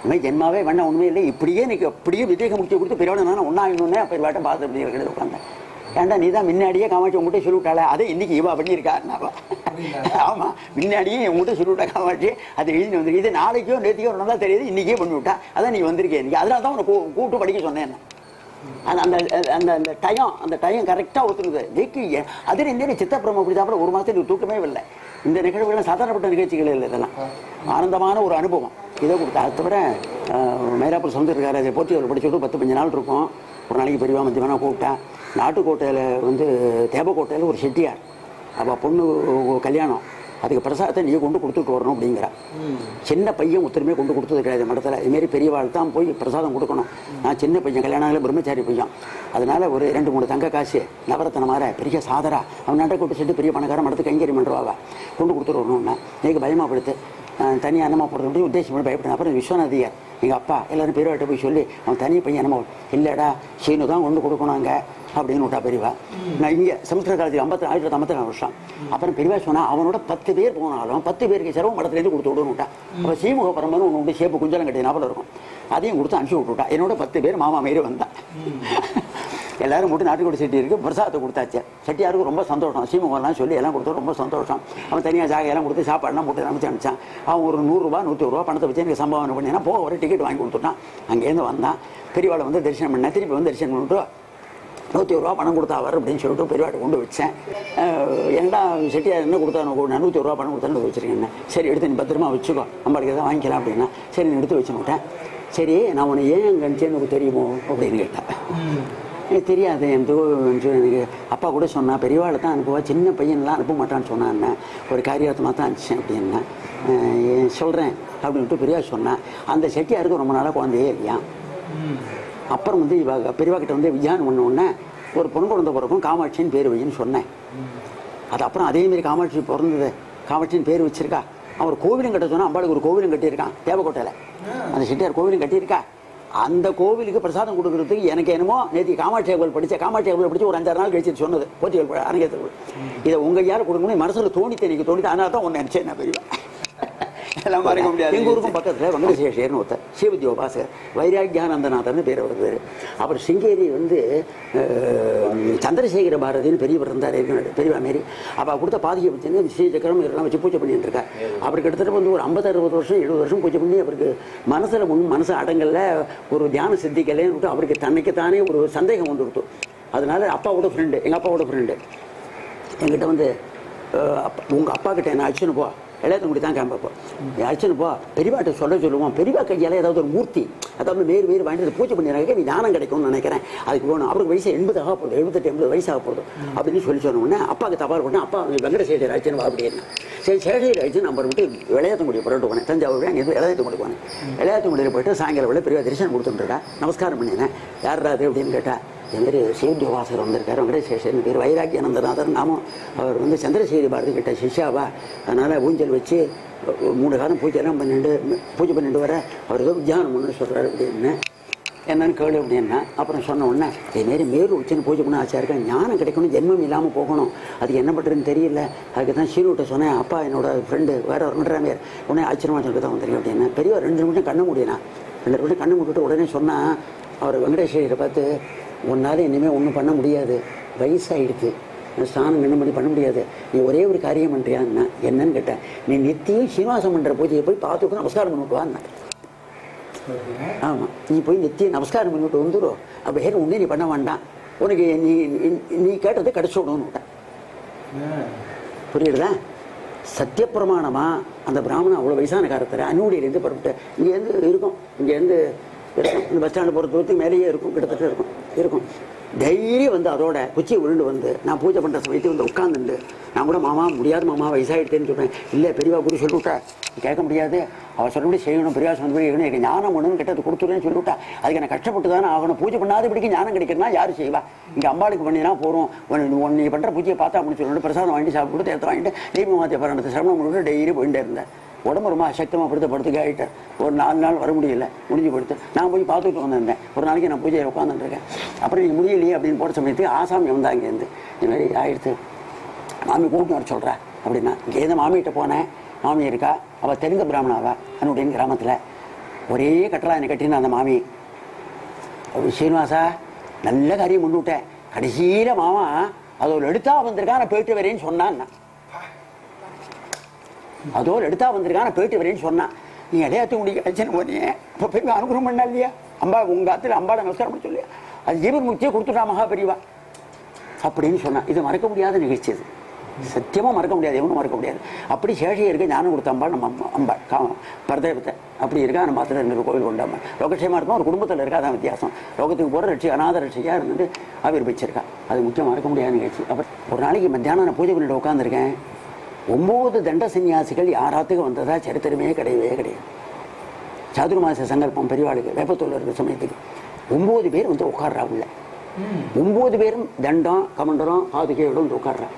இனிமேல் ஜென்மாவே வேணா ஒன்றுமே இல்லை. இப்படியே இன்னைக்கு அப்படியே விவேக முக்தியை கொடுத்து பெரியவனை நான் ஒன்றாயிடணுன்னே பெரியவாட்டை பார்த்து அப்படி உட்காந்தேன். ஏன்டா நீ தான் முன்னாடியே காமாட்சி உங்கள்கிட்ட சொல்லிவிட்டாளே, அதை இன்னைக்கு இவா பண்ணியிருக்காருனாவா? ஆமாம், முன்னாடியே உங்கள்கிட்ட சொல்லிவிட்டா காமாட்சி, அதை எழுதி வந்துருக்கு. இது நாளைக்கோ நேற்றுக்கோ ஒன்று தான் தெரியுது, இன்றைக்கே பண்ணிவிட்டா. அதான் நீ வந்திருக்கேன் இன்னைக்கு. அதனால தான் உனக்கு கூப்பிட்டு படிக்க சொன்னேன். அந்த அந்த அந்த டைம் கரெக்டாக ஒத்துக்குது. ஜெயிக்கு அதில் இந்த சித்தப்பிரம பிடிச்சாப்புல ஒரு மாதத்துக்கு தூக்கமே இல்லை. இந்த நிகழ்வுகள்லாம் சாதாரணப்பட்ட நிகழ்ச்சிகள் இல்லை. இதெல்லாம் ஆனந்தமான ஒரு அனுபவம். இதை கொடுத்தா. அது தவிர மயிலாப்பூர் சொந்த இருக்காரு. அதை போட்டி அவர் படிச்சுட்டு 10-15 நாள் இருக்கும். ஒரு நாளைக்கு பெரியவா மத்தியமான கூப்பிட்டேன். நாட்டுக்கோட்டையில் வந்து தேவக்கோட்டையில் ஒரு செட்டியார், அவள் பொண்ணு கல்யாணம், அதுக்கு பிரசாதத்தை நீ கொண்டு கொடுத்துட்டு வரணும் அப்படிங்கிறா. சின்ன பையன் ஒருத்தருமே கொண்டு கொடுத்தது கிடையாது மடத்தில். இதுமாரி பெரியவாள் தான் போய் பிரசாதம் கொடுக்கணும். நான் சின்ன பையன், கல்யாணம் பிரம்மச்சாரி பையன். அதனால் ஒரு 2-3 தங்க காசு நவரத்தன மாற பெரிய சாதரா அவன் நண்டை கூட்டு சென்று பெரிய பணக்காரன் மடத்துக்கு கைங்கறி பண்ணுறாவா கொண்டு கொடுத்துட்டு வரணும்னா எனக்கு பயமாக படுத்து தனியாக அன்னமா போடுறது உத்தேசம் பண்ணி பயப்பட்டேன். அப்புறம் விஸ்வநாதியார் எங்கள் அப்பா எல்லோரும் பெரியவாட்ட போய் சொல்லி அவன் தனி பையன் என்னமோ இல்லைடா சீனு தான் கொண்டு கொடுக்கணும் அங்கே அப்படின்னு விட்டா பெரியவா. நான் இங்கே சமுத்திர காலத்துக்கு 1954 வருஷம். அப்புறம் பெரியவா சொன்னால் அவனோட 10 பேர் போனாலும் 10 பேருக்கு செலவு மடத்துலேருந்து கொடுத்து விடுன்னு விட்டா. அப்போ சீமுக பரம்பரை ஒன்று உண்டு, சேப்பு குஞ்சலம் கட்டிய நாவல் இருக்கும், அதையும் கொடுத்து அனுப்பிச்சி விட்டுவிட்டா. என்னோட 10 பேர் மாமா மாரி வந்தான். எல்லாரும் மட்டும் நாட்டுக்கோட்டை செட்டி இருக்குது, பிரசாதத்தை கொடுத்தாச்சு. செட்டியாருக்கு ரொம்ப சந்தோஷம். சீமுகம்லாம் சொல்லி எல்லாம் கொடுத்தோம், ரொம்ப சந்தோஷம். அவன் தனியாக ஜாகையெல்லாம் கொடுத்து சாப்பாடுலாம் போட்டு அமைச்சு அனுப்பிச்சான். அவன் ஒரு 100 ரூபா 150 ரூபா பணத்தை வச்சு எனக்கு சம்பாவனை பண்ணினா போக ஒரு டிக்கெட் வாங்கி கொடுத்துட்டான். அங்கேருந்து வந்தான். பெரியவாளை வந்து தரிசனம் பண்ணேன். திருப்பி வந்து தரிசனம் பண்ணிட்டு 150 ரூபா பணம் கொடுத்தா அவர் அப்படின்னு சொல்லிட்டு பெரியவாட்டை கொண்டு வச்சேன். ஏன்டா செட்டியார் என்ன கொடுத்தா நான் 150 ரூபா பணம் கொடுத்தான்னு வச்சுருக்கேன். சரி எடுத்து நீ பத்திரமா வச்சுக்கோ, நம்மளுக்கு எதாவது வாங்கிக்கலாம் அப்படின்னா சரி நீ எடுத்து வச்சு விட்டேன். சரி நான் உன்னை ஏன் அங்கே அனுப்பிச்சேன்னு எனக்கு தெரியுமோ அப்படின்னு கேட்டேன். எனக்கு தெரியாது, எனக்கு அப்பா கூட சொன்னா பெரியவாளை தான் அனுப்புவா, சின்ன பையன்லாம் அனுப்ப மாட்டான்னு சொன்னான்னு. ஒரு காரியார்த்தமாக தான் அனுப்பிச்சேன் அப்படின்னா சொல்கிறேன் அப்படின்ட்டு பெரியவா சொன்னேன். அந்த செட்டியாருக்கு ரொம்ப நாளாக குழந்தையே இல்லையா. அப்புறம் வந்து பெரியவா கிட்ட வந்து விஜயானம் பண்ண உடனே ஒரு பொண்ணு குழந்தை பிறக்கும், காமாட்சின்னு பேர் வைன்னு சொன்னேன். அது அப்புறம் அதேமாரி காமாட்சி பிறந்தது, காமாட்சின்னு பேர் வச்சிருக்கா. அவர் கோவிலும் கட்ட சொன்னால் அம்பாளுக்கு ஒரு கோவிலும் கட்டியிருக்கான் தேவக்கோட்டையில். அந்த செட்டியார் கோவிலும் கட்டியிருக்கா. அந்த கோவிலுக்கு பிரசாதம் கொடுக்கறதுக்கு எனக்கு என்னமோ நேற்று காமாட்சி கோவில் படித்து ஒரு 5-6 நாள் கழிச்சு சொன்னது போத்திகள் அரங்கேற்ற. இதை உங்கள் யாரும் கொடுக்கணும் மனசில் தோணித்து எனக்கு தோணித்து. அதனால தான் ஒன்று நினச்சேன் நான் பெரியவா. எல்லாம் மறைக்க முடியாது. எங்கள் ஊருக்கும் பக்கத்தில் வெங்கடசேஷர்னு ஒருத்தர் ஸ்ரீவித்யோபாசகர் வைராக்கியானந்தநாதர்னு பேர் வருது. அப்புறம் சிங்கேரி வந்து சந்திரசேகர பாரதின்னு பெரியவர் இருந்தார் பெரியவா மாரி. அப்போ கொடுத்த பாதிகை வச்சுன்னு ஸ்ரீசக்கரம் இதெல்லாம் வச்சு பூஜை பண்ணிட்டு இருக்கார். அவருக்கு கிட்டத்தட்ட வந்து ஒரு 50-60 வருஷம் 70 வருஷம் பூஜை பண்ணி அவருக்கு மனசு அடங்கல்ல, ஒரு தியான சித்திக்கலைன்னு விட்டு அவருக்கு தன்னைக்குத்தானே ஒரு சந்தேகம் வந்து கொடுத்தோம். அதனால அப்பாவோட ஃப்ரெண்டு, எங்கள் அப்பாவோட ஃப்ரெண்டு என்கிட்ட வந்து உங்கள் அப்பா கிட்ட என்ன அழைச்சுன்னு போ, இளையத்தங்குடி தான் கேம்பப்போ அழைச்சுன்னு போ, பெரியவாட்ட சொல்லுவோம், பெரியவா கையால் ஏதாவது ஒரு மூர்த்தி அதாவது வேறு வாங்கிட்டு பூஜை பண்ணிடுறாங்க, நீ ஞானம் கிடைக்கும்னு நினைக்கிறேன், அதுக்கு போகணும். அவருக்கு வயசு 80 ஆக போகுது, 78-80 வயசாக போகுது அப்படின்னு சொன்ன உடனே அப்பாவுக்கு தபால் பண்ணேன். அப்பா வெங்கடசேகர் அழைச்சுன்னு வா அப்படின்னு. சரி சேஷகிரி அழைச்சு நம்பர் விட்டு இளையத்தங்குடி புறட்டு போனேன். தஞ்சாவூர் அங்கே இளையத்தங்குடி போனேன். இளையத்தங்குடியில் போயிட்டு சாயங்காலம் வேலை பெரிய தரிசனம் கொடுத்துட்டுருக்கா. நமஸ்காரம் பண்ணினேன். யாராது அப்படின்னு கேட்டா, என் பேர் ஸ்ரீவித்யோபாசகர் வந்திருக்காரு, வெங்கடசேஷன் பேர் வைராக்கியானந்தநாதர் நாமம். அவர் வந்து சந்திரசேகரி பாரதி கிட்ட சிஷ்யாவா, அதனால் ஊஞ்சல் வச்சு 3 காலம் பூஜை பண்ணிட்டு வர அவர் ஏதோ தியானம் ஒன்று சொல்கிறாரு அப்படின்னு. என்னன்னு கேளு அப்படின்னா அப்புறம் சொன்ன உடனே இதேமாரி மேலும் வச்சுன்னு பூஜை பண்ண ஆச்சா இருக்கேன், ஞானம் கிடைக்கணும், ஜென்மம் இல்லாமல் போகணும், அதுக்கு என்ன பண்ணுறதுன்னு தெரியல. அதுக்கு தான் சீனுகிட்ட சொன்னேன், அப்பா என்னோட ஃப்ரெண்டு வேற ஒரு பண்ணுறாமே உடனே ஆச்சரியமாக சொல்லிட்டு தான் வந்துருக்கேன் அப்படின்னா. பெரிய 2 நிமிஷம் கண்ணு முடியினா 2 நிமிஷம் கண்ணு முடிட்டு உடனே சொன்னால், அவர் வெங்கடேஸ்வரரை பார்த்து, உன்னால் இனிமேல் ஒன்றும் பண்ண முடியாது, வயசாகிடுது, ஸ்நானம் என்ன பண்ண முடியாது, நீ ஒரே ஒரு காரியம் பண்ணுறியான்னா என்னன்னு கேட்டேன். நீ நித்தியம் சீனிவாசம் பண்ணுற பூஜையை போய் பார்த்துட்டு நமஸ்காரம் பண்ணிவிட்டு வான்னா. ஆமாம், நீ போய் நித்தியம் நமஸ்காரம் பண்ணிவிட்டு வந்துடும், அப்போ வேறு ஒன்றே நீ பண்ண வேண்டாம், உனக்கு நீ கேட்டதை கிடச்சி விடணும்னு விட்டேன். புரியுதுதா? சத்தியப்பிரமாணமா அந்த பிராமணன் அவ்வளோ வயசான காலத்தில் அன்னூடியிலேருந்து புறப்பட்டு இங்கேருந்து இருக்கும், இங்கேருந்து இருக்கும், இந்த பஸ் ஸ்டாண்டு போகிற தூரத்துக்கு மேலேயே இருக்கும், கிட்டத்தட்ட இருக்கும். தைரியம் வந்து அதோட குச்சியை உருண்டு வந்து நான் பூஜை பண்ணுற சமயத்தை வந்து உட்காந்துண்டு நான் கூட மாமா முடியாது மாமா வயசாகிட்டேன்னு சொல்கிறேன். இல்லை பெரியவா குரு சொல்லிவிட்டா கேட்க முடியாது, அவர் சொல்லபடி செய்யணும், பெரியவா சொன்னபடி இருக்கணும், எனக்கு ஞானம் ஒன்றுன்னு கிட்ட கொடுத்துருன்னு சொல்லிவிட்டா, அதுக்கு எனக்கு கஷ்டப்பட்டு தானே ஆகணும். பூஜை பண்ணாதபடிக்கு ஞானம் கிடைக்கிறனா யார் செய்வா? இங்கே அம்பாளுக்கு பண்ணினா போகிறோம், நீ பண்ணுற பூஜையை பார்த்தா அப்படின்னு சொல்லிட்டு பிரசாதம் வாங்கிட்டு சாப்பிட்டு தேர்த்து வாங்கிட்டு தெய்வ மாத்திய பரணத்தை சிரமம் பண்ணிட்டு டெய்லி போயிட்டே இருந்தேன். உடம்பு ரொம்ப அசக்தமாக படுத்துக்கு ஆகிட்டேன். ஒரு 4 நாள் வர முடியல, முடிஞ்சு படுத்து நான் போய் பார்த்துட்டு வந்திருந்தேன். ஒரு நாளைக்கு நான் பூஜையை உட்காந்துருக்கேன். அப்புறம் நீங்கள் முடியலையே அப்படின்னு போகிற சமயத்துக்கு ஆசாமி வந்தா இங்கேருந்து இந்த மாதிரி ஆயிடுத்து, மாமி கூப்பிட்டு வர சொல்கிறேன் அப்படின்னா. இங்கேருந்து மாமிகிட்ட போனேன். மாமி இருக்கா, அவள் தெலுங்கு பிராமணாவா அன்னுடைய கிராமத்தில் ஒரே கட்டலா என்னை கட்டினா அந்த மாமி. ஸ்ரீனிவாசா நல்ல காரியம் கொண்டு விட்டேன், கடைசியில் மாமா அதோட எடுத்தா வந்திருக்கா, நான் போயிட்டு வரேன்னு சொன்னான். அதோடு எடுத்தா வந்திருக்கா, நான் போயிட்டு வரேன்னு சொன்னான். நீ இடையாத்து முடிக்க அழைச்சேன்னு போனீங்க, இப்போ போய் அனுகிரகம் பண்ணா இல்லையா, அம்பா உங்கள் அத்தில் அம்பாட நமஸ்காரம் பண்ண சொல்லியா, அது ஜீவன் முக்தியை கொடுத்துட்டா மகா பெரியவா அப்படின்னு சொன்னான். இது மறக்க முடியாத நிகழ்ச்சி, அது சத்தியமாக மறக்க முடியாது, எவனும் மறக்க முடியாது. அப்படி சேஷையருக்கு ஞானம் கொடுத்த அம்பாள் நம்ம அம்பாள் பரதேவத்தை அப்படி இருக்கா. நம்ம மாத்திர இன்னொரு கோவில் கொண்டாம லோகட்சேமா இருக்கும், ஒரு குடும்பத்தில் இருக்கா, அதான் வித்தியாசம். லோகத்துக்கு போகிற ரட்சி அநாத ரட்சியாக இருந்துட்டு ஆவிர்வச்சிருக்கா, அது முக்கியம் மறக்க முடியாத நிகழ்ச்சி. அப்புறம் ஒரு நாளைக்கு மத்தியானம் நான் பூஜை பண்ணிட்டு உட்காந்துருக்கேன். 9 தண்ட சன்னியாசிகள் யாராத்துக்கு வந்ததா சரித்திரமே கிடையாது. சாதுர்மாச சங்கல்பம் பெரியவாளுக்கு வேப்பத்தூள் இருக்கிற சமயத்துக்கு 9 பேர் வந்து உட்கார்றா உள்ள. 9 பேரும் தண்டம் கமண்டலம் பாதுகையோடு வந்து உட்கார்றா.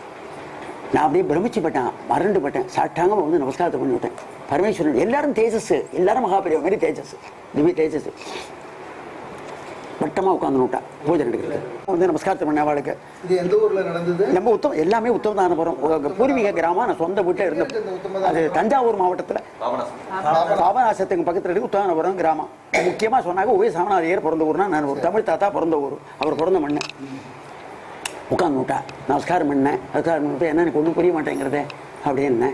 நான் அப்படியே பிரமிச்சுப்பட்டேன், மறந்துப்பட்டேன். சாட்டாங்க வந்து நமஸ்காரத்தை பண்ணிவிட்டேன். பரமேஸ்வரன் எல்லாரும் தேஜஸ், எல்லாரும் மகாபெரியவ மாதிரி தேஜஸ், திவ்ய தேஜஸ். வட்டமாக உட்காந்து விட்டா பூஜை நடக்கிறது வந்து நமஸ்காரத்தை பண்ண அவளுக்கு. இது எந்த ஊர்ல நடந்தது? நம்ம உத்தம் எல்லாமே உத்தமதானபுரம் பூர்வீக கிராமம். நான் சொந்த வீட்டில் இருந்த அது தஞ்சாவூர் மாவட்டத்தில் பாபநாசத்துக்கு பக்கத்தில் இருக்கு உத்தமதானபுரம் கிராமம். முக்கியமாக சொன்னாங்க உபய சாமநாதையர் பிறந்த ஊர்னா நான் ஒரு தமிழ் தாத்தா பிறந்த ஊர், அவர் பிறந்த மண்ணு. உட்காந்து விட்டா நமஸ்காரம் பண்ணேன். நமஸ்காரம் பண்ணிட்டு என்ன எனக்கு ஒன்றும் புரிய மாட்டேங்கிறதே அப்படின்னு.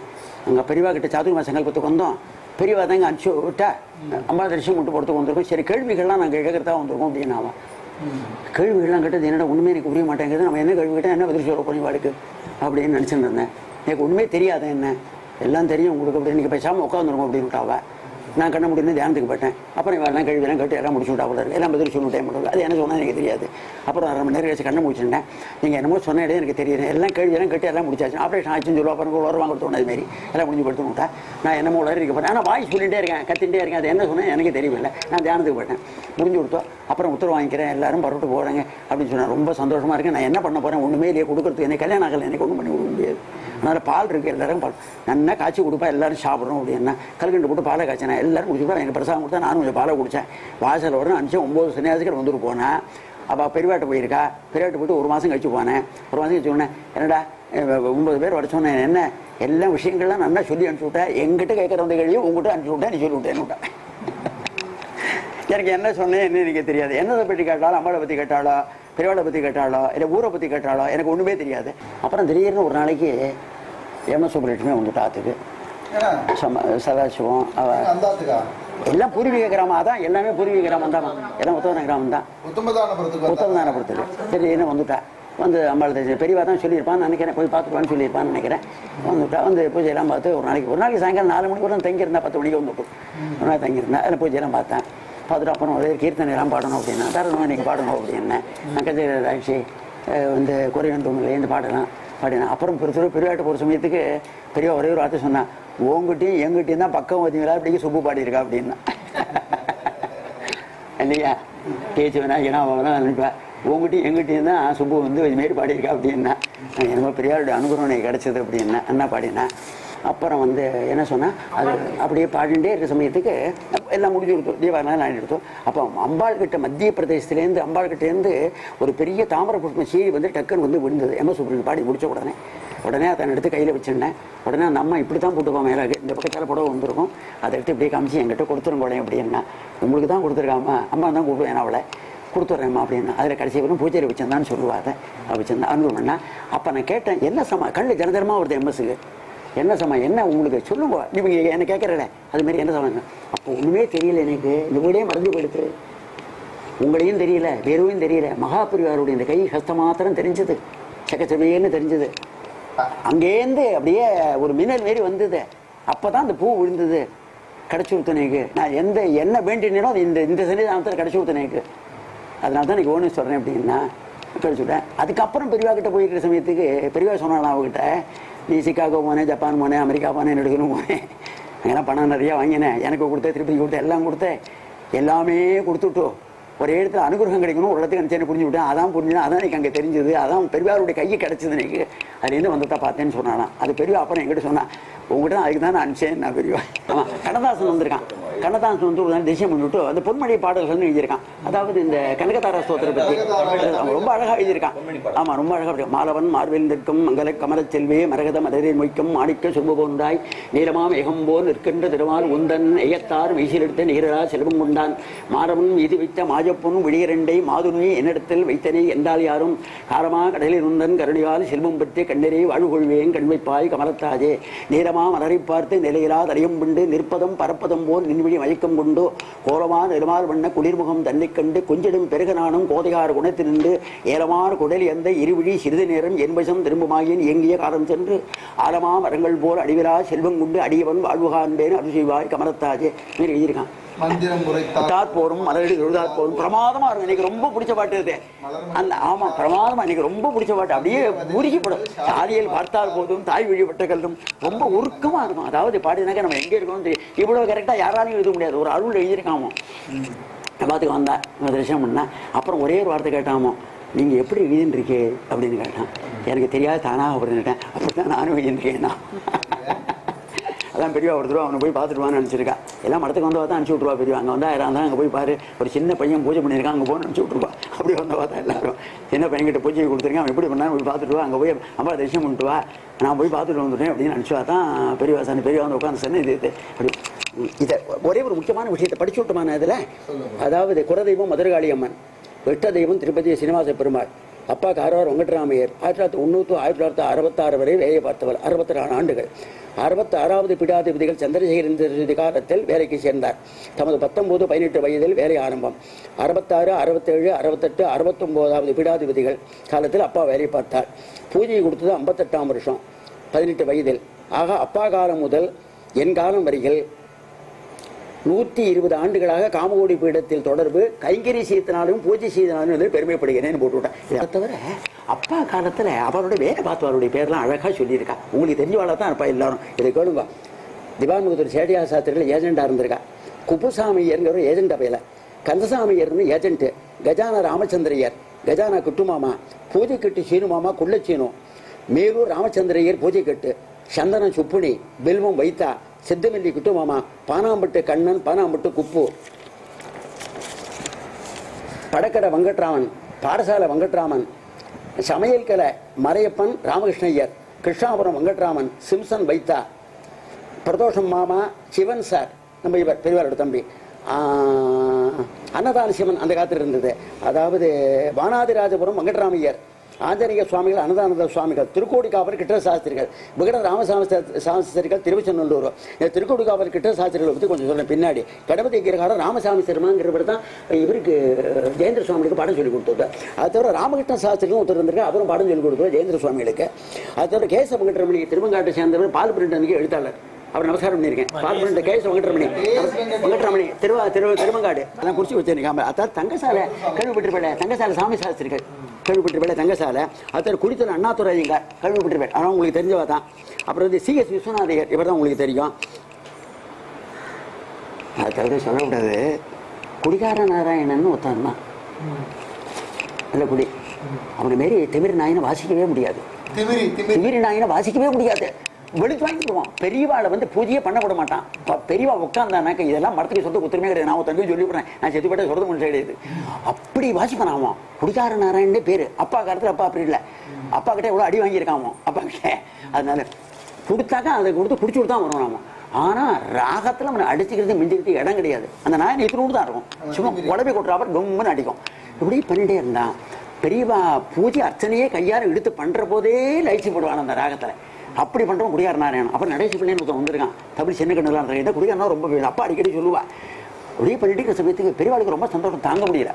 அங்கே பெரியவா கிட்ட சாதுர்மா சங்கல்பத்துக்கு வந்தோம். பெரியவா தாங்க அனுப்பிச்சு விட்டா அம்மா தரிசனம் மட்டும் போகிறதுக்கு வந்திருக்கோம். சரி கேள்விகள்லாம் நாங்கள் கேட்கறதா வந்திருக்கோம் அப்படின்னு. அவன் கேள்விகள்லாம் கேட்டது என்னடா ஒன்றுமே எனக்கு புரிய மாட்டேங்கிறது, நம்ம என்ன கேள்வி கேட்டால் என்ன பதில் சொல்ல போய் வாடுக்கு அப்படின்னு நினச்சிட்டு இருந்தேன். எனக்கு ஒன்றுமே தெரியாது, என்ன எல்லாம் தெரியும் உங்களுக்கு அப்படின்னு. நீங்கள் பேசாமல் உட்காந்துருக்கோம் அப்படின்னு விட்டாவா. நான் கண்ண முடியும்னு தியானத்துக்கு போட்டேன். அப்புறம் இவெல்லாம் கேள்வியெல்லாம் கேட்டு எல்லாம் முடிச்சு விட்டா போல எல்லாம் பதில் சொல்லிட்டே முடியல. அது என்ன சொன்னால் எனக்கு தெரியாது. அப்புறம் 1/2 மணி நேரம் கழிச்சு கண்ணை முடிச்சுட்டேன். நீங்கள் என்னமோ சொன்ன இடையே எனக்கு தெரியுது, எல்லாம் கேள்வியெல்லாம் கேட்டு எல்லாம் முடிச்சாச்சு. ஆப்ரேஷன் ஆச்சுன்னு சொல்லுவா, அப்புறம் உலகம் கொடுத்தோம். அதுமாரி எல்லாம் முடிஞ்சு படுத்து விட்டா. நான் என்னமோ உலக இருக்க போட்டேன், ஆனால் வாய்ஸ் சொல்லிகிட்டே இருக்கேன், கத்திகிட்டே இருக்கேன். அது என்ன சொன்னேன் எனக்கு தெரியவில்லை. நான் தியானத்துக்கு போட்டேன், முடிஞ்சு கொடுத்தோம். அப்புறம் உத்தரவு வாங்கிக்கிறேன், எல்லாரும் பரவிட்டு போகிறாங்க அப்படின்னு சொன்னேன். ரொம்ப சந்தோஷமாக இருக்கேன். நான் என்ன பண்ண போகிறேன், ஒன்றுமே இல்லையே கொடுக்குறதுக்கு. எனக்கு கல்யாணம் ஆகலை, எனக்கு ஒன்றும் பண்ணி கொடுக்க முடியாது. அதனால் பால் இருக்குது, எல்லாரும் பால் நல்லா காய்ச்சி கொடுப்பா, எல்லாரும் சாப்பிட்றோம் அப்படின்னா. கல்கண்டு போட்டு பாலை காய்ச்சினா எல்லாரும் குடிச்சுப்பா. எனக்கு பிரசாதம் கொடுத்தா நானும் கொஞ்சம் பாலை குடித்தேன். வாசல் வரும் அனுப்பிச்சு 9 சன்னியாசிகள் வந்துட்டு போனேன். அப்போ பெரியவாட்ட போயிருக்கா. பெரியவாட்ட போய்ட்டு 1 மாதம் கழிச்சு போனேன். 1 மாதம் கழிச்சு சொன்னேன், என்னடா 9 பேர் வர சொன்னேன், என்ன எல்லா விஷயங்கள்லாம் நல்லா சொல்லி அனுப்பிச்சு விட்டேன். எங்கிட்ட கேட்குற வந்த கேள்வியும் உங்ககிட்ட அனுப்பிச்சு விட்டேன், நீ சொல்லி விட்டேன்னு விட்டேன். எனக்கு என்ன சொன்னேன் என்ன எனக்கு தெரியாது. என்னதை பற்றி கேட்டாலும் அம்மாவை பற்றி கேட்டாலோ பெரியவாளை பற்றி கேட்டாலோ இல்லை ஊரை பற்றி கேட்டாலோ எனக்கு ஒன்றுமே தெரியாது. அப்புறம் திடீர்னு ஒரு நாளைக்கு எம்எஸ் சுப்புலட்சுமி வந்துட்டு ஆத்துக்கு சதாசிவம் எல்லாம் பூர்வீக கிராமம். அதான் எல்லாமே பூர்வீக கிராமம் தான், எல்லாம் உத்தமதான கிராமம் தான். உத்தமதானபுரத்துக்கு திடீர்னு வந்துட்டா. வந்து அம்பாள் தெரிஞ்சு பெரியவா தான் சொல்லியிருப்பான்னு நினைக்கிறேன், போய் பார்த்துருவான்னு சொல்லியிருப்பான்னு நினைக்கிறேன். வந்துட்டா. வந்து பூஜையெல்லாம் பார்த்து ஒரு நாளைக்கு சாயங்காலம் 4 மணிக்கு கூட தங்கியிருந்தா, 10 மணிக்கு வந்துட்டு ஒரு நாள் தங்கியிருந்தேன். அதில் பூஜையெல்லாம் பார்த்தேன். பார்த்துட்டு அப்புறம் அதே கீர்த்தனை எல்லாம் பாடணும் அப்படின்னா, தரணும் நீங்கள் பாடணும் அப்படின்னு நான் கச்சேரி ஆட்சி வந்து குறைவன் தூங்கலேருந்து பாடினேன். அப்புறம் பெருவாட்ட போகிற சமயத்துக்கு பெரியவா ஒரே ஒரு வார்த்தை சொன்னான், உங்ககிட்டையும் எங்கிட்டையும் தான் பக்கம் பார்த்தீங்களா அப்படிங்க சுப்பு பாடியிருக்கா அப்படின்னா. இல்லையா பேச்சு விநாயகனா அவங்களாம் நினைப்பேன், உங்ககிட்டையும் எங்கிட்டையும் தான் சுப்பு வந்து இதுமாரி பாடியிருக்கா அப்படின்னா. என்னமோ பெரியாருடைய அனுகிரகம் எனக்கு கிடச்சிது அப்படின்னா என்ன பாடினேன். அப்புறம் வந்து என்ன சொன்னால் அது அப்படியே பாடிட்டே இருக்க சமயத்துக்கு எல்லாம் முடிஞ்சு கொடுத்தோம், தீபாவளி நான் எடுத்தோம். அப்போ அம்பாள்கிட்ட மத்திய பிரதேசத்துலேருந்து அம்பாள்கிட்டேருந்து ஒரு பெரிய தாமரை புஷ்பம் சீடி வந்து டக்குன்னு வந்து விழுந்தது. எம்எஸ் சுப்ரமணியன் பாடி முடிச்ச உடனே அதை எடுத்து கையில் வச்சுருந்தேன். உடனே அந்த அம்மா இப்படி தான் போட்டுப்போம், மேலே இந்த பக்கத்தால் புடவை வந்துருக்கும், அதை எடுத்து இப்படியே காமிச்சு என்கிட்ட கொடுத்துருங்கோட அப்படின்னா. உங்களுக்கு தான் கொடுத்துருக்காமா, அம்மா தான் கூப்பிடுவேன் அவளை, கொடுத்துட்றேம்மா அப்படின்னா. அதில் கடைசி வரும் பூஜையில் வச்சிருந்தான்னு சொல்லுவாங்க. வச்சிருந்தேன் அனுபவம்னா. அப்போ நான் கேட்டேன், என்ன சமா கண்ணு ஜனதரமாக வருது எம்எஸ்ஸுக்கு, என்ன சமா என்ன உங்களுக்கு சொல்லுங்க, நீங்கள் என்ன கேட்குறல அதுமாரி என்ன சமாங்க. அப்போ ஒன்றுமே தெரியல எனக்கு, இந்த வீடே மறந்து போயிடுது, உங்களையும் தெரியல வேறுவையும் தெரியல. மகாபரிவாருடைய இந்த கை ஹஸ்த மாத்திரம் தெரிஞ்சது, சக்கச்சவையன்னு தெரிஞ்சது. அங்கேருந்து அப்படியே ஒரு மின்னல் மாரி வந்தது. அப்போ தான் அந்த பூ விழுந்தது. கடைச்சி ஊத்தனைக்கு நான் என்ன வேண்டினோ அது இந்த சன்னிதானத்தில் கடைச்சி ஊத்தனைக்கு. அதனால தான் எனக்கு ஒன்று சொல்கிறேன் அப்படின்னா கழிச்சு விட்டேன். அதுக்கப்புறம் பெரியவா கிட்ட போயிருக்கிற சமயத்துக்கு பெரியவா சொன்னாலும் அவகிட்ட, நீ சிக்காகோ போனேன், ஜப்பான் போனேன், அமெரிக்கா போனேன், எடுக்கணும் போனேன், அங்கெல்லாம் பணம் நிறையா வாங்கினேன், எனக்கு கொடுத்தேன், திருப்பதி கொடுத்தேன், எல்லாம் கொடுத்தேன், எல்லாமே கொடுத்துட்டோ ஒரே இடத்துல அனுகிரகம் கிடைக்கணும், ஒரு இடத்துக்கு நினச்சேன்னு புரிஞ்சு விட்டேன். அதான் புரிஞ்சுனா அதான் எனக்கு அங்கே தெரிஞ்சது, அதான் பெரியவாருடைய கையை கிடச்சிது எனக்கு, அதுலேருந்து வந்ததான் பார்த்தேன்னு சொன்னாலாம். அது பெரியவா அப்புறம் என்கிட்ட சொன்னான், உங்கள்கிட்ட தான் அதுக்கு தான் நான் அனுப்பிச்சேன் நான் பெரியவா. ஆமாம், கண்ணதாசன் வந்திருக்கான். கண்ணதாசன் வந்து ஒரு திசையம் பண்ணிவிட்டு அந்த பொன்மொழி பாடல்கள்னு எழுதியிருக்கான். அதாவது இந்த கனகதார ஸ்தோத்திரை பற்றி ரொம்ப அழகாக எழுதியிருக்கான். ஆமாம், ரொம்ப அழகாக இருக்கும். மாலவன் மார்வேந்திருக்கும் மங்கள கமலச் செல்வே மரகத மலரை மொய்க்கும் மாணிக்க சுப போந்தாய் நீளமாம் ஏகம்போர் நிற்கின்ற திருமால் உந்தன் எயத்தார் வீசிலெடுத்த நீரா செல்வம் கொண்டான் மாறவன் இது வைத்த மாஜப்பொன் விழியரண்டை மாதுனி என்னிடத்தில் வைத்தனை என்றால் யாரும் காரமா கடலில் உந்தன் கருணியால் செல்வம் பற்றி கண்ணரை வாழ்கொள்வேன் கண்வைப்பாய் கமலத்தாஜே நீரமா மலரை பார்த்து நிலையிலா தரையும் புண்டு நிற்பதம் பரப்பதம் போல் நின்வழி மயக்கம் கொண்டு கோலமான நெருமால் வண்ண குளிர்முகம் தன்னை கண்டு கொஞ்சிடும் பெருக நானும் கோதையார் குணத்தினின்று ஏலமான குடல் எந்த இருவிழி சிறிது நேரம் என்பசம் திரும்புமாயின் இயங்கிய காலம் சென்று ஆலமா மரங்கள் போல் அடிவிலா செல்வம் கொண்டு அடியவன் வாழ்வுகாண்டேன் அருள் செய்வாய் கமலத்தாஜே நீர் எழுதியிருக்கான். போரும் மலரடி தொழுதாற் போரும் பிரமாதமா இருக்கும். எனக்கு ரொம்ப பிடிச்ச பாட்டு இது அந்த. ஆமா, பிரமாதமா எனக்கு ரொம்ப பிடிச்ச பாட்டு. அப்படியே உருகிப்படும். சாதியில் பார்த்தால் போதும் தாய் வழிபட்ட கல்லும் ரொம்ப உருக்கமா இருக்கும். அதாவது பாடினாக்க நம்ம எங்க இருக்கோம் இவ்வளவு கரெக்டா யாராலையும் எழுத முடியாது. ஒரு அருள் எழுதியிருக்காமோ பார்த்துக்கு வந்தா தரிசனம் பண்ணா. அப்புறம் ஒரே ஒரு வார்த்தை கேட்டாமோ, நீங்க எப்படி எழுதின்றிருக்கே அப்படின்னு கேட்டான். எனக்கு தெரியாது தானாக அப்படின்னுட்டேன். அப்படித்தான் நானும் எழுதின்றிருக்கேன்னா. அதான் பெரியவா ஒருத்தர் அவனை போய் பார்த்துட்டுவான்னு நினச்சிருக்கா. எல்லாம் மடத்துக்கு வந்து பார்த்தா அனுப்பிச்சி விட்ருவா. பெரியவா அங்கே வந்து ஆயிரம் தான், அங்கே போய் பாரு, ஒரு சின்ன பையன் பூஜை பண்ணியிருக்கான், அங்கே போய் அனுப்பிச்சி விட்ருவா. அப்படி வந்து பார்த்தா எல்லாரும் சின்ன பையன்கிட்ட பூஜையை கொடுத்துருக்கேன், அவன் எப்படி பண்ணால் போய் பார்த்துட்டுவா, அங்கே போய் அம்மா தரிசனம் பண்ணிட்டு வா, நான் போய் பார்த்துட்டு வந்துட்டேன் அப்படின்னு நினச்சிவா தான் பெரியவா சார். பெரியவா வந்து உட்காந்து சொன்ன இது அப்படி. இதை ஒரே ஒரு முக்கியமான விஷயத்தை படிச்சு விட்டுமான இதில், அதாவது குலதெய்வம் மதுரகாளி அம்மன், வெட்ட தெய்வம் திருப்பதி சீனிவாச பெருமாள், அப்பா காரவார் வெங்கட்ராமையர் 1990 1966 வரை வேலையை பார்த்தவர். 64 ஆண்டுகள். 66வது பீடாதிபதிகள் சந்திரசேகரன் காலத்தில் வேலைக்கு சேர்ந்தார். தமது 19 18 வயதில் வேலை ஆரம்பம். 66 67 68 69வது பீடாதிபதிகள் காலத்தில் அப்பா வேலை பார்த்தார். பூஜை கொடுத்தது 58ஆம் வருஷம் 18 வயதில். ஆக அப்பா காலம் முதல் என் காலம் வரையில் 120 ஆண்டுகளாக காமகோடி பீடத்தில் தொடர்பு, கைங்கரி செய்தனாலும் பூஜை செய்தனாலும் வந்து பெருமைப்படுகிறேன்னு போட்டுவிட்டேன். இதை தவிர அப்பா காலத்தில் அவருடைய வேலை பார்த்தவருடைய பேர்லாம் அழகாக சொல்லியிருக்கா. உங்களுக்கு தெரிஞ்சவாள தான் இருப்பா எல்லாரும். இதை கேளுங்க. திவான்முகத்தூர் சேடியா சாஸ்திரிகள் ஏஜெண்டாக இருந்திருக்கா. குப்புசாமியர்ங்கிற ஒரு ஏஜெண்ட் அவையில், கந்தசாமியர்னு ஏஜென்ட்டு, கஜானா ராமச்சந்திரையர், கஜானா குட்டுமாமா, பூஜை கட்டு சீனுமாமா குள்ளச்சீனு, மேலூர் ராமச்சந்திரையர் பூஜை கட்டு, சந்தனம் சுப்புனி, பெல்வம் வைத்தா, சித்தமில்லி குட்டுமாமா, பானாம்பட்டு கண்ணன், பானாம்பட்டு குப்பு, படக்கடை வெங்கட்ராமன், பாடசாலை வெங்கட்ராமன், சமையல் கலை மறையப்பன் ராமகிருஷ்ணய்யர், கிருஷ்ணாபுரம் வெங்கட்ராமன், சிம்சன் வைத்தா, பிரதோஷம் மாமா, சிவன் சார், நம்ம இவர் பெரியவாரோட தம்பி, அன்னதான சிவன் அந்த காலத்தில் இருந்தது. அதாவது வானாதிராஜபுரம் வெங்கட்ராமையர், ஆஞ்சநேய சுவாமிகள், அன்னதானந்த சுவாமிகள், திருக்கோடிக்காவல் கிட்ட சாஸ்திரிகள், விகட ராமசாஸ்திரிகள், திருவச்சநல்லூர். திருக்கோடிக்காவல் கிட்ட சாஸ்திரிகளை பற்றி கொஞ்சம் சொல்றேன் பின்னாடி. கடபதி கிரகாரம் ராமசாமி சர்மாங்கிறவர் தான் இவருக்கு ஜெயேந்திர சுவாமிகளுக்கு பாடம் சொல்லிக் கொடுத்தது. அது தவிர ராமகிருஷ்ண சாஸ்திரிகளும் ஒருத்தர் இருந்திருக்கு, அவரும் பாடம் சொல்லிக் கொடுத்தது ஜெயேந்திர சுவாமிகளுக்கு. அது தவிர கேச வெங்கட்ரமணி திருவங்காட்டை சேர்ந்தவர், பால் பிரிண்டனுக்கு எழுத்தாளர், அவர் நமஸ்காரம் பண்ணியிருக்கேன். பால் பிரிண்ட கேச வெங்கட்ரமணி திருவங்காடு அதான் குறிச்சி வச்சிருக்காங்க. அதாவது தங்கசாலை கேள்விப்பட்டிருப்பேன், தங்கசாலை சாமி சாஸ்திரிகள் கேள்விப்பட்டிருப்பேன், தங்கசாலை. அது குடித்தூர் அண்ணாதுரை கேள்விப்பட்டிருப்பேன், ஆனால் உங்களுக்கு தெரிஞ்சவா தான். அப்புறம் வந்து சிஎஸ் விஸ்வநாதையர், இவர் தான் உங்களுக்கு தெரியும். அது தவிர சொல்லக்கூடாது, குடிகார நாராயணன் ஒருத்தன் தான் நல்ல குடி. அவனை மாரி திமிரி நாயினை வாசிக்கவே முடியாது, திமிரி நாயினை வாசிக்கவே முடியாது, வெளுத்து வாங்கிடுவான். பெரியவாளை வந்து பூஜையே பண்ண விட மாட்டான். பெரியவா உட்காந்தானாக்க இதெல்லாம் மரத்துக்கு சொத்து குத்துமே கிடையாது. நான் தம்பி சொல்லி விடுறேன், நான் செத்து போட்ட சொல்றது ஒன்று கிடையாது. அப்படி வாசிப்பான் அவன். குடிகார நாராயணே பேரு. அப்பா காலத்தில் அப்பா அப்படி இல்லை, அப்பா கிட்ட எவ்வளோ அடி வாங்கியிருக்கான் அப்பா கிட்ட. அதனால கொடுத்தாக்கா அதை கொடுத்து குடிச்சு கொடுத்தா வருவான் அவன். ஆனால் ராகத்தில் அவனை அடிச்சுக்கிறது மிஞ்சிக்கிறது இடம் கிடையாது. அந்த நாயன் இத்தனோடு தான் இருக்கும், சும்மா உடம்பை கொட்டுறாப்ப கம்முன்னு அடிக்கும். இப்படி பண்ணிட்டே இருந்தான். பெரியவா பூஜை அர்ச்சனையே கையால் எடுத்து பண்ணுற போதே லைச்சு போடுவான் அந்த ராகத்தில். அப்படி பண்ணுறோம் குடியார நாராயணன். அப்புறம் நடேசி பிள்ளைன்னு ஒருத்தன் வந்திருக்கான், தமிழ் சின்ன கண்ணுலாம் இருக்க. குடியாரனா ரொம்ப அப்பா அடிக்கடி சொல்லுவா. அப்படியே பண்ணிட்டு இருக்கிற சமயத்துக்கு பெரியவாளுக்கு ரொம்ப சந்தோஷம் தாங்க முடியல.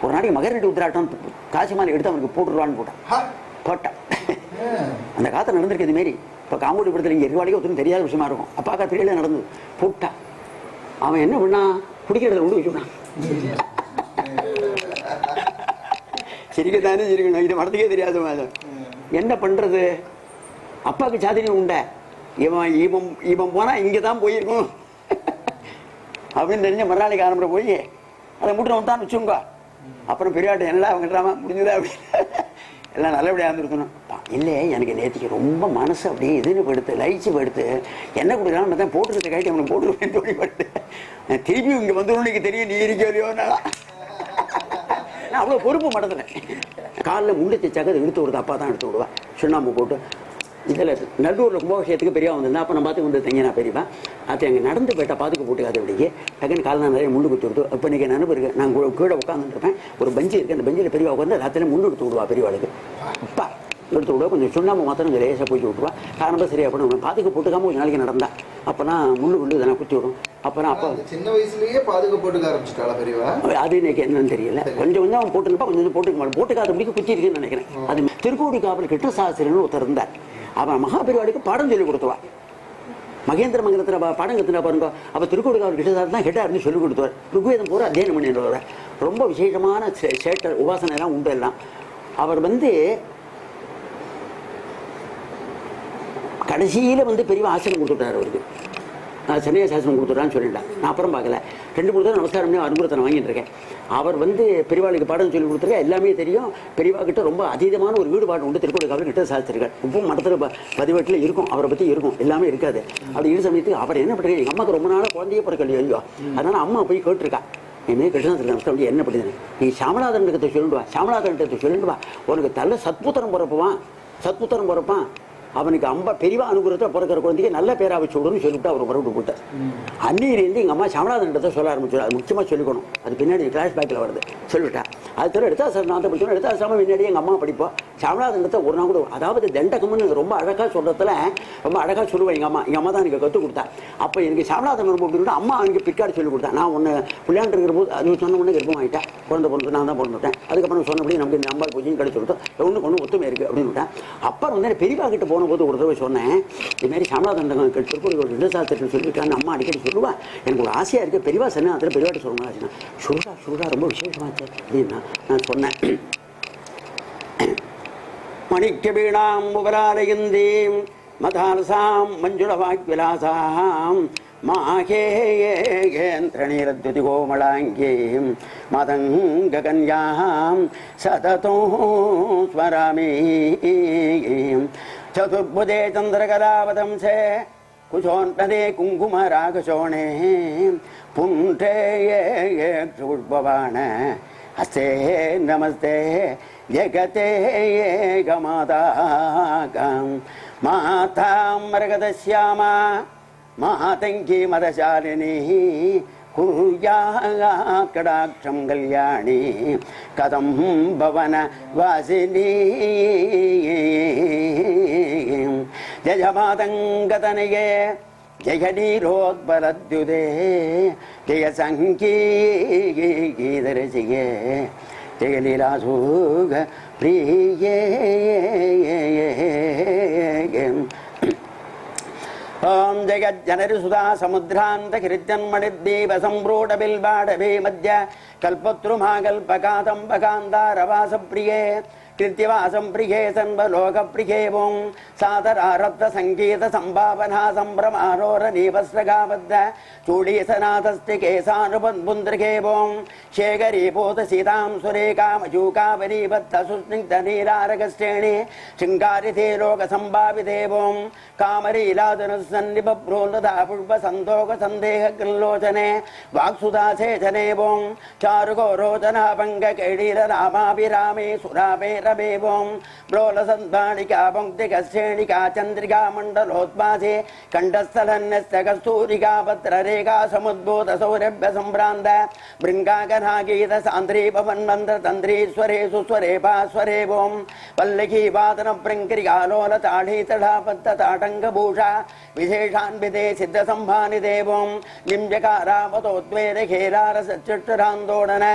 ஒரு நாளைக்கு மகரெட்டி உத்திராட்டம் காசி மாலை எடுத்து அவனுக்கு போட்டுருவான்னு போட்டான். அந்த காலத்தில் நடந்திருக்கு இதுமாரி. இப்போ காங்கோடி படத்தில் இங்கே எரிவாளிக்கு ஒருத்தரும் தெரியாத விஷயமா இருக்கும். அப்பாக்கா தெரியல நடந்தது. போட்டான். அவன் என்ன பண்ணா, குடிக்கிறத கொண்டு வச்சுட்டான். சிரிக்கத்தானே சிரிக்கணும், இது மனத்துக்கே தெரியாது. என்ன பண்ணுறது, அப்பாவுக்கு சாதிரியம் உண்ட. இவன் இவன் இவன் போனால் இங்கே தான் போயிருக்கும் அப்படின்னு தெரிஞ்ச மறுநாளைக்கு ஆரம்பரை போய் அதை முட்டு தான் வச்சுங்க. அப்புறம் பெரியாட்டம் எல்லாம் அவங்கட்டாம முடிஞ்சதா அப்படின்னு எல்லாம் நல்லபடியாக இருந்துருக்கணும். இல்லை, எனக்கு நேற்றுக்கு ரொம்ப மனசு அப்படியே இதுன்னு படுத்து லைச்சு படுத்து என்ன கொடுக்குறான்னு பார்த்தா போட்டுருக்க கைட்டு அவனுக்கு போட்டுருவேன் தோணி படுத்து. திருப்பி இங்கே வந்துடும் தெரியும், நீ இருக்கலையோனால நான் அவ்வளோ பொறுப்பு மடத்துனேன். காலில் முள்ளு தைச்சாக்க அதை எடுத்து விடுது, அப்பா தான் எடுத்து விடுவா. சுண்ணாம்பு போட்டு இதில் நல்லூரில் கும்பாபிஷேகத்துக்கு பெரியவா வந்திருந்தா. அப்போ நான் பார்த்து வந்து தங்கி நான் பெரியவா அது எங்கள் நடந்து போயிட்டா பார்த்துக்க போட்டுக்காது. அப்படியே டக்குன்னு காலில் நிறைய முள்ளு குத்தி விடுத்து. இப்போ இன்றைக்கி நண்பர் இருக்குது, நான் கீழே உட்காந்துருப்பேன். ஒரு பெஞ்சு இருக்குது, அந்த பெஞ்சில் பெரியவா உட்காந்து ராத்திரியில் முள்ளு எடுத்து விடுவா. பெரியவாளுக்கு அப்பா எடுத்து விடுவா. கொஞ்சம் சுண்ணாம்பு மாத்திரம் கொஞ்சம் லேசாக போய் விட்டுருவா. காரணம் சரியாக பண்ண பார்த்துக்க போட்டுக்காமல் கொஞ்சம் நாளைக்கு நடந்தா. அப்போனா முள்ளு இதெல்லாம் குத்தி விடும். அப்புறம் அப்போ சின்ன வயசுலேயே பாதுகா போட்டுக்க ஆரம்பிச்சிட்டாளா பெரியவா? அது இன்னைக்கு என்னன்னு தெரியல. கொஞ்சம் கொஞ்சம் அவன் போட்டுருப்பா, கொஞ்சம் கொஞ்சம் போட்டுக்க மாட்டேன். போட்டுக்காத முடிக்க குத்தி இருக்குன்னு நினைக்கிறேன். அது திருக்கோடிக்காவல் கிட்ட சாஸ்திரின்னு ஒருத்தர் இருந்தார். அவன் மகாபெரிவாளுக்கு பாடம் சொல்லி கொடுத்துவா. மகேந்திர மங்கலத்தில் பாடம் கற்றுனா பாருங்க. அப்போ திருக்கோடிக்காவல் கிருஷ்ணசாஸ்திரி தான் ஹெட்டாக இருந்து சொல்லிக் கொடுத்துவார். ருக்வேதம் பூரா அத்தியனம் பண்ணிடுவார். ரொம்ப விசேஷமான சேட்டர் உபாசனை எல்லாம் உண்டு எல்லாம். அவர் வந்து கடைசியில் வந்து பெரிய ஆசிரியம் கொடுத்துட்டார். அவருக்கு நான் சென்னையை சாசனம் கொடுத்துட்றான்னு சொல்லிட்டேன். நான் அப்புறம் பார்க்கல. 2-3 தடவை நமஸ்காரம் பண்ணி அனுபவத்தை வாங்கிட்டு இருக்கேன். அவர் வந்து பெரியவாளுக்கு பாடம் சொல்லி கொடுத்துருக்கேன். எல்லாமே தெரியும். பெரியவா கிட்ட ரொம்ப அதீதமான ஒரு ஈடுபாடு உண்டு. திருக்கோடிக்காவல் கிட்ட சாஸ்திரிகள் உப்பும் மடத்தில் பதிவேட்டில் இருக்கும், அவரை பற்றி இருக்கும், எல்லாமே இருக்காது. அப்படி இரு சமயத்துக்கு அவர் என்ன பண்ணுறாரு, எங்கள் அம்மாவுக்கு ரொம்ப நாளாக குழந்தையே பிறக்கலையோ இல்லையோ. அதனால் அம்மா போய் கேட்டிருக்கா, இனிமேல் கிருஷ்ணாத்திரி நமஸ்காரம் என்ன பண்ணுது, நீ சாமநாதன்கிட்ட சொல்லிடுவா, சாமநாதன்கிட்ட சொல்லிடுவா, உனக்கு தள்ள சத்புத்திரம் பிறப்புவான், சத்புத்திரம் பிறப்பான், அவனுக்கு பெரியவா அனுகிரகத்தில் பிறக்கிற குழந்தைக்கு நல்ல பேரா வச்சு விடுன்னு சொல்லிவிட்டு அவர் மறுபடியும் போட்டார். அன்னியிலேருந்து எங்கள் அம்மா சாமநாதன்கிட்ட சொல்ல ஆரம்பிச்சு. அது முக்கியமாக சொல்லிக்கணும், அது பின்னாடி ஃப்ளாஷ்பேக்கில் வருது. சொல்லிவிட்டா அது தவிர எடுத்தா சார் நான் படிக்கணும். எடுத்தா சாமி முன்னாடி எங்கள் அம்மா படிப்போம். சாமநாதன்கிட்ட ஒரு நாள் கூட, அதாவது தண்டகம்னு ரொம்ப அழகாக சொல்கிறதுல ரொம்ப அழகாக சொல்லுவேன். எங்கள் அம்மா தான் எனக்கு கற்றுக் கொடுத்தா. அப்போ எனக்கு சாமநாதன் ரொம்ப அப்படின்னு அம்மா எனக்கு பிற்காடு சொல்லிக் கொடுத்தா. நான் ஒன்று பிள்ளையாண்டு இருக்கிற போது அது சொன்ன உடனே கர்ப்பம் ஆகிட்டேன். பிறந்து நான் தான் பிறந்துட்டேன். அதுக்கப்புறம் சொன்னபடி நமக்கு இந்த அம்பாள் பூஜையும் கிடைச்சி கொடுத்தோம். ஒன்று ஒத்துமை இருக்குது அப்படின்னு விட்டேன். அப்புறம் வந்து பெரியவா கிட்ட போனபோது ஒரு தடவை சொன்னேன், இதுமாரி சாமநாதன் திருப்பூர் இடசாஸ்திரத்தில் சொல்லியிருக்கான்னு அம்மா அடிக்கடி சொல்லுவா. எனக்கு ஒரு ஆசையாக இருக்குது, பெரியவா சொன்னேன், அதில் பெரியவாட்ட சொல்லணும் ஆச்சுன்னா சுருடா ரொம்ப விசேஷமாச்சு அப்படின்னா நான் சொன்னேன். மணிக்க வீணாம் உபராலயந்தீம் மதாலசாம் மஞ்சுள வாக்விலாசாம் மாகேந்திரணீரத்யுதி கோமளாங்கீம் மதங்ககன்யாம் சததோ ஸ்வராமி சதுர்புஜே சந்திரகலாவதம்சே குசோன்னதே குங்குமராகசோணே புன்றே புஷ்பவான हस्ते नमस्ते जगते एकमाता माता मरगदश्यामा मातंगी मदशालिनी कटाक्षं कल्याणी कदम भवन वासिनी जय मातंगतनये जय नीरोद्बलद्युते जय संगीतरसिके जय लीलासुख प्रिये ओम जगज्जनरिसुधा समुद्रान्तकिरिजन्मणिद्वीप सम्प्रोटबिल्बाडभे मध्य कल्पद्रुमाकल्पकातम्बकान्तारवासप्रिये कृत्यवासं प्रिये सर्वलोकप्रिये वों सादरारब्धसङ्गीत सम्भावना सम्भ्रमारोरनीवस्रगाबद्ध चूडीसनाथस्तिकेशानुबन्धुन्द्रिके वों शेखरीपोतसीतां सुरेकामजूकावरीबद्धसुस्निग्धनीरारगश्रेणी शृङ्गारिते लोकसम्भाविते वों कामरीलादनुसन्निबभ्रोन्दधा पुष्पसन्दोकसन्देहकृल्लोचने वाक्सुधासेचने वों चारुगोरोचनापङ्गकैडीररामाभिरामे सुरामे रमेवों ब्रोलसन्धानिका पङ्क्तिकश्रेणिका चन्द्रिका मण्डलोद्भासे कण्ठस्थलन्यस्य कस्तूरिका पत्ररेखा समुद्भूत सौरभ्य सम्भ्रान्त भृङ्गागनागीत सान्द्री पवन्मन्त्रतन्त्रीश्वरे सुस्वरे पास्वरे वों पल्लकी वादन प्रङ्क्रिकालोल ताढीतढापत्तताटङ्कभूषा विशेषान्विते सिद्धसम्भानिते वों लिम्जकारावतोद्वेरखेरारसच्युष्टरान्दोलन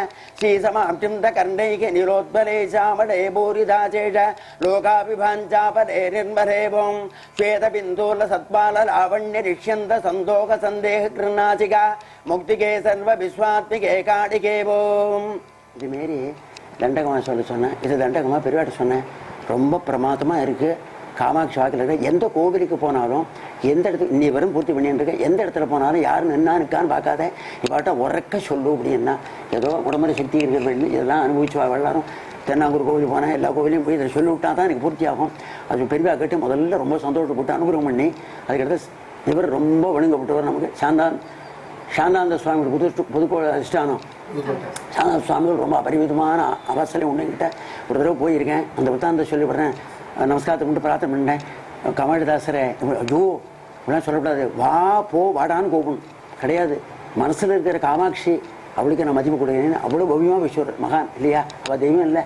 श्रीसमाप्तिं तकर्णैके निरोद्बले श्यामले भूरिदाचेष लोकाभिभाञ्चापदे निर्मरेवों श्वेतबिन्दूलसत्पाललावण्यरिष्यन्त सन्दोकसन्देहकृन्नासिका मुक्तिके सर्वविश्वात्मिके काडिके ஓம். இதுமாரி தண்டகமாக சொல்ல சொன்னேன். இது தண்டகமாக பெருவாட்ட சொன்னேன். ரொம்ப பிரமாதமாக இருக்குது. காமாட்சி வாக்கில் இருக்க எந்த கோவிலுக்கு போனாலும் எந்த இடத்துக்கு நீ வரும் பூர்த்தி பண்ணிட்டு இருக்க எந்த இடத்துல போனாலும் யாரும் நின்னான்னு பார்க்காத இவாட்ட உறக்க சொல்லு அப்படின்னா ஏதோ உடம்புல சக்தி இருக்கிற இதெல்லாம் அனுபவிச்சு எல்லாரும் தென்னாங்கூர் கோவில் போனால் எல்லா கோவிலையும் போய் இதை சொல்லி விட்டா தான் எனக்கு பூர்த்தி ஆகும். அது பெருவா கேட்டு முதல்ல ரொம்ப சந்தோஷப்பட்டு அனுகிரகம் பண்ணி அதுக்கடுத்து இவர் ரொம்ப வணங்கப்பட்டவர் நமக்கு சாந்தாந்த சுவாமி புதுக்கோள் அதிஷ்டானம் சாந்தாந்த சுவாமிகள் ரொம்ப அபரிமிதமான அவசரம் உண்டுகிட்ட ஒரு தடவை போயிருக்கேன். அந்த புத்தாந்த சொல்லிவிடுறேன். நமஸ்காரத்தை கொண்டு பிரார்த்தனை பண்ணேன். கமலதாசரை ஐயோ இப்படிலாம் சொல்லக்கூடாது, வா போ வாடான்னு கூப்பிடணும் கிடையாது. மனசில் இருக்கிற காமாட்சி அவளுக்கு நான் மதிப்பு கொடுக்குறேன்னு அவ்வளோ பவ்யமாக விஸ்வர் மகான் இல்லையா? அவள் தெய்வம் இல்லை,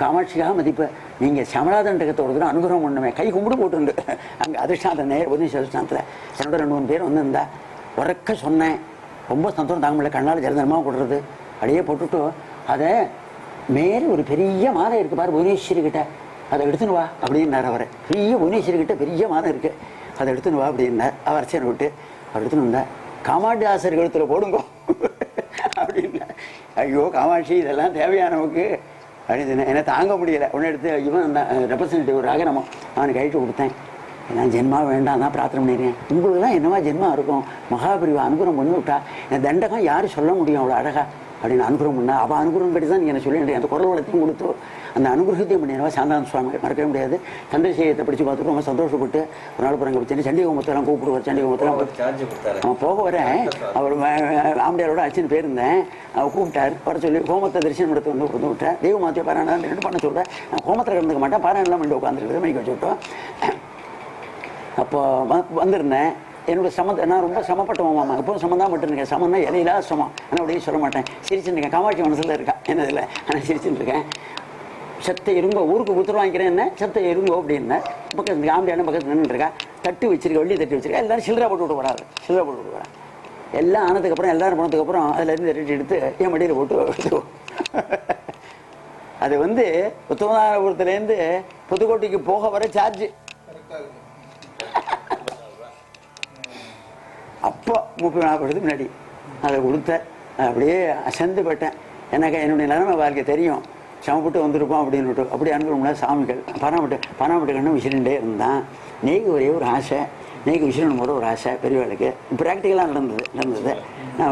காமாட்சிக்காக மதிப்பு. நீங்கள் சமலாதண்டகத்தை ஒரு தடவை அனுகிரகம் பண்ணுமே கை கும்பிடு போட்டுண்டு அங்கே அதிர்ஷ்டாந்த நேர் உதவி அதிர்ஷ்டானத்தில் என்னோட 2-3 பேர் வந்திருந்தா உறக்க சொன்னேன். ரொம்ப சந்தோஷம் தாங்க முடியல. கண்ணால் ஜலதனமாக கொடுறது அப்படியே போட்டுட்டு அதை மேலே ஒரு பெரிய மாலை இருக்குது பாரு புவனேஸ்வரிக்கிட்ட, அதை எடுத்துன்னு வா அப்படின்னார் அவர். பெரிய புவனேஸ்வரிக்கிட்ட பெரிய மாலை இருக்குது, அதை எடுத்துன்னு வா அப்படின்னார். அவர் அர்ச்சனை விட்டு அவர் எடுத்துன்னு வந்தார். காமாட்சி ஆசிரியர் கழுத்தில் போடுங்கோ அப்படின்னா ஐயோ காமாட்சி இதெல்லாம் தேவையானவனுக்கு அப்படின்னு என்னை தாங்க முடியலை. ஒன்று எடுத்து இவன் ரெப்ரசன்டேட்டிவ் நம்ம அவனுக்கு கழிச்சு கொடுத்தேன். நான் ஜென்மா வேண்டாம் தான் பிரார்த்தனை பண்ணிடுறேன். உங்களுக்குலாம் என்னவா ஜென்மா இருக்கும், மகாபிரிவா அனுகிரகம் பண்ணி விட்டா என் தண்டகம் யார் சொல்ல முடியும் அவ்வளோ அழகா அப்படின்னு அனுகிரகம் பண்ணா. அவள் அனுகிரகம் கட்டி தான் நீங்கள் என்ன சொல்லிட்டு அந்த குரல் வளத்தையும் கொடுத்து அந்த அனுகிரகத்தையும் பண்ணிடுவா. சாந்தான சுவாமி மறக்கவே முடியாது. சந்திரசேகரத்தை படித்து பார்த்துட்டு ரொம்ப சந்தோஷப்பட்டு ஒரு நாள் பிறகு வச்சு சண்டி கோமத்தெல்லாம் கூப்பிடுவார். சண்டி கோமத்தெல்லாம் அவன் போக வரேன். அவர் ஆம்படியாரோட அச்சுன்னு போயிருந்தேன். அவர் கூப்பிட்டார் வர சொல்லி கோமத்தை தரிசனம் எடுத்து வந்து கொடுத்து விட்டேன். தெய்வ மாத்திய பாராயணம் 2 பண்ண சொல்கிறேன். நான் கோமத்தில் கலந்துக்க மாட்டேன், பாராயணம்லாம் பண்ணி உட்காந்துருக்குது மணிக்கு வச்சு விட்டோம். அப்போ வந்திருந்தேன். என்னோட நான் ரொம்ப சமப்பட்டவன் மாமா. எப்போவும் சமந்தான் பட்டுருக்கேன். சமம்னா இலையிலா சமம் ஆனால் அப்படியே சொல்ல மாட்டேன். சிரிச்சுட்டு இருக்கேன். காமாட்சி மனசில் இருக்கா என்னதில்ல, ஆனால் சிரிச்சுட்டு இருக்கேன். சத்தை இருங்கோ ஊருக்கு கொடுத்துட்டு வாங்கிக்கிறேன். என்ன சத்தை இருங்கோ அப்படின்னா பக்கத்து ஆம்படியான பக்கத்தில் நின்றுருக்கா. தட்டு வச்சிருக்க, வெள்ளி தட்டு வச்சிருக்கா. எல்லாரும் சில்லறை போட்டு விட்டு வராது. சில்லறை போட்டு விட்டு வரா. எல்லாம் ஆனதுக்கப்புறம் எல்லாரும் போனதுக்கப்புறம் அதுலேருந்து ரெட்டு எடுத்து என் மடியில் போட்டு அது வந்து உத்தமதாபுரத்துலேருந்து புதுக்கோட்டைக்கு போக வர சார்ஜ். அப்போ 30-40 வருஷத்துக்கு முன்னாடி அதை கொடுத்த அப்படியே அசந்து போயிட்டேன். எனக்கு என்னுடைய நிலைமை வாழ்க்கை தெரியும். சமப்பட்டு வந்திருப்போம் அப்படின்னுட்டு அப்படி அனுப்புறோம்னா சாமிகள் பனாமட்டு கண்ணு விசிறிண்டே இருந்தான். நெய்க்கு ஒரே ஒரு ஆசை, நெய்க்கு விசிறணும் போது ஒரு ஆசை பெரியவாளுக்கு. ப்ராக்டிக்கலாக நடந்தது நான்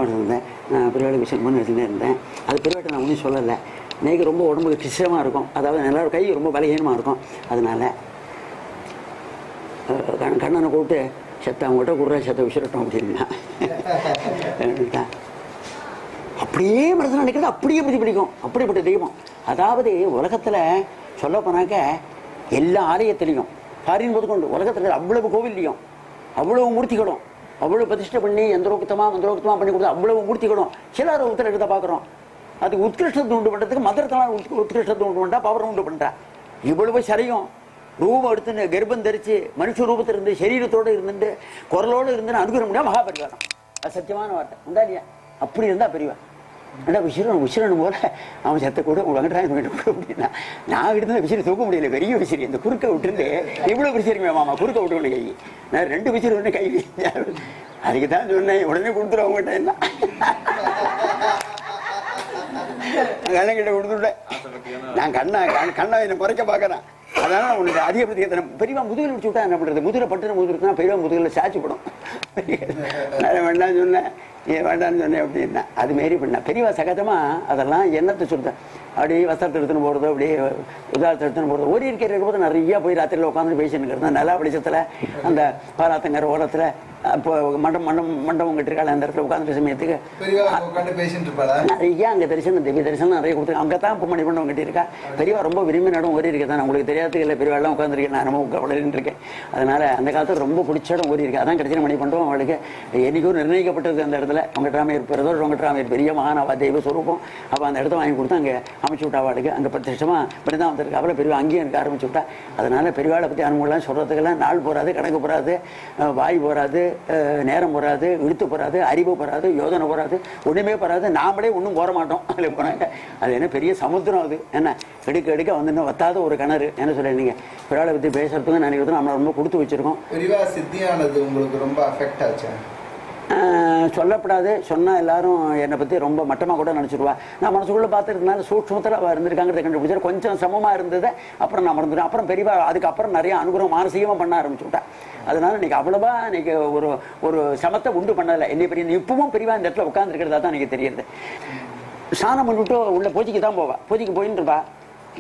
இருந்தேன். நான் பெரியவாளுக்கு விசிறன் பண்ணி வச்சுட்டே இருந்தேன். அது பெரியவாட்டை நான் ஒன்றும் சொல்லலை. நெய்க்கு ரொம்ப உடம்புக்கு கிஷ்டமாக இருக்கும். அதாவது எல்லாரும் கை ரொம்ப பலகீனமாக இருக்கும். அதனால கண்ணனை கூப்பிட்டு செத்த அவங்ககிட்ட கொடுற செத்த விசிறட்டும் அப்படின்னா அப்படியே மனசில் நினைக்கிறது அப்படியே பிரதிபலிக்கும். அப்படிப்பட்ட தெய்வம். அதாவது உலகத்துல சொல்ல போனாக்க எல்லா ஆலயத்திலையும் பாரின் முதற்கொண்டு உலகத்துல அவ்வளவு கோவில்லையும் அவ்வளவு மூர்த்திகளும் அவ்வளவு பிரதிஷ்டை பண்ணி மந்திரோக்தமா பண்ணி கொடுத்தா அவ்வளவு மூர்த்திகளும் சில ரூபத்தில் எடுத்த பார்க்குறோம். அது உத்கிருஷ்டத்தை உண்டு பண்ணுறதுக்கு மந்திரத்தெல்லாம் உத்கிருஷ்டத்தை உண்டு பண்ணுறா, பவரை உண்டு பண்ணுறா. இவ்வளவு சரியும் ரூபம் எடுத்துன்னு கர்ப்பம் தரிச்சு மனுஷ ரூபத்தில் இருந்து சரீரத்தோடு இருந்துட்டு குரலோடு இருந்து அனுகிற முடியாது மகாபரிவாரம். அது சத்தியமான வார்த்தை உண்டா இல்லையா? அப்படி இருந்தா பெரியவா ஏன்னா விசிறன் போல அவன் செத்த கூட வெங்கட்ராயன் விட்டு கூட அப்படின்னா நான் விட்டு விசிறி தூக்க முடியல. பெரிய விசிறி இந்த குறுக்க விட்டுருந்து இவ்வளவு விசிறிங்க மாமா குறுக்க விட்டு கை நான் 2 விசிறி ஒன்று கை அதுக்கு தான் சொன்னேன் உடனே கொடுத்துருவோம் உங்கள்கிட்ட என்ன கண்ணங்கிட்ட கொடுத்துட்டேன். நான் கண்ணா என்னை குறைக்க பார்க்கறேன். அதனால உனக்கு அதிகபட்ச பெரியவா முதுகில் விட்டு விட்டா என்ன பண்றது? முதுகில பட்டுன முதுகுனா பெரியவா முதுகில் சாட்சிப்படும். நான் வேண்டாம்னு சொன்னேன், ஏன் வேண்டாம்னு சொன்னேன் அப்படின்னா அது மாரி பண்ண பெரியவா சகஜமா அதெல்லாம் என்னத்தை சொல்றேன். அப்படியே வஸ்திரத்தை எடுத்துன்னு போறது, அப்படியே உதாரணத்தை எடுத்துன்னு போறது. ஓடி இருக்கிற போது நிறைய போய் ராத்திரியில் உட்காந்து பேசிட்டு இருக்கிறது. நல்லா வெளிச்சத்துல அந்த பாலாத்தங்கர ஓரத்துல இப்போ மண்டபம் கட்டிருக்காள் அந்த இடத்துல உட்காந்து சமயத்துக்கு நிறைய அங்கே தரிசனம் திவ்ய தரிசனம் நிறைய கொடுத்துருக்கேன். அங்கே தான் இப்போ மண்டபம் கட்டியிருக்கா. பெரியவா ரொம்ப விரும்பி நடம் ஓடி இருக்கேன். தான் உங்களுக்கு தெரியாதது இல்லை. பெரியவாள்லாம் உட்காந்துருக்கேன். நான் ரொம்ப வளரின்னு இருக்கேன். அதனால அந்த காலத்தில் ரொம்ப பிடிச்ச இடம் ஓடி இருக்கேன். அதான் கடைசி மணிமண்டபம் அவளுக்கு என்னைக்கும் நிர்ணயிக்கப்பட்டது. அந்த இடத்துல வெங்கட்ராமையர் பிறந்தோர் வெங்கட்ராமையர் பெரிய மகானவா தெய்வ சொரூபம். அப்போ அந்த இடத்த வாங்கி கொடுத்து அங்கே அமைச்சு விட்டா அவளுக்கு. அங்கே பிரத்யட்சமாக பிருந்தாவன் இருக்கு. அவளை பெரியவா அங்கேயும் எனக்கு ஆரம்பிச்சு விட்டா. அதனால பெரியவாளை பற்றி அனுபவம்லாம் சொல்றதுக்கெல்லாம் நாள் போறாது, கணக்கு போறாது, வாய் போறாது, நேரம் போறாது, இழுத்து போறாது, அறிவு போறாது, யோசனை போறாது, ஒண்ணுமே போறாது. நாமளே ஒன்றும் போற மாட்டோம். அதில் போனாங்க அது என்ன பெரிய சமுத்திரம். அது என்ன எடுக்க வந்து வத்தாத ஒரு கிணறு. என்ன சொல்றீங்க பெரியவாளை பற்றி பேசுறதுக்கு நினைக்கிறது நம்ம ரொம்ப கொடுத்து வச்சிருக்கோம். சித்தியானது உங்களுக்கு ரொம்ப அஃபெக்ட் ஆச்சு? சொல்லப்படாது. சொன்னா எல்லாரும் என்னை பத்தி ரொம்ப மட்டமா கூட நினைச்சிருவா. நான் மனசுக்குள்ள பார்த்துருக்கனால சூட்சமத்தில் அவள் இருந்திருக்காங்கிறத கண்டுபிடிச்சாரு. கொஞ்சம் சிரமமா இருந்தது. அப்புறம் நான் மறந்துட்டேன். அப்புறம் பெரியவா அதுக்கப்புறம் நிறைய அனுகிரகம் மானசீகமா பண்ண ஆரம்பிச்சுட்டேன். அதனால இன்னைக்கு அவ்வளவா இன்னைக்கு ஒரு சமத்தை உண்டு பண்ணல. என்னை பெரிய இப்பவும் பெரியவா இந்த இடத்துல உட்கார்ந்து இருக்கிறதா தான் எனக்கு தெரியுது. ஸ்நானம் பண்ணிவிட்டு உள்ள பூஜைக்கு தான் போவா. பூஜைக்கு போயின்னு இருப்பா.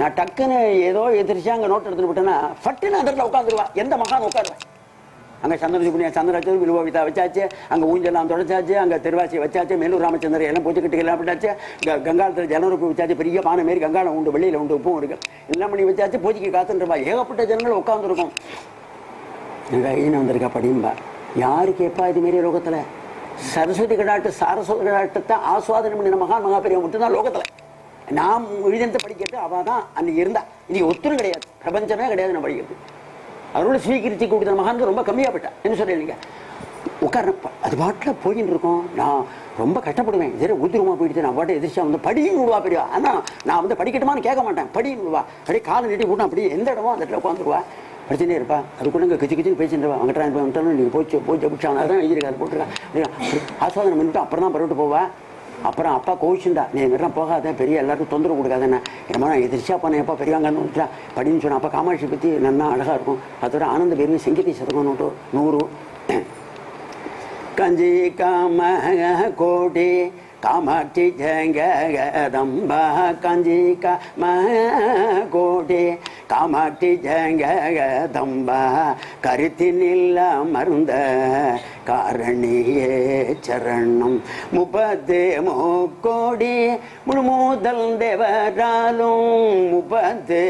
நான் டக்குன்னு ஏதோ எதிர்த்து அங்கே நோட் எடுத்துட்டு விட்டேன்னா ஃபட்டுன்னு அந்த இடத்துல உட்காந்துருவா. எந்த மகான் உட்காருவேன். அங்கே சந்திரராஜன் விலுவோவிதா வச்சாச்சு, அங்கே ஊஞ்செல்லாம் தொடச்சாச்சு, அங்கே திருவாசியை வச்சாச்சு, மேலூர் ராமச்சந்திரன் எல்லாம் பூச்சிக்கிட்டுலாம் விட்டாச்சு, கங்காளத்தில் ஜனரூப்பு வச்சாச்சு, பெரிய பானை மாரி கங்காளம் உண்டு, வெளியில் உண்டு, உப்பும் இருக்கு, எல்லாம் பண்ணி வச்சாச்சு. பூஜைக்கு காத்துருப்பா. ஏகப்பட்ட ஜனங்கள் உட்காந்துருக்கும். ஈன வந்திருக்கா படியும்பா. யாரு கேட்பா இதுமாரி லோகத்தில்? சரஸ்வதி கடாட்டு சாரஸ்வதி கடாட்டத்தை ஆஸ்வாதனம் பண்ணின மகா பெரிய மட்டும்தான் லோகத்தில். நாம் எழுதினத்தை படிக்கிறது அவள் தான் அன்னைக்கு இருந்தா. இன்னைக்கு ஒத்துரும் கிடையாது, பிரபஞ்சமே கிடையாது. நான் படிக்கிறது அவரோட ஸ்வீகரித்து கொடுத்த மகான் ரொம்ப கம்மியாக போயிட்டா. என்ன சொல்றீங்க? உட்காரப்ப அது பாட்டில் போயின்னு இருக்கோம். நான் ரொம்ப கஷ்டப்படுவேன். இதே உதிரமா போயிட்டு நான் பாட்டை எதிர்ச்சா வந்து படின்னு விடுவா பெரியவா. ஆனால் நான் வந்து படிக்கட்டுமான்னு கேட்க மாட்டேன். படின்னு விடுவா. அப்படியே காலை நீட்டி விட்டா அப்படியே எந்த இடமோ அந்த இடத்துல உட்காந்துருவா. படிச்சுட்டே இருப்பா. அதுக்குள்ள இங்கே கிச்சு பேசிட்டு அங்கிட்ட நீங்கள் போச்சு பிடிச்சா தான் எழுதியிருக்கா. அது போட்டுருக்கா. ஆஸ்வாதனம் பண்ணிட்டு அப்புறம் தான் பரவிட்டு போவா. அப்புறம் அப்பா கோவிச்சுண்டா, நீ எங்கிட்டலாம் போகாத, பெரிய எல்லாருக்கும் தொந்தரவு கொடுக்காதுன்னு. என்னமா நான் எதிர்ச்சியா போனேன். எப்போ பெரியவாங்கன்னு விட்டா படின்னு சொன்னேன். அப்போ காமாட்சி பற்றி நல்லா அழகாக இருக்கும். அதோட ஆனந்த பெருமை செங்கத்தி சதகம்னு 100 கஞ்சி காம கோடி காமாட்சி ஜங்கதம்பா கஞ்சி காம கோடி காமாட்சி ஜங்கதம்பா கருத்தினில்ல மருந்த காரணியே சரணம் 30 கோடி முழுமுதல் தேவராலும் 30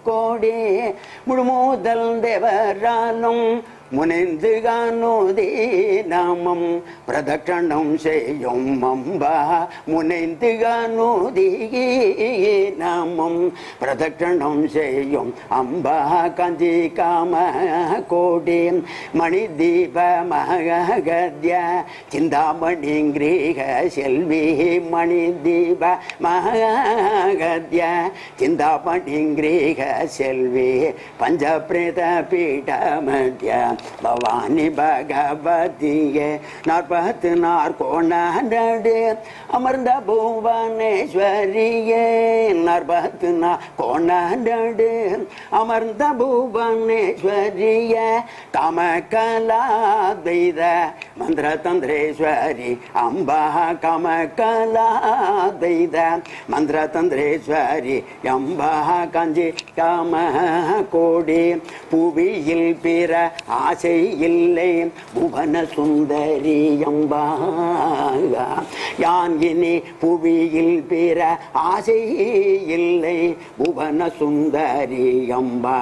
கோடி முழுமுதல் தேவராலும் முனைந்து காணோதே நாமம் பிரதட்சணம் செய்யும் அம்பா முனைந்து காணோதே நாமம் பிரதட்சணம் செய்யும் அம்பா காஞ்சி காம கோடி மணி தீப மகத்ய சிந்தாமணி கிரீக செல்வி மணி தீப மகத்ய சிந்தாமணி கிரீக செல்வி பஞ்சபிரேத பீட மத்திய பவானி பகவதியே 44 கோணாண்டு அமர்ந்த புவனேஸ்வரியே 44 கோணாண்டு அமர்ந்த புவனேஸ்வரியே காமகலாத்வைத மந்திர தந்திரேஸ்வரி அம்பா காமகலாத்வைத மந்திர தந்திரேஸ்வரி அம்பா காஞ்சி காம கோடி புவியில் பிற ஆசை இல்லை புவன சுந்தரி அம்பா யான் இனி புவியில் பிற ஆசை இல்லை புவன சுந்தரி அம்பா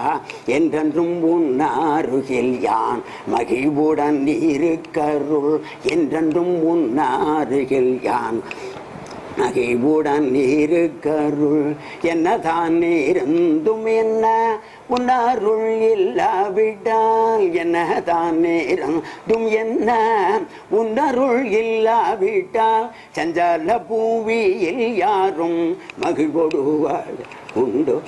என்றென்றும் உன்னாருகில் யான் மகிழ்வுடன் இருக்கருள் என்றென்றும் உன்னாருகில் யான் மகிழ்வுடன் இருக்கருள் என்னதான் இருந்தும் என்ன உன்னருள் இல்லாவிட்டால் என்னதான் இருந்தும் என்ன உன்னருள் இல்லாவிட்டால் சஞ்சல பூவியில் யாரும் மகிழ்வோடுவாள் உண்டோ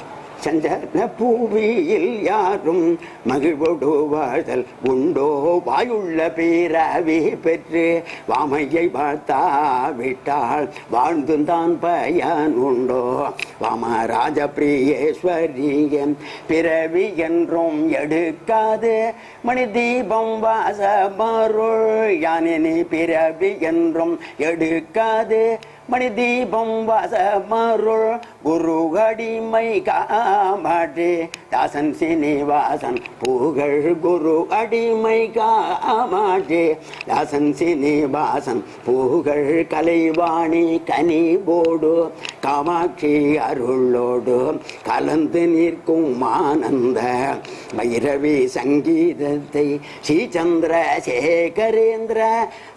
சஞ்சல பூவியில் யாரும் மகிழ்வோடு வாழ்தல் உண்டோ வாயுள்ள பேரவி பெற்று வாமையை வாழ்த்தாவிட்டால் வாழ்ந்துதான் பயன் உண்டோ வாமராஜ பிரியேஸ்வரியன் பிறவி என்றும் எடுக்காது மணி தீபம் வாசமருள் யானினி பிறவி என்றும் எடுக்காது மணி தீபம் வாசமருள் குரு அடிமை காமாட்டே தாசன் சீனிவாசன் புகழ் குரு அடிமை காமாட்டே தாசன் சீனிவாசன் புகழ் கலைவாணி கனிவோடு காமாட்சி அருளோடு கலந்து நிற்கும் ஆனந்த பைரவி சங்கீதத்தை ஸ்ரீச்சந்திர சேகரேந்திர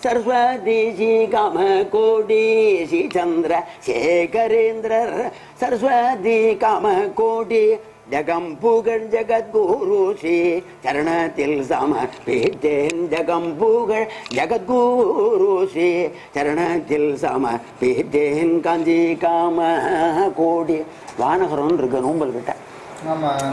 சரஸ்வதி ஸ்ரீ காமகோடி ஸ்ரீச்சந்திர சேகரேந்திரர் சரஸ்வதி காமகோடி ஜகம் புகழ் ஜகத்குரு ஸ்ரீ சரணத்தில் சமர்ப்பித்தேன் ஜகம் புகழ் ஜகத்குரு ஸ்ரீ சரணத்தில் சமர்ப்பித்தேன் காஞ்சி காம கோடி வானகரம் இருக்கு நோம்பல் கிட்ட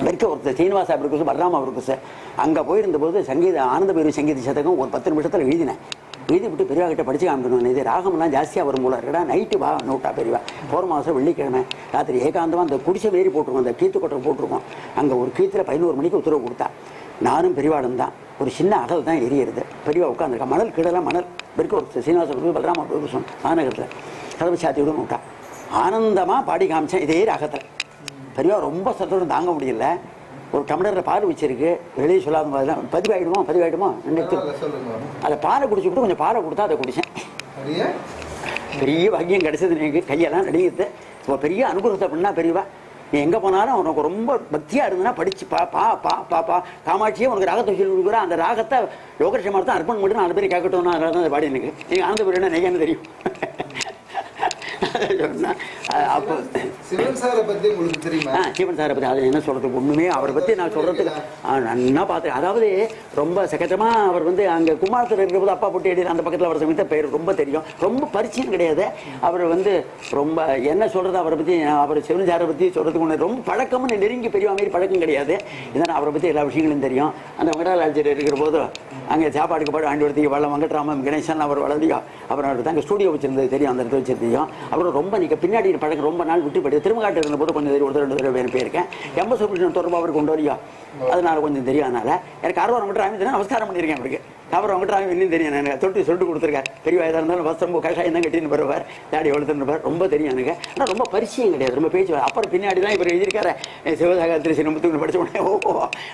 இருக்க ஒருத்தர் சீனிவாசா இருக்கு பலராமா இருக்கு சார் அங்கே போயிருந்த போது சங்கீத ஆனந்த பைரவி சங்கீத சதகம் ஒரு 10 நிமிஷத்தில் எழுதினேன். எழுதி விட்டு பெரியவா கிட்ட படிச்சு காமிக்கணும். இது ராகம்லாம் ஜாஸ்தியாக வரும் போல இருக்கடா நைட்டு வா நோட்டா பெரியவா போகிற மாதம் வெள்ளிக்கிழமை ராத்திரி ஏகாந்தமாக அந்த குடிசை மாரி போட்டிருக்கோம், அந்த கீத்து கொட்டை போட்டிருக்கோம். அங்கே ஒரு கீத்தில் 11 மணிக்கு உத்தரவு கொடுத்தா நானும் பெரியவாடும் தான். ஒரு சின்ன அகல் தான் எரியுறது. பெரியவா உட்காந்துருக்கா மணல் கீழெல்லாம் மணல் பெருக்க ஒரு சீனிவாசன் பலராமா சொன்ன மாநகரத்தில் கதவை சாத்தி விட நோட்டா ஆனந்தமாக பாடி காமிச்சேன் இதே ராகத்தில். பெரியவா ரொம்ப சந்தோஷம் தாங்க முடியல. ஒரு டம்ளரில் பால் வச்சிருக்கு வெளியே சொல்லாத மாதிரிலாம் பதிவாயிடுமோ அதை பாலை குடிச்சுட்டு கொஞ்சம் பாலை கொடுத்தா அதை குடித்தேன். பெரிய பாக்கியம் கிடைச்சது எனக்கு. கையெல்லாம் நடிகிறது இப்போ பெரிய அனுகிரகத்தை அப்படின்னா பெரியவா நீ எங்கே போனாலும் உனக்கு ரொம்ப பக்தியாக இருந்ததுன்னா படிச்சு பா பா பா பா பா காமாட்சியே உனக்கு ராகத்தை சொல்லி கொடுக்குறா. அந்த ராகத்தை யோகட்சமாக தான் அர்ப்பணம் பண்ணி 4 பேர் கேட்கட்டும். அதனால தான் அதை பாடி எனக்கு நீங்கள் ஆனந்த பேர் நெய்யான்னு தெரியும். அப்போ சிவன் சாரை பற்றி உங்களுக்கு தெரியுமா? சிவன் சாரை பற்றி அது என்ன சொல்கிறதுக்கு ஒன்றுமே அவரை பற்றி நான் சொல்கிறதுக்கு நல்லா பார்த்தேன். அதாவது ரொம்ப சகஜமாக அவர் அங்கே குமாரத்தில் இருக்கிற போது அப்பா போட்டு எழுதி அந்த பக்கத்தில் அவர் சமயத்தை பெயர் ரொம்ப தெரியும். ரொம்ப பரிச்சயம் கிடையாது. அவர் ரொம்ப என்ன சொல்கிறது அவரை பற்றி அவர் சிவன் சாரை பற்றி சொல்கிறதுக்கு ஒன்று ரொம்ப பழக்கம்னு நெருங்கி பெரிய மாரி பழக்கம் கிடையாது. இதனால் அவரை பற்றி எல்லா விஷயங்களும் தெரியும். அந்த வெங்கடாலாச்சர் இருக்கிற போது அங்கே சாப்பாடுக்கு பாடு ஆண்டு இடத்துக்கு வளம் வெங்கட்ராமன் கணேசன் அவர் வளர்ந்தியோ அப்புறம் அவருக்கு அங்கே ஸ்டூடியோ வச்சிருந்தது தெரியும். அந்த இடத்துல வச்சிருந்தையும் அப்புறம் ரொம்ப நீங்கள் பின்னாடி பழக்கம் ரொம்ப நாள் விட்டு போய்ட்டு திருமகாட்டு இருந்த போது கொஞ்சம் தெரியும். ஒருத்தர் 2 தடவை வேறு போயிருக்கேன். எம்ப சுப்ரமணியன் தொடர்பு அவர் கொண்டு வரையோ அதனால கொஞ்சம் தெரியும். அதனால எனக்கு அறுபது வெங்கட்ராமி நமஸ்காரம் பண்ணியிருக்கேன். அவருக்கு அப்புறம் வெங்கட்ராமி இன்னும் தெரியும். எனக்கு சொல்லிட்டு கொடுத்துருக்காரு. பெரிய வயதாக இருந்தாலும் வஸ்திரம் கஷாயம் தான் கட்டின்னு வருவார், தாடி வளர்த்துன்னு ரொம்ப தெரியும் எனக்கு. ஆனால் ரொம்ப பரிச்சயம் கிடையாது, ரொம்ப பேச்சு. அப்புறம் பின்னாடி தான் இவர் எழுதியிருக்காரு சிவசாகத்திரி சின்னமுத்துக்கு படித்த உடனே ஓ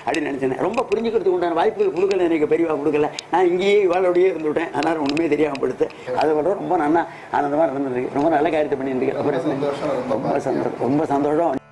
அப்படின்னு நினச்சேன். ரொம்ப புரிஞ்சுக்கிறதுக்கு உண்டான வாய்ப்புகள் கொடுக்கல எனக்கு, பெரியவா கொடுக்கல. நான் இங்கேயே இவாளோடையே இருந்துவிட்டேன். அதனால் ஒன்றுமே தெரியாமல் படுத்து அதை விட ரொம்ப நல்லா ஆனந்தமாக நடந்துருக்கு. ரொம்ப நல்ல காரியத்தை பண்ணிட்டு இருக்கேன். ரொம்ப சந்தோஷம்.